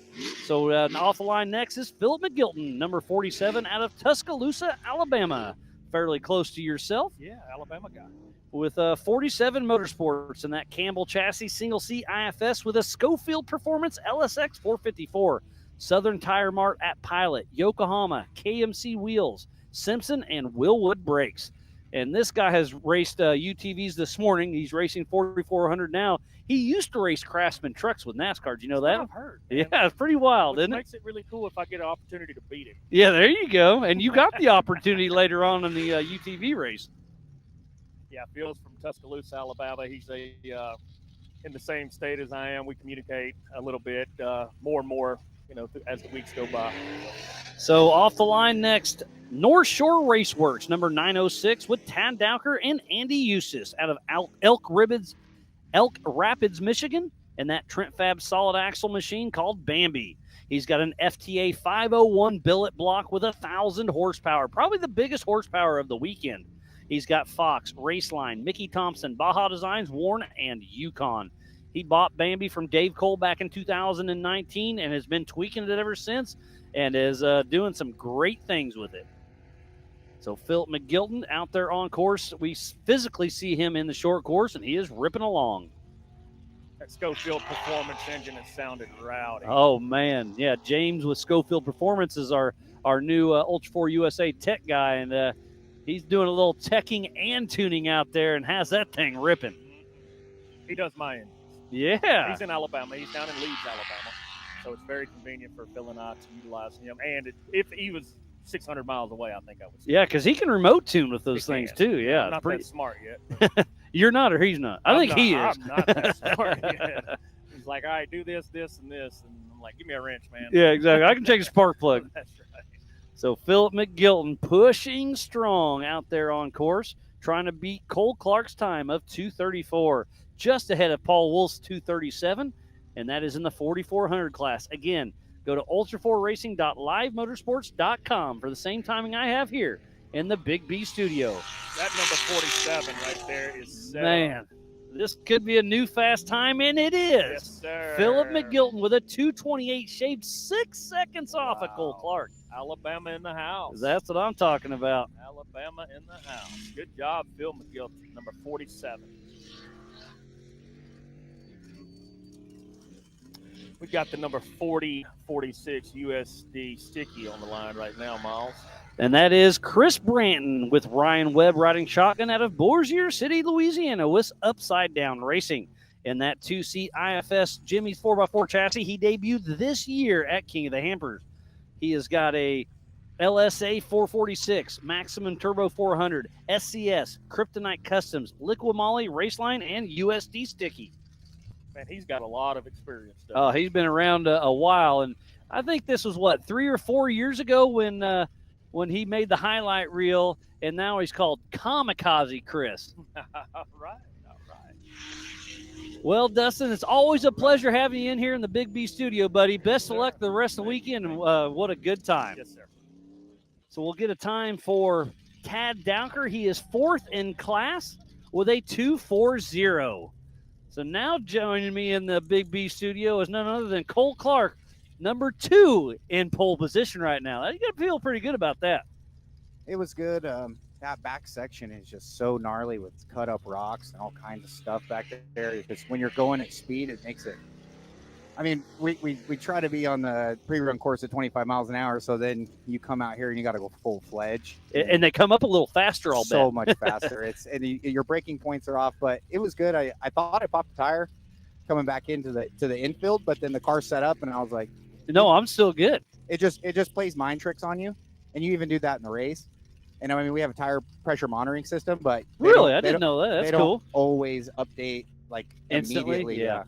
So off the line next is Philip McGilton, number 47 out of Tuscaloosa, Alabama. Fairly close to yourself. Yeah, Alabama guy. With 47 Motorsports and that Campbell chassis single seat IFS with a Schofield Performance LSX 454. Southern Tire Mart at Pilot, Yokohama, KMC Wheels, Simpson, and Willwood Brakes. And this guy has raced UTVs this morning. He's racing 4,400 now. He used to race Craftsman trucks with NASCAR. Do you know that? I've heard. Yeah, it's pretty wild, Which isn't it? makes it really cool if I get an opportunity to beat him. Yeah, there you go. And you got the opportunity later on in the UTV race. Yeah, Phil's from Tuscaloosa, Alabama. He's in the same state as I am. We communicate a little bit more and more, as the weeks go by. So off the line next, North Shore Raceworks, number 906, with Tad Dowker and Andy Eustace out of Elk Rapids, Michigan, and that Trent Fab solid axle machine called Bambi. He's got an FTA 501 billet block with 1,000 horsepower, probably the biggest horsepower of the weekend. He's got Fox, Raceline, Mickey Thompson, Baja Designs, Warren, and Yukon. He bought Bambi from Dave Cole back in 2019 and has been tweaking it ever since and is doing some great things with it. So Philip McGilton out there on course. We physically see him in the short course, and he is ripping along. That Schofield Performance engine has sounded rowdy. Oh, man. Yeah, James with Schofield Performance is our new Ultra 4 USA tech guy, and he's doing a little teching and tuning out there and has that thing ripping. He does my engines. Yeah. He's in Alabama. He's down in Leeds, Alabama. So it's very convenient for Phil and I to utilize him. And if he was 600 miles away, I think I would. Yeah, because he can remote tune with those things too. Yeah, I'm not pretty that smart yet. You're not, or he's not. I think he is. I'm not that smart yet. He's like, all right, do this, this, and this, and I'm like, give me a wrench, man. Yeah, exactly. I can take a spark plug. That's right. So Philip McGilton pushing strong out there on course, trying to beat Cole Clark's time of 2:34, just ahead of Paul Wolf's 2:37, and that is in the 4,400 class. Again, go to ultra4racing.livemotorsports.com for the same timing I have here in the Big B studio. That number 47 right there is set. Man, this could be a new fast time, and it is. Yes, sir. Philip McGilton with a 2:28, shaved 6 seconds off of Cole Clark. Alabama in the house. That's what I'm talking about. Alabama in the house. Good job, Phil McGilton, number 47. We got the number 4046 USD sticky on the line right now, Miles. And that is Chris Branton with Ryan Webb riding shotgun out of Bossier City, Louisiana with Upside Down Racing. In that 2-seat IFS Jimmy's 4x4 chassis, he debuted this year at King of the Hampers. He has got a LSA 446, Maximum Turbo 400, SCS, Kryptonite Customs, Liqui Moly, Raceline, and USD sticky. Man, he's got a lot of experience. Oh, he's been around a while, and I think this was, 3 or 4 years ago when he made the highlight reel, and now he's called Kamikaze Chris. All right. Well, Dustin, it's always a pleasure having you in here in the Big B studio, buddy. Best of luck the rest of the weekend, and what a good time. Yes, sir. So we'll get a time for Tad Dowker. He is 4th in class with a 2:40. So now joining me in the Big B studio is none other than Cole Clark, number 2 in pole position right now. You got to feel pretty good about that. It was good. That back section is just so gnarly with cut up rocks and all kinds of stuff back there. Because when you're going at speed, it makes it I mean, we try to be on the pre-run course at 25 miles an hour, so then you come out here and you got to go full-fledged. And they come up a little faster, I'll so bet. much faster. Your braking points are off, but it was good. I thought I popped the tire coming back into the infield, but then the car set up, and I was like, No, I'm still good. it just plays mind tricks on you, and you even do that in the race. And I mean, we have a tire pressure monitoring system, but Really? I didn't know that. That's they cool. don't always update like Instantly, immediately. yeah.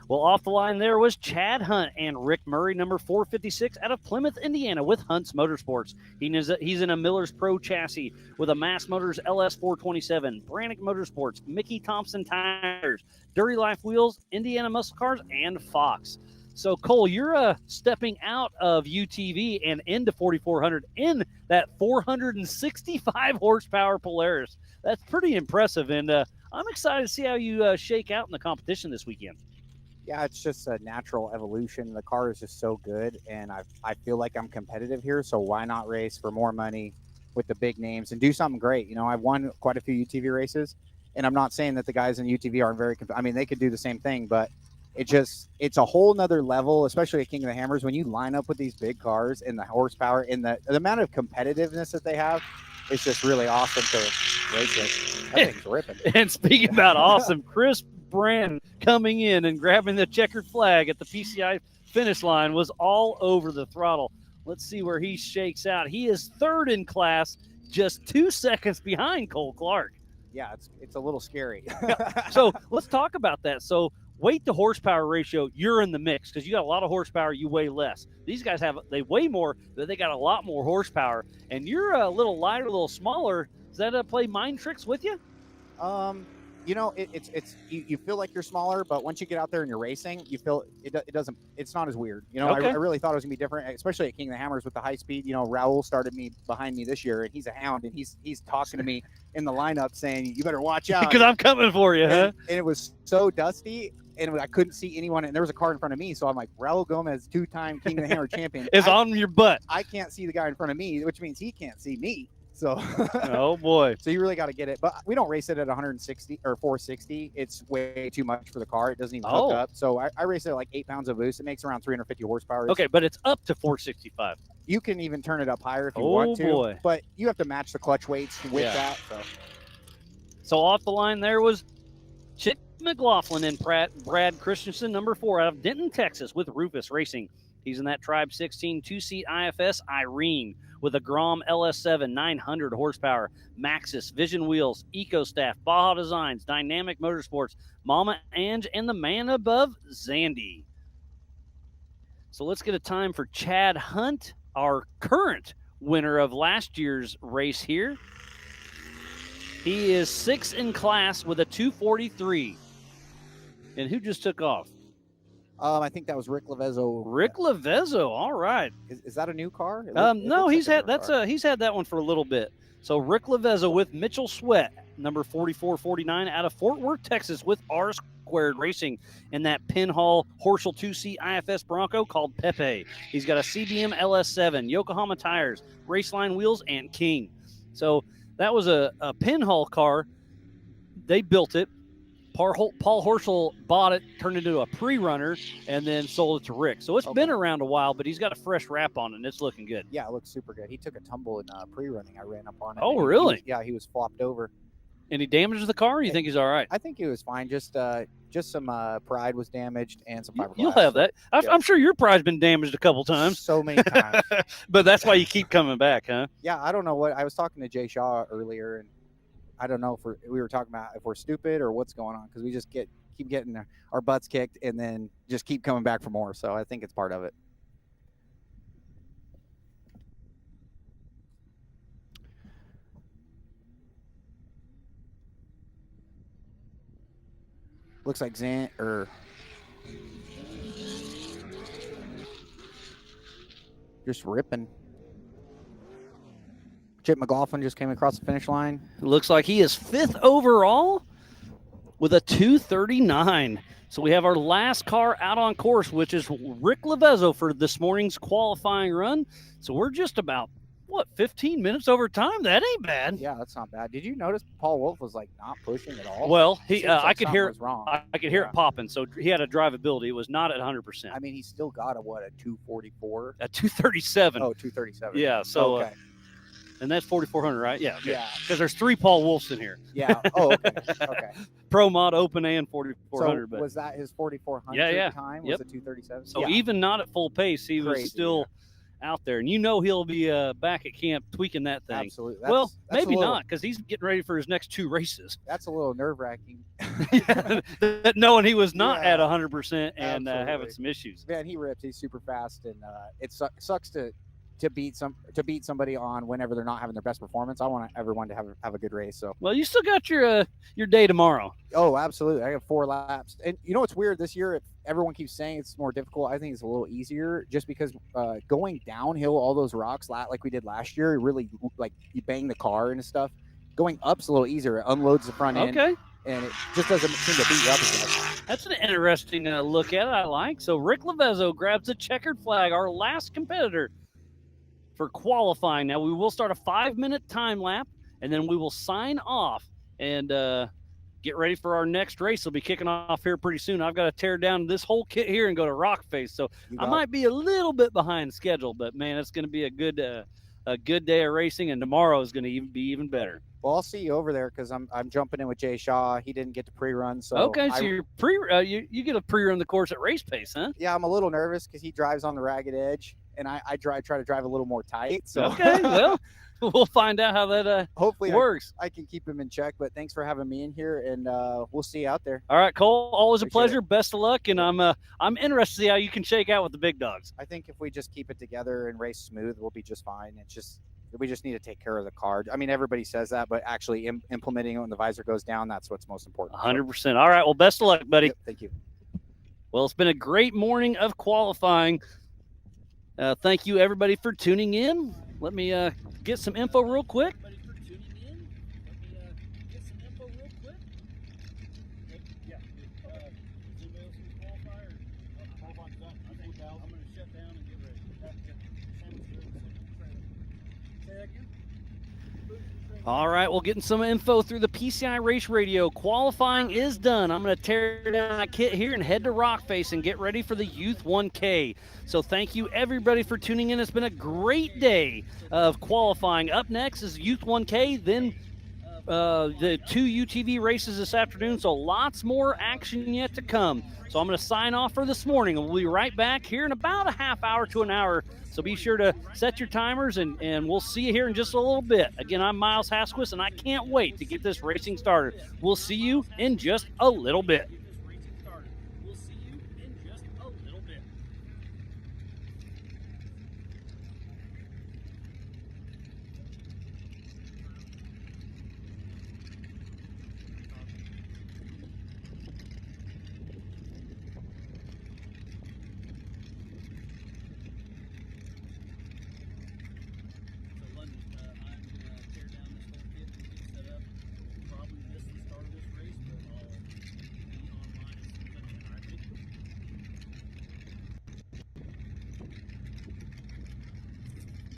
Well, off the line there was Chad Hunt and Rick Murray, number 456, out of Plymouth, Indiana, with Hunt's Motorsports. He's in a Miller's Pro chassis with a Mass Motors LS427, Brannick Motorsports, Mickey Thompson tires, Dirty Life wheels, Indiana Muscle Cars, and Fox. So, Cole, you're stepping out of UTV and into 4400 in that 465 horsepower Polaris. That's pretty impressive, and I'm excited to see how you shake out in the competition this weekend. Yeah, it's just a natural evolution. The car is just so good, and I feel like I'm competitive here, so why not race for more money with the big names and do something great? You know, I've won quite a few UTV races, and I'm not saying that the guys in UTV aren't very I mean, they could do the same thing, but it's a whole nother level, especially at King of the Hammers, when you line up with these big cars and the horsepower and the amount of competitiveness that they have. It's just really awesome to race with. That thing's ripping. And speaking about awesome, Chris Brand coming in and grabbing the checkered flag at the PCI finish line was all over the throttle. Let's see where he shakes out. He is third in class, just 2 seconds behind Cole Clark. Yeah, it's a little scary. So let's talk about that. So weight to horsepower ratio, you're in the mix because you got a lot of horsepower, you weigh less. These guys they weigh more, but they got a lot more horsepower. And you're a little lighter, a little smaller. Does that play mind tricks with you? You know, you feel like you're smaller, but once you get out there and you're racing, you feel it's not as weird. You know, Okay. I really thought it was gonna be different, especially at King of the Hammers with the high speed. You know, Raul started behind me this year, and he's a hound, and he's talking to me in the lineup saying, "You better watch out," Because I'm coming for you, huh? and it was so dusty. And I couldn't see anyone, and there was a car in front of me. So I'm like, Raul Gomez, 2-time King of the Hammer champion, Is on your butt. I can't see the guy in front of me, which means he can't see me. So, Oh, boy. so you really got to get it. But we don't race it at 160 or 460. It's way too much for the car. It doesn't even hook up. So I race it at like 8 pounds of boost. It makes around 350 horsepower. Okay, but it's up to 465. You can even turn it up higher if you Oh, want to. boy. But you have to match the clutch weights with Yeah. that. So off the line there was Chip McLaughlin and Brad Christensen, number 4, out of Denton, Texas, with Rufus Racing. He's in that Tribe 16 2-seat IFS Irene with a Grom LS7 900 horsepower, Maxxis, Vision Wheels, EcoStaff, Baja Designs, Dynamic Motorsports, Mama Ange, and the man above, Zandy. So let's get a time for Chad Hunt, our current winner of last year's race here. He is 6th in class with a 243. And who just took off? I think that was Rick Levezzo. Rick Levezzo. All right. Is that a new car? No, he's had that one for a little bit. So Rick Levezzo with Mitchell Sweat, number 4449, out of Fort Worth, Texas, with R Squared Racing in that Pinhall Horschel 2-seat IFS Bronco called Pepe. He's got a CBM LS7, Yokohama tires, Raceline wheels, and King. So that was a Pinhall car. They built it. Paul Horschel bought it, turned it into a pre-runner, and then sold it to Rick. So it's been around a while, but he's got a fresh wrap on it, and it's looking good. Yeah, it looks super good. He took a tumble in pre-running. I ran up on it. Oh, really? He was flopped over. Any damage to the car, or you think he's all right? I think he was fine. Just some pride was damaged and some fiberglass. You'll have that. I'm sure your pride's been damaged a couple times. So many times. But that's why you keep coming back, huh? Yeah, I don't know what. I was talking to Jay Shaw earlier, and I don't know if we were talking about if we're stupid or what's going on, because we just keep getting our butts kicked and then just keep coming back for more. So I think it's part of it. Looks like just ripping. Chip McLaughlin just came across the finish line. Looks like he is 5th overall with a 239. So we have our last car out on course, which is Rick Levezzo for this morning's qualifying run. So we're just about what, 15 minutes over time? That ain't bad. Yeah, that's not bad. Did you notice Paul Wolf was like not pushing at all? Well, Seems I like could something hear was wrong. I could hear it popping. So he had a drivability. It was not at 100%. I mean, he still got a 244. At 237. Oh, 237. Yeah. So, okay. And that's 4,400, right? Yeah. Okay. Yeah. Because there's 3 Paul Wolfs in here. Yeah. Oh, okay. Okay. Pro Mod Open and 4,400. So but was that his 4,400 Yeah. time? Yep. Was it 237? So even not at full pace, he was Crazy, still out there. And he'll be back at camp tweaking that thing. Absolutely. Well, That's maybe a little, not, because he's getting ready for his next 2 races. That's a little nerve-wracking. Knowing he was not Yeah. at 100% and having Absolutely. some issues. Man, he ripped. He's super fast, and it sucks to beat somebody on whenever they're not having their best performance. I want everyone to have a good race. So Well, you still got your day tomorrow. oh, absolutely. I have 4 laps, and you know what's weird this year? Everyone keeps saying it's more difficult. I think it's a little easier just because going downhill all those rocks like we did last year, really like you bang the car and stuff. Going up's a little easier. It unloads the front end. Okay. And it just doesn't seem to beat you up as much. That's an interesting look at it. I like. So Rick Lavezzo grabs a checkered flag, our last competitor for qualifying. Now we will start a 5-minute time lap, and then we will sign off and get ready for our next race. We'll be kicking off here pretty soon. I've got to tear down this whole kit here and go to Rockface, so I might be a little bit behind schedule, but man, it's going to be a good day of racing, and tomorrow is going to be even better. Well, I'll see you over there because I'm jumping in with Jay Shaw. He didn't get to pre-run, so Okay, so you're you get to pre-run the course at race pace, huh? yeah, I'm a little nervous because he drives on the ragged edge, and I try to drive a little more tight. So Okay, well, we'll find out how that hopefully works. I can keep him in check. But thanks for having me in here, and we'll see you out there. All right, Cole, always a Appreciate pleasure. Best of luck, and I'm interested to see how you can shake out with the big dogs. I think if we just keep it together and race smooth, we'll be just fine. We just need to take care of the car. I mean, everybody says that, but actually implementing it when the visor goes down, that's what's most important. 100%. All right, well, best of luck, buddy. Yep, thank you. Well, it's been a great morning of qualifying. Thank you, everybody, for tuning in. Let me get some info real quick. All right, well, getting some info through the PCI Race Radio. Qualifying is done. I'm going to tear down my kit here and head to Rockface and get ready for the Youth 1K. So thank you, everybody, for tuning in. It's been a great day of qualifying. Up next is Youth 1K, then the 2 UTV races this afternoon, so lots more action yet to come. So I'm going to sign off for this morning, and we'll be right back here in about a half hour to an hour. So be sure to set your timers, and we'll see you here in just a little bit. Again, I'm Miles Hasquist, and I can't wait to get this racing started. We'll see you in just a little bit.